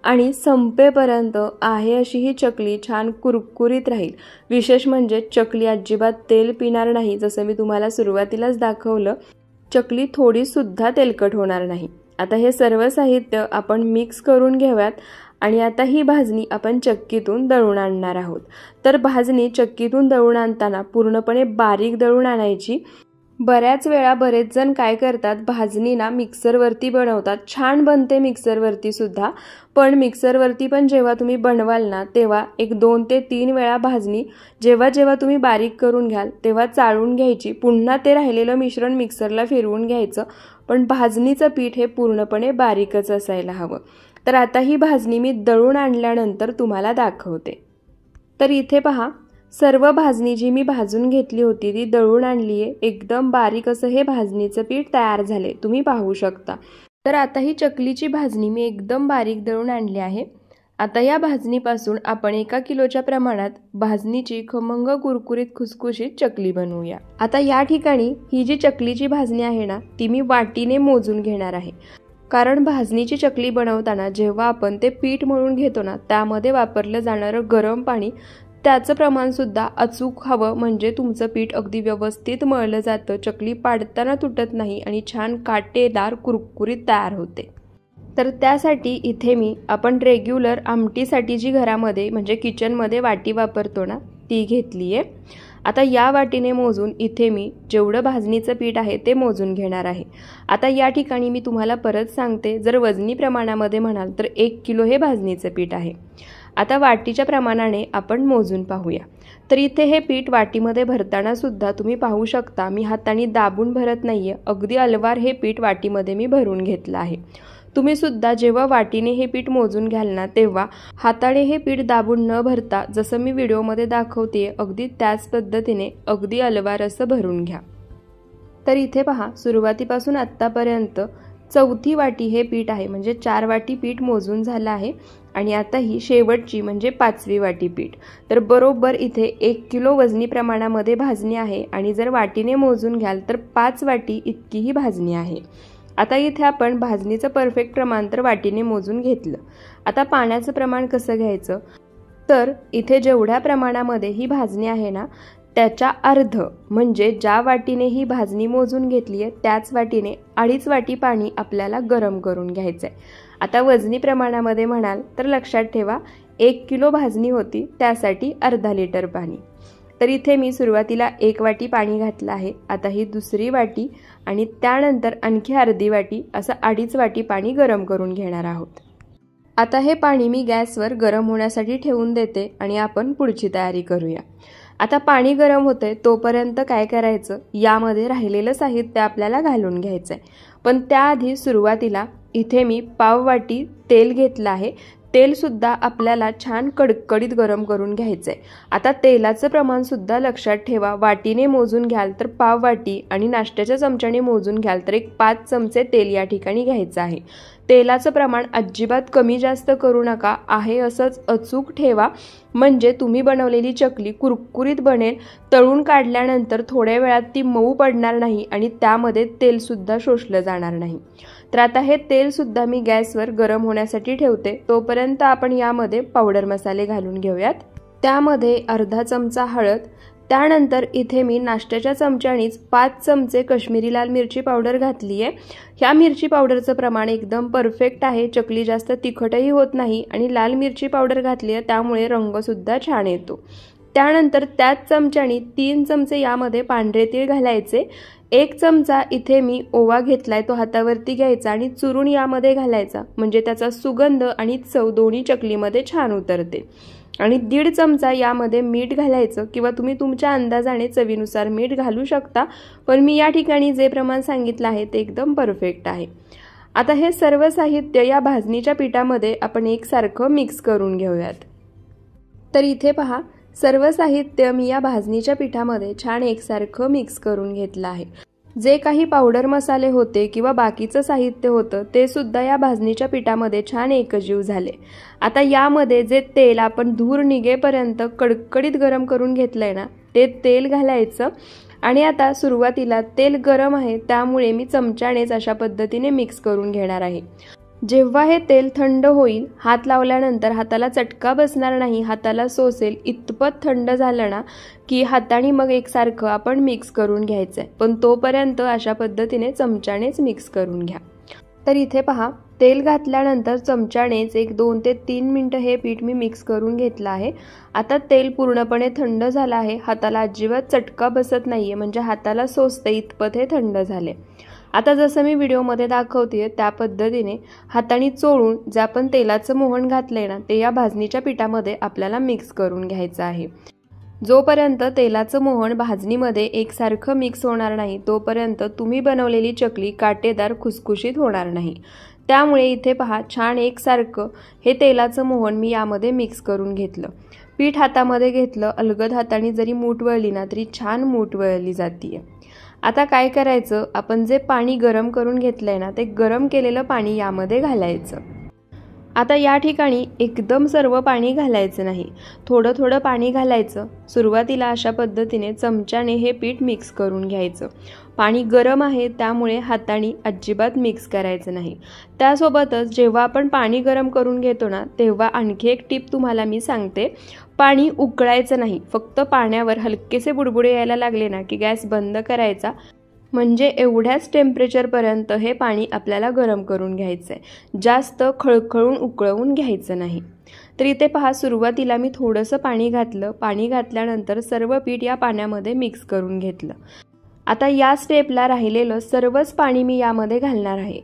आणि संपेपर्यंत आहे अशी ही चकली छान कुरकुरीत राहील। विशेष म्हणजे चकली अजिबात तेल पिणार नाही, जसं मी तुम्हाला सुरुवातीलाच दाखवलं, चकली थोडी सुद्धा तेलकट होणार नाही। आता हे सर्व साहित्य आपण मिक्स करून घेऊयात आणि आता ही भाजणी आपण चक्कीतून दळून आणणार आहोत। तर भाजणी चक्कीतून दळून आणताना पूर्णपणे बारीक दळून आणायची। बऱ्याच वेळा बरेच जण काय करतात, भाजणी ना मिक्सरवरती बनवतात, छान बनते मिक्सरवरती सुद्धा, पण मिक्सरवरती पण जेव्हा तुम्ही बनवाल ना तेव्हा 1-2 ते 3 वेळा भाजणी जेव्हा तुम्ही बारीक करून घ्याल तेव्हा चाळून घ्यायची, पुन्हा ते राहिलेलं मिश्रण मिक्सरला फिरवून घ्यायचं, पण भाजणीचं पीठ हे पूर्णपणे बारीकच असायला हवं। तर आता ही भाजणी मी दळून आणल्यानंतर तुम्हाला दाखवते। तर इथे पहा, सर्व भाजणी जी मी भाजून घेतली होती ती दळून आणली आहे। एकदम बारीक असं हे भाजणीचं पीठ तयार झाले, तुम्ही पाहू शकता। तर आता ही चकलीची भाजणी मी एकदम बारीक दळून आणली आहे। आता या भाजणीपासून आपण 1 किलोच्या प्रमाणात भाजणीची खमंग कुरकुरीत खुसखुशीत चकली बनवूया। आता या ठिकाणी ही जी चकलीची भाजणी आहे ना, ती मी वाटीने मोजून घेणार आहे। कारण भाजणीची चकली बनवताना जेव्हा आपण ते पीठ मळून घेतो ना, त्यामध्ये वापरलं जाणारं गरम पाणी त्याचं प्रमाण सुद्धा अचूक हवं, म्हणजे तुमचं पीठ अगदी व्यवस्थित मळलं जातं, चकली पाडताना तुटत नाही आणि छान काटेदार कुरकुरीत तयार होते। तर त्यासाठी इथे मी आपण रेग्युलर आमटीसाठी जी घरामध्ये म्हणजे किचनमध्ये वाटी वापरतो ना, ती घेतली आहे। आता या वाटीने मोजून इथे मी जेवढं भाजणीचं पीठ आहे ते मोजून घेणार आहे। आता या ठिकाणी मी तुम्हाला परत सांगते, जर वजनी प्रमाणामध्ये म्हणाल तर 1 किलो हे भाजणीचं पीठ आहे। आता वाटीच्या प्रमाणाने आपण मोजून पाहूया। तर इथे हे पीठ वाटीमध्ये भरताना सुद्धा तुम्ही पाहू शकता, मी हाताने दाबून भरत नाहीये, अगदी अलवार हे पीठ वाटीमध्ये मी भरून घेतलं आहे। तुम्ही सुद्धा जेव्हा वाटीने हे पीठ मोजून घ्याल ना, तेव्हा हाताने हे पीठ दाबून न भरता जसं मी व्हिडिओमध्ये दाखवते अगदी त्याच पद्धतीने अगदी अलवार असं भरून घ्या। तर इथे पहा, सुरुवातीपासून आत्तापर्यंत 4थी वाटी हे पीठ आहे, म्हणजे 4 वाटी पीठ मोजून झालं आहे आणि आता ही शेवटची म्हणजे 5वी वाटी पीठ। तर बरोबर इथे 1 किलो वजनी प्रमाणामध्ये भाजणी आहे आणि जर वाटीने मोजून घ्याल तर 5 वाटी इतकी ही भाजणी आहे। आता इथे आपण भाजणीचं परफेक्ट प्रमाण तर वाटीने मोजून घेतलं। आता पाण्याचं प्रमाण कसं घ्यायचं, तर इथे जेवढ्या प्रमाणामध्ये ही भाजणी आहे ना, त्याच्या अर्ध म्हणजे ज्या वाटीने ही भाजणी मोजून घेतली आहे त्याच वाटीने 2.5 वाटी पाणी आपल्याला गरम करून घ्यायचं आहे। आता वजनी प्रमाणामध्ये म्हणाल तर लक्षात ठेवा, 1 किलो भाजणी होती त्यासाठी अर्धा लिटर पाणी। तर इथे मी सुरुवातीला 1 वाटी पाणी घातलं आहे, आता ही 2री वाटी आणि त्यानंतर आणखी अर्धी वाटी असं 2.5 वाटी पाणी गरम करून घेणार आहोत। आता हे पाणी मी गॅसवर गरम होण्यासाठी ठेवून देते आणि आपण पुढची तयारी करूया। आता पाणी गरम होतंय तोपर्यंत काय करायचं, यामध्ये राहिलेलं साहित्य आपल्याला घालून घ्यायचं आहे। पण त्याआधी सुरुवातीला इथे मी पाव वाटी तेल घेतलं आहे। तेल सुद्धा आपल्याला छान कडकडीत गरम करून घ्यायचं आहे। आता तेलाचं प्रमाण सुद्धा लक्षात ठेवा, वाटीने मोजून घ्याल तर पाव वाटी आणि नाश्त्याच्या चमच्याने मोजून घ्याल तर 5 चमचे तेल या ठिकाणी घ्यायचं आहे। तेलाचं प्रमाण अजिबात कमी जास्त करू नका, आहे असंच अचूक ठेवा, म्हणजे तुम्ही बनवलेली चकली कुरकुरीत बनेल। तळून काढल्यानंतर थोड्या वेळात ती मऊ पडणार नाही आणि त्यामध्ये तेल सुद्धा शोषलं जाणार नाही। तर आता हे तेल सुद्धा मी गॅसवर गरम होण्यासाठी ठेवते, तोपर्यंत आपण यामध्ये पावडर मसाले घालून घेऊयात। त्यामध्ये अर्धा चमचा हळद, त्यानंतर इथे मी नाश्त्याच्या चमच्यानेच 5 चमचे काश्मीरी लाल मिरची पावडर घातली आहे। ह्या मिरची पावडरचं प्रमाण एकदम परफेक्ट आहे, चकली जास्त तिखटही होत नाही आणि लाल मिरची पावडर घातली आहे त्यामुळे रंग सुद्धा छान येतो। त्यानंतर त्याच चमच्याने 3 चमचे यामध्ये पांढरे तीळ घालायचे। 1 चमचा इथे मी ओवा घेतलाय, तो हातावरती घ्यायचा आणि चुरून यामध्ये घालायचा, म्हणजे त्याचा सुगंध आणि चव दोन्ही चकलीमध्ये छान उतरते। आणि 1.5 चमचा यामध्ये मीठ घालायचं, किंवा तुम्ही तुमच्या अंदाजाने चवीनुसार मीठ घालू शकता, पण मी या ठिकाणी जे प्रमाण सांगितलं आहे ते एकदम परफेक्ट आहे। आता हे सर्व साहित्य या भाजणीच्या पिठामध्ये आपण एकसारखं मिक्स करून घेऊयात। तर इथे पहा, सर्व साहित्य मी या भाजणीच्या पिठामध्ये छान एकसारखं मिक्स करून घेतलं आहे। जे काही पावडर मसाले होते किंवा बाकीचं साहित्य होतं ते सुद्धा या भाजणीच्या पिठामध्ये छान एकजीव झाले। आता यामध्ये जे तेल आपण धूर निघेपर्यंत कडकडीत गरम करून घेतलंय ना, ते तेल घालायचं आणि आता सुरुवातीला तेल गरम आहे त्यामुळे मी चमच्यानेच अशा पद्धतीने मिक्स करून घेणार आहे। जेव्हा हे तेल थंड होईल, हात लावल्यानंतर हाताला चटका बसणार नाही, हाताला सोसेल इतपत थंड झालं ना की हाताने मग एकसारखं आपण मिक्स करून घ्यायचं आहे, पण तोपर्यंत अशा पद्धतीने चमच्यानेच मिक्स करून घ्या। तर इथे पहा, तेल घातल्यानंतर चमच्यानेच 2 ते 3 मिनिटं हे पीठ मी मिक्स करून घेतलं आहे। आता तेल पूर्णपणे थंड झालं आहे, हाताला अजिबात चटका बसत नाहीये, म्हणजे हाताला सोसते इतपत हे थंड झाले। आता जसं मी व्हिडिओमध्ये दाखवते त्या पद्धतीने हाताने चोळून जे आपण तेलाचं मोहन घातलंय ना, ते या भाजणीच्या पिठामध्ये आपल्याला मिक्स करून घ्यायचं आहे। जोपर्यंत तेलाचं मोहन भाजणीमध्ये एकसारखं मिक्स होणार नाही तोपर्यंत तुम्ही बनवलेली चकली काटेदार खुसखुशीत होणार नाही। त्यामुळे इथे पहा छान एकसारखं हे तेलाचं मोहन मी यामध्ये मिक्स करून घेतलं। पीठ हातामध्ये घेतलं, अलगद हाताने जरी मूठ वळली ना तरी छान मूठ वळली जातीये। आता काय करायचं, आपण जे पाणी गरम करून घेतलंय ना ते गरम केलेलं पाणी यामध्ये घालायचं। आता या ठिकाणी एकदम सर्व पाणी घालायचं नाही, थोडं थोडं पाणी घालायचं। सुरुवातीला अशा पद्धतीने चमच्याने हे पीठ मिक्स करून घ्यायचं। पाणी गरम आहे त्यामुळे हाताने अजिबात मिक्स करायचं नाही। त्यासोबतच जेव्हा आपण पाणी गरम करून घेतो ना तेव्हा आणखी एक टिप तुम्हाला मी सांगते, पाणी उकळायचं नाही, फक्त पाण्यावर हलकेसे बुडबुडे यायला लागले ना की गॅस बंद करायचा, म्हणजे एवढ्याच टेम्परेचरपर्यंत हे पाणी आपल्याला गरम करून घ्यायचं आहे, जास्त खळखळून उकळवून घ्यायचं नाही। तर इथे पहा सुरुवातीला मी थोडंसं पाणी घातलं, पाणी घातल्यानंतर सर्व पीठ या पाण्यामध्ये मिक्स करून घेतलं। आता या स्टेपला राहिलेलं सर्वच पाणी मी यामध्ये घालणार आहे।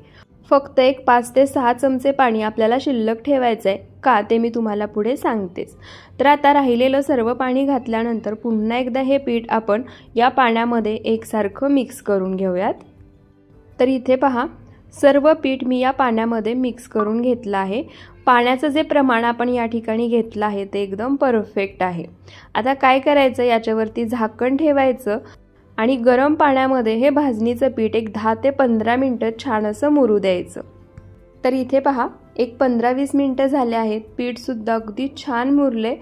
फक्त एक 5 ते 6 चमचे पाणी आपल्याला शिल्लक ठेवायचं आहे, का ते मी तुम्हाला पुढे सांगतेच। तर आता राहिलेलं सर्व पाणी घातल्यानंतर पुन्हा एकदा हे पीठ आपण या पाण्यामध्ये एकसारखं मिक्स करून घेऊयात। तर इथे पहा सर्व पीठ मी या पाण्यामध्ये मिक्स करून घेतलं आहे। पाण्याचं जे प्रमाण आपण या ठिकाणी घेतलं आहे ते एकदम परफेक्ट आहे। आता काय करायचं, याच्यावरती झाकण ठेवायचं आणि गरम पाण्यामध्ये हे भाजणीचं पीठ एक 10 ते 15 मिनिटं छान असं मुरू द्यायचं। तर इथे पहा एक 15-20 मिनिटं झाले आहेत, पीठ सुद्धा अगदी छान मुरले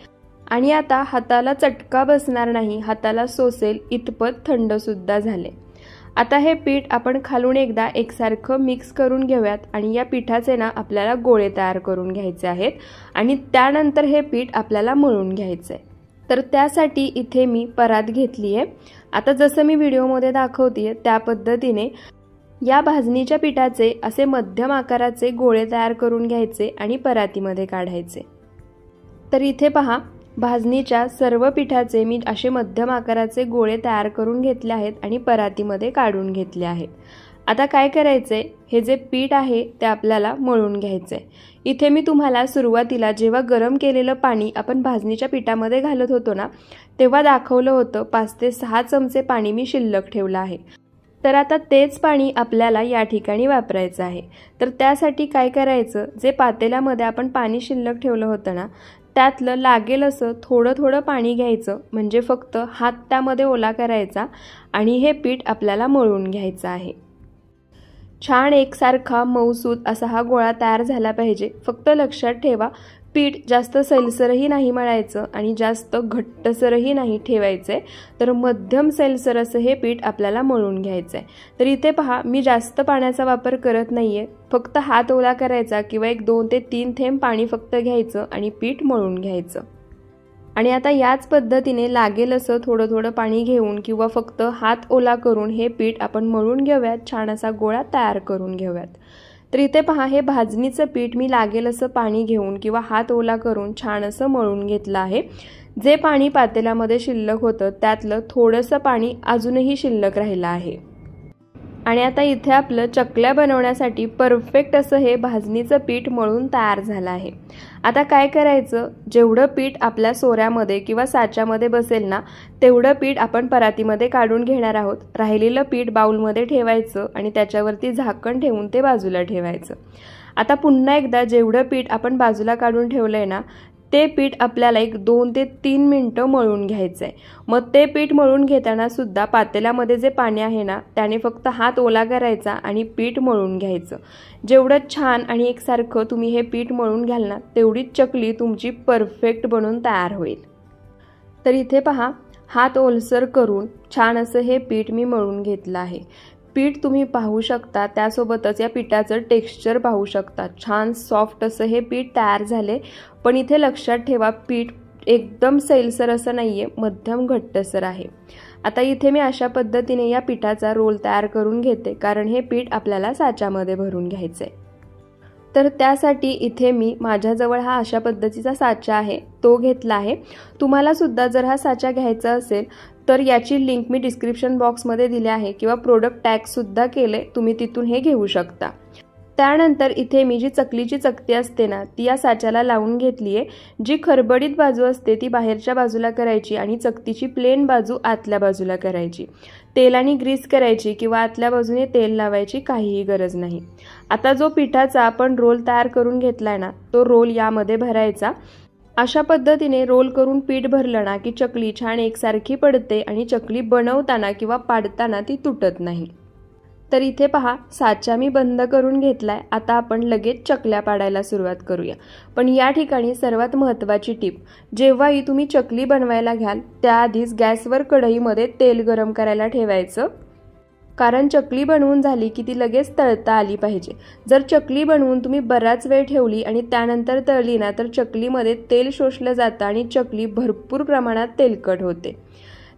आणि आता हाताला चटका बसणार नाही, हाताला सोसेल इतपत थंड सुद्धा झाले। आता हे पीठ आपण खालून एकदा एकसारखं मिक्स करून घेऊयात आणि या पिठाचे ना आपल्याला गोळे तयार करून घ्यायचे आहेत आणि त्यानंतर हे पीठ आपल्याला मळून घ्यायचं आहे। तर त्यासाठी इथे मी परात घेतली आहे। आता जसं मी व्हिडिओमध्ये दाखवते त्या पद्धतीने या भाजणीच्या पिठाचे असे मध्यम आकाराचे गोळे तयार करून घ्यायचे आणि परातीमध्ये काढायचे। तर इथे पहा भाजणीच्या सर्व पिठाचे मी असे मध्यम आकाराचे गोळे तयार करून घेतले आहेत आणि परातीमध्ये काढून घेतले आहेत। आता काय करायचंय, हे जे पीठ आहे ते आपल्याला मळून घ्यायचंय। इथे मी तुम्हाला सुरुवातीला जेव्हा गरम केलेलं पाणी आपण भाजणीच्या पिठामध्ये घालत होतो ना तेव्हा दाखवलं होतं 5 ते 6 चमचे पाणी मी शिल्लक ठेवलं आहे। तर आता तेच पाणी आपल्याला या ठिकाणी वापरायचं आहे। तर त्यासाठी काय करायचं, जे पातेल्यामध्ये आपण पाणी शिल्लक ठेवलं होतं ना त्यातलं लागेल असं थोडं थोडं पाणी घ्यायचं, म्हणजे फक्त हात त्यामध्ये ओला करायचा आणि हे पीठ आपल्याला मळून घ्यायचं आहे। छान एकसारखा मऊसूत असा हा गोळा तयार झाला पाहिजे। फक्त लक्षात ठेवा पीठ जास्त सैलसरही नाही मळायचं आणि जास्त घट्टसरही नाही ठेवायचे, तर मध्यम सैलसर असं हे पीठ आपल्याला मळून घ्यायचं आहे। तर इथे पहा मी जास्त पाण्याचा वापर करत नाहीये, फक्त हात ओला करायचा किंवा एक 2 ते 3 थेंब पाणी फक्त घ्यायचं आणि पीठ मळून घ्यायचं। आणि आता याच पद्धतीने लागेल असं थोडं थोडं पाणी घेऊन किंवा फक्त हात ओला करून हे पीठ आपण मळून घेऊयात, छान असा गोळा तयार करून घेऊयात। तर इथे पहा हे भाजणीचं पीठ मी लागेल असं पाणी घेऊन किंवा हात ओला करून छान असं मळून घेतलं आहे। जे पाणी पातेल्यामध्ये शिल्लक होतं त्यातलं थोडंसं पाणी अजूनही शिल्लक राहिलं आहे। आणि आता इथे आपलं चकल्या बनवण्यासाठी परफेक्ट असं हे भाजणीचं पीठ मळून तयार झालं आहे। आता काय करायचं, जेवढं पीठ आपल्या सोऱ्यामध्ये किंवा साच्यामध्ये बसेल ना तेवढं पीठ आपण परातीमध्ये काढून घेणार आहोत। राहिलेलं पीठ बाउलमध्ये ठेवायचं आणि त्याच्यावरती झाकण ठेवून ते बाजूला ठेवायचं। आता पुन्हा एकदा जेवढं पीठ आपण बाजूला काढून ठेवलंय ना ते पीठ आपल्याला एक 2 ते 3 मिनिटं मळून घ्यायचं आहे। मग ते पीठ मळून घेताना सुद्धा पातेल्यामध्ये जे पाणी आहे ना त्याने फक्त हात ओला करायचा आणि पीठ मळून घ्यायचं। जेवढं छान आणि एकसारखं तुम्ही हे पीठ मळून घ्याल ना तेवढीच चकली तुमची परफेक्ट बनून तयार होईल। तर इथे पहा हात ओलसर करून छान असं हे पीठ मी मळून घेतलं आहे। पीठ तुम्ही पाहू शकता, त्यासोबतच या पिठाचं टेक्स्चर पाहू शकता, छान सॉफ्ट असं हे पीठ तयार झाले। पण इथे लक्षात ठेवा पीठ एकदम सैलसर असं नाहीये, मध्यम घट्टसर आहे। आता इथे मी अशा पद्धतीने या पिठाचा रोल तयार करून घेते, कारण हे पीठ आपल्याला साच्यामध्ये भरून घ्यायचंय। तर त्यासाठी इथे मी माझ्याजवळ हा अशा पद्धतीचा साचा आहे तो घेतला आहे। तुम्हाला सुद्धा जर हा साचा घ्यायचा असेल तर याची लिंक मी डिस्क्रिप्शन बॉक्समध्ये दिली आहे किंवा प्रोडक्ट टॅग सुद्धा केले, तुम्ही तिथून हे घेऊ शकता। त्यानंतर इथे मी जी चकलीची चकती असते ना ती या साच्याला लावून घेतली आहे। जी खरबडीत बाजू असते ती बाहेरच्या बाजूला करायची आणि चकतीची प्लेन बाजू आतल्या बाजूला करायची। तेलाने ग्रीस करायची किंवा आतल्या बाजूने तेल लावायची काहीही गरज नाही। आता जो पिठाचा आपण रोल तयार करून घेतलाय ना तो रोल यामध्ये भरायचा। अशा पद्धतीने रोल करून पीठ भरलं ना की चकली छान एकसारखी पडते आणि चकली बनवताना किंवा पाडताना ती तुटत नाही। तर इथे पहा साचा मी बंद करून घेतलाय। आता आपण लगेच चकल्या पाडायला सुरुवात करूया। पण या ठिकाणी सर्वात महत्त्वाची टिप, जेव्हाही तुम्ही चकली बनवायला घ्याल त्याआधीच गॅसवर कढईमध्ये तेल गरम करायला ठेवायचं, कारण चकली बनवून झाली की ती लगेच तळता आली पाहिजे। जर चकली बनवून तुम्ही बराच वेळ ठेवली आणि त्यानंतर तळली ना तर चकलीमध्ये तेल शोषलं जातं आणि चकली भरपूर प्रमाणात तेलकट होते।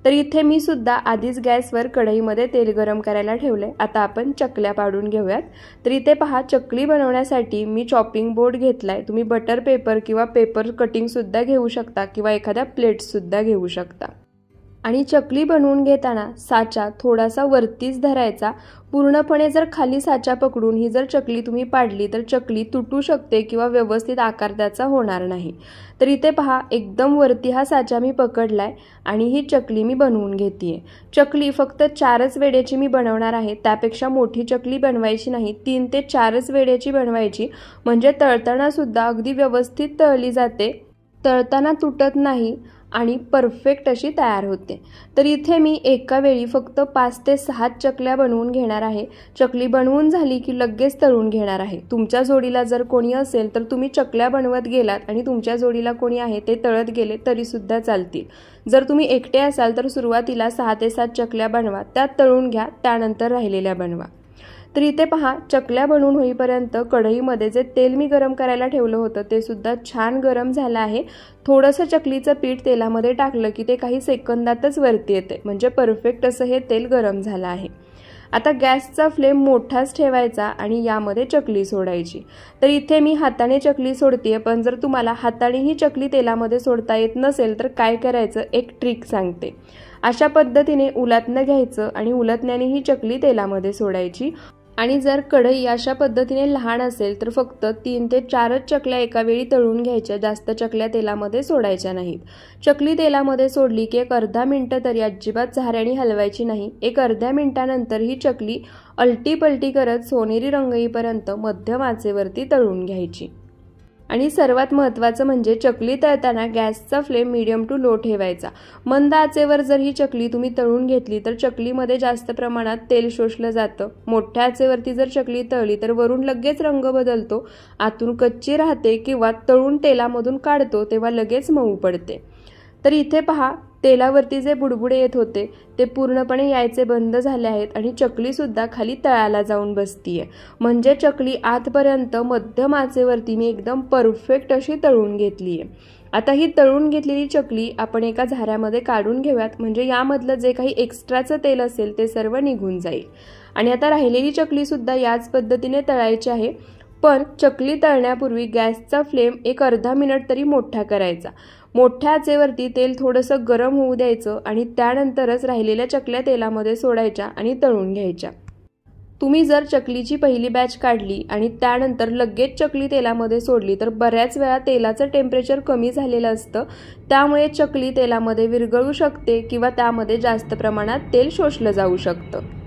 तर इथे मी सुद्धा आधीच गॅसवर कढईमध्ये तेल गरम करायला ठेवले। आता आपण चकल्या पाडून घेऊयात। तर इथे पहा चकली बनवण्यासाठी मी चॉपिंग बोर्ड घेतलाय। तुम्ही बटर पेपर किंवा पेपर कटिंग सुद्धा घेऊ शकता किंवा एखाद्या प्लेट सुद्धा घेऊ शकता। आणि चकली बनवून घेताना साचा थोडासा वरतीच धरायचा। पूर्णपणे जर खाली साचा पकडून ही जर चकली तुम्ही पाडली तर चकली तुटू शकते किंवा व्यवस्थित आकार त्याचा होणार नाही। तर इथे पहा एकदम वरती हा साचा मी पकडलाय आणि ही चकली मी बनवून घेतेय। चकली फक्त 4च वेड्याची मी बनवणार आहे, त्यापेक्षा मोठी चकली बनवायची नाही। 3 ते 4च वेड्याची बनवायची, म्हणजे तळताना सुद्धा अगदी व्यवस्थित तळली जाते, तळताना तुटत नाही आणि परफेक्ट अशी तयार होते। तर इथे मी एका वेळी फक्त 5 ते 6 चकल्या बनवून घेणार आहे। चकली बनवून झाली की लगेच तळून घेणार आहे। तुमच्या जोडीला जर कोणी असेल तर तुम्ही चकल्या बनवत गेलात आणि तुमच्या जोडीला कोणी आहे ते तळत गेले तरी सुद्धा चालतील। जर तुम्ही एकटे असाल तर सुरुवातीला 6 ते 7 चकल्या बनवा, त्यात तळून घ्या, त्यानंतर राहिलेल्या बनवा। तर इथे पहा चकल्या बनवून होईपर्यंत कढईमध्ये जे तेल मी गरम करायला ठेवलं होतं ते सुद्धा छान गरम झालं आहे। थोडंसं चकलीचं पीठ तेलामध्ये टाकलं की ते काही सेकंदातच वरती येते, म्हणजे परफेक्ट असं हे तेल गरम झालं आहे। आता गॅसचा फ्लेम मोठाच ठेवायचा आणि यामध्ये चकली सोडायची। तर इथे मी हाताने चकली सोडतेय, पण जर तुम्हाला हाताने ही चकली तेलामध्ये सोडता येत नसेल तर काय करायचं एक ट्रिक सांगते। अशा पद्धतीने उलटणं घ्यायचं आणि उलटण्याने ही चकली तेलामध्ये सोडायची। आणि जर कढई अशा पद्धतीने लहान असेल तर फक्त 3 ते 4च चकल्या एका वेळी तळून घ्यायच्या, जास्त चकल्या तेलामध्ये सोडायच्या नाहीत। चकली तेलामध्ये सोडली की एक अर्धा मिनिट तरी अजिबात झाऱ्याने हलवायची नाही। एक अर्ध्या मिनिटानंतर ही चकली अलटी पलटी करत सोनेरी रंग येईपर्यंत मध्यम आचेवरती तळून घ्यायची। आणि सर्वात महत्त्वाचं म्हणजे चकली तळताना गॅसचा फ्लेम मीडियम टू लो ठेवायचा। मंद आचेवर जर ही चकली तुम्ही तळून घेतली तर चकलीमध्ये जास्त प्रमाणात तेल शोषलं जातं। मोठ्या आचेवरती जर चकली तळली तर वरून लगेच रंग बदलतो, आतून कच्ची राहते किंवा तळून तेलामधून काढतो तेव्हा लगेच मऊ पडते। तर इथे पहा तेलावरती जे बुडबुडे येत होते ते पूर्णपणे यायचे बंद झाले आहेत आणि चकली सुद्धा खाली तळाला जाऊन बसतीये, म्हणजे चकली आतपर्यंत मध्यम आचेवरती मी एकदम परफेक्ट अशी तळून घेतली आहे। आता ही तळून घेतलेली चकली आपण एका झाऱ्यामध्ये काढून घेऊयात, म्हणजे यामधलं जे काही एक्स्ट्राचं तेल असेल ते सर्व निघून जाईल। आणि आता राहिलेली चकली सुद्धा याच पद्धतीने तळायची आहे, पण चकली तळण्यापूर्वी गॅसचा फ्लेम एक अर्धा मिनिट तरी मोठा करायचा। मोठ्या आचेवरती तेल थोडंसं गरम होऊ द्यायचं आणि त्यानंतरच राहिलेल्या चकल्या तेलामध्ये सोडायच्या आणि तळून घ्यायच्या। तुम्ही जर चकलीची पहिली बॅच काढली आणि त्यानंतर लगेच चकली तेलामध्ये सोडली तर बऱ्याच वेळा तेलाचं टेम्परेचर कमी झालेलं असतं, त्यामुळे चकली तेलामध्ये विरघळू शकते किंवा त्यामध्ये जास्त प्रमाणात तेल शोषलं जाऊ शकतं।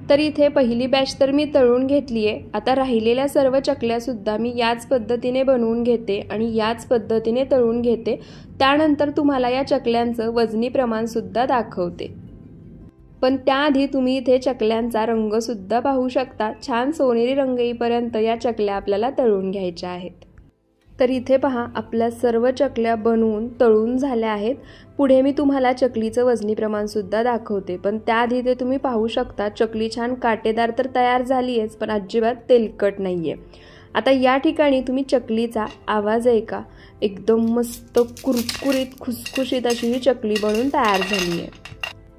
तर इथे पहिली बॅच तर मी तळून घेतली आहे। आता राहिलेल्या सर्व चकल्या सुद्धा मी याच पद्धतीने बनवून घेते आणि याच पद्धतीने तळून घेते। त्यानंतर तुम्हाला या चकल्यांचं वजनी प्रमाण सुद्धा दाखवते, पण त्याआधी तुम्ही इथे चकल्यांचा रंग सुद्धा पाहू शकता। छान सोनेरी रंग येईपर्यंत या चकल्या आपल्याला तळून घ्यायच्या आहेत। तर इथे पहा आपल्या सर्व चकल्या बनवून तळून झाल्या आहेत। पुढे मी तुम्हाला चकलीचं वजनी प्रमाण सुद्धा दाखवते, पण त्याआधी ते तुम्ही पाहू शकता चकली छान काटेदार तर तयार झाली आहेच, पण अजिबात तेलकट नाहीये। आता या ठिकाणी तुम्ही चकलीचा आवाज ऐका, एकदम मस्त कुरकुरीत खुसखुशीत अशी ही चकली बनवून तयार झाली आहे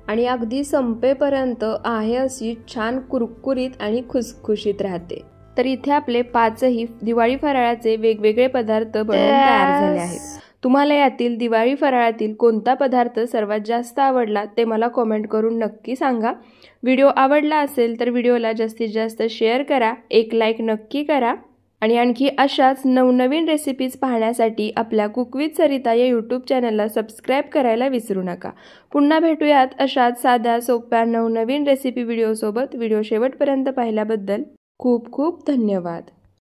आणि अगदी संपेपर्यंत आहे अशी छान कुरकुरीत आणि खुसखुशीत राहते। तर इथे आपले 5ही दिवाळी फराळाचे वेगवेगळे पदार्थ बनवून तयार झाले आहेत। तुम्हाला यातील दिवाळी फराळातील कोणता पदार्थ सर्वात जास्त आवडला ते मला कमेंट करून नक्की सांगा। व्हिडिओ आवडला असेल तर व्हिडिओला जास्तीत जास्त शेअर करा, एक लाईक नक्की करा आणि आणखी अशाच नवनवीन रेसिपीज पाहण्यासाठी आपल्या कुक विथ सरिता या यूट्यूब चॅनलला सबस्क्राईब करायला विसरू नका। पुन्हा भेटूयात अशाच साध्या सोप्या नवनवीन रेसिपी व्हिडिओसोबत। व्हिडिओ शेवटपर्यंत पाहिल्याबद्दल खूप खूप धन्यवाद।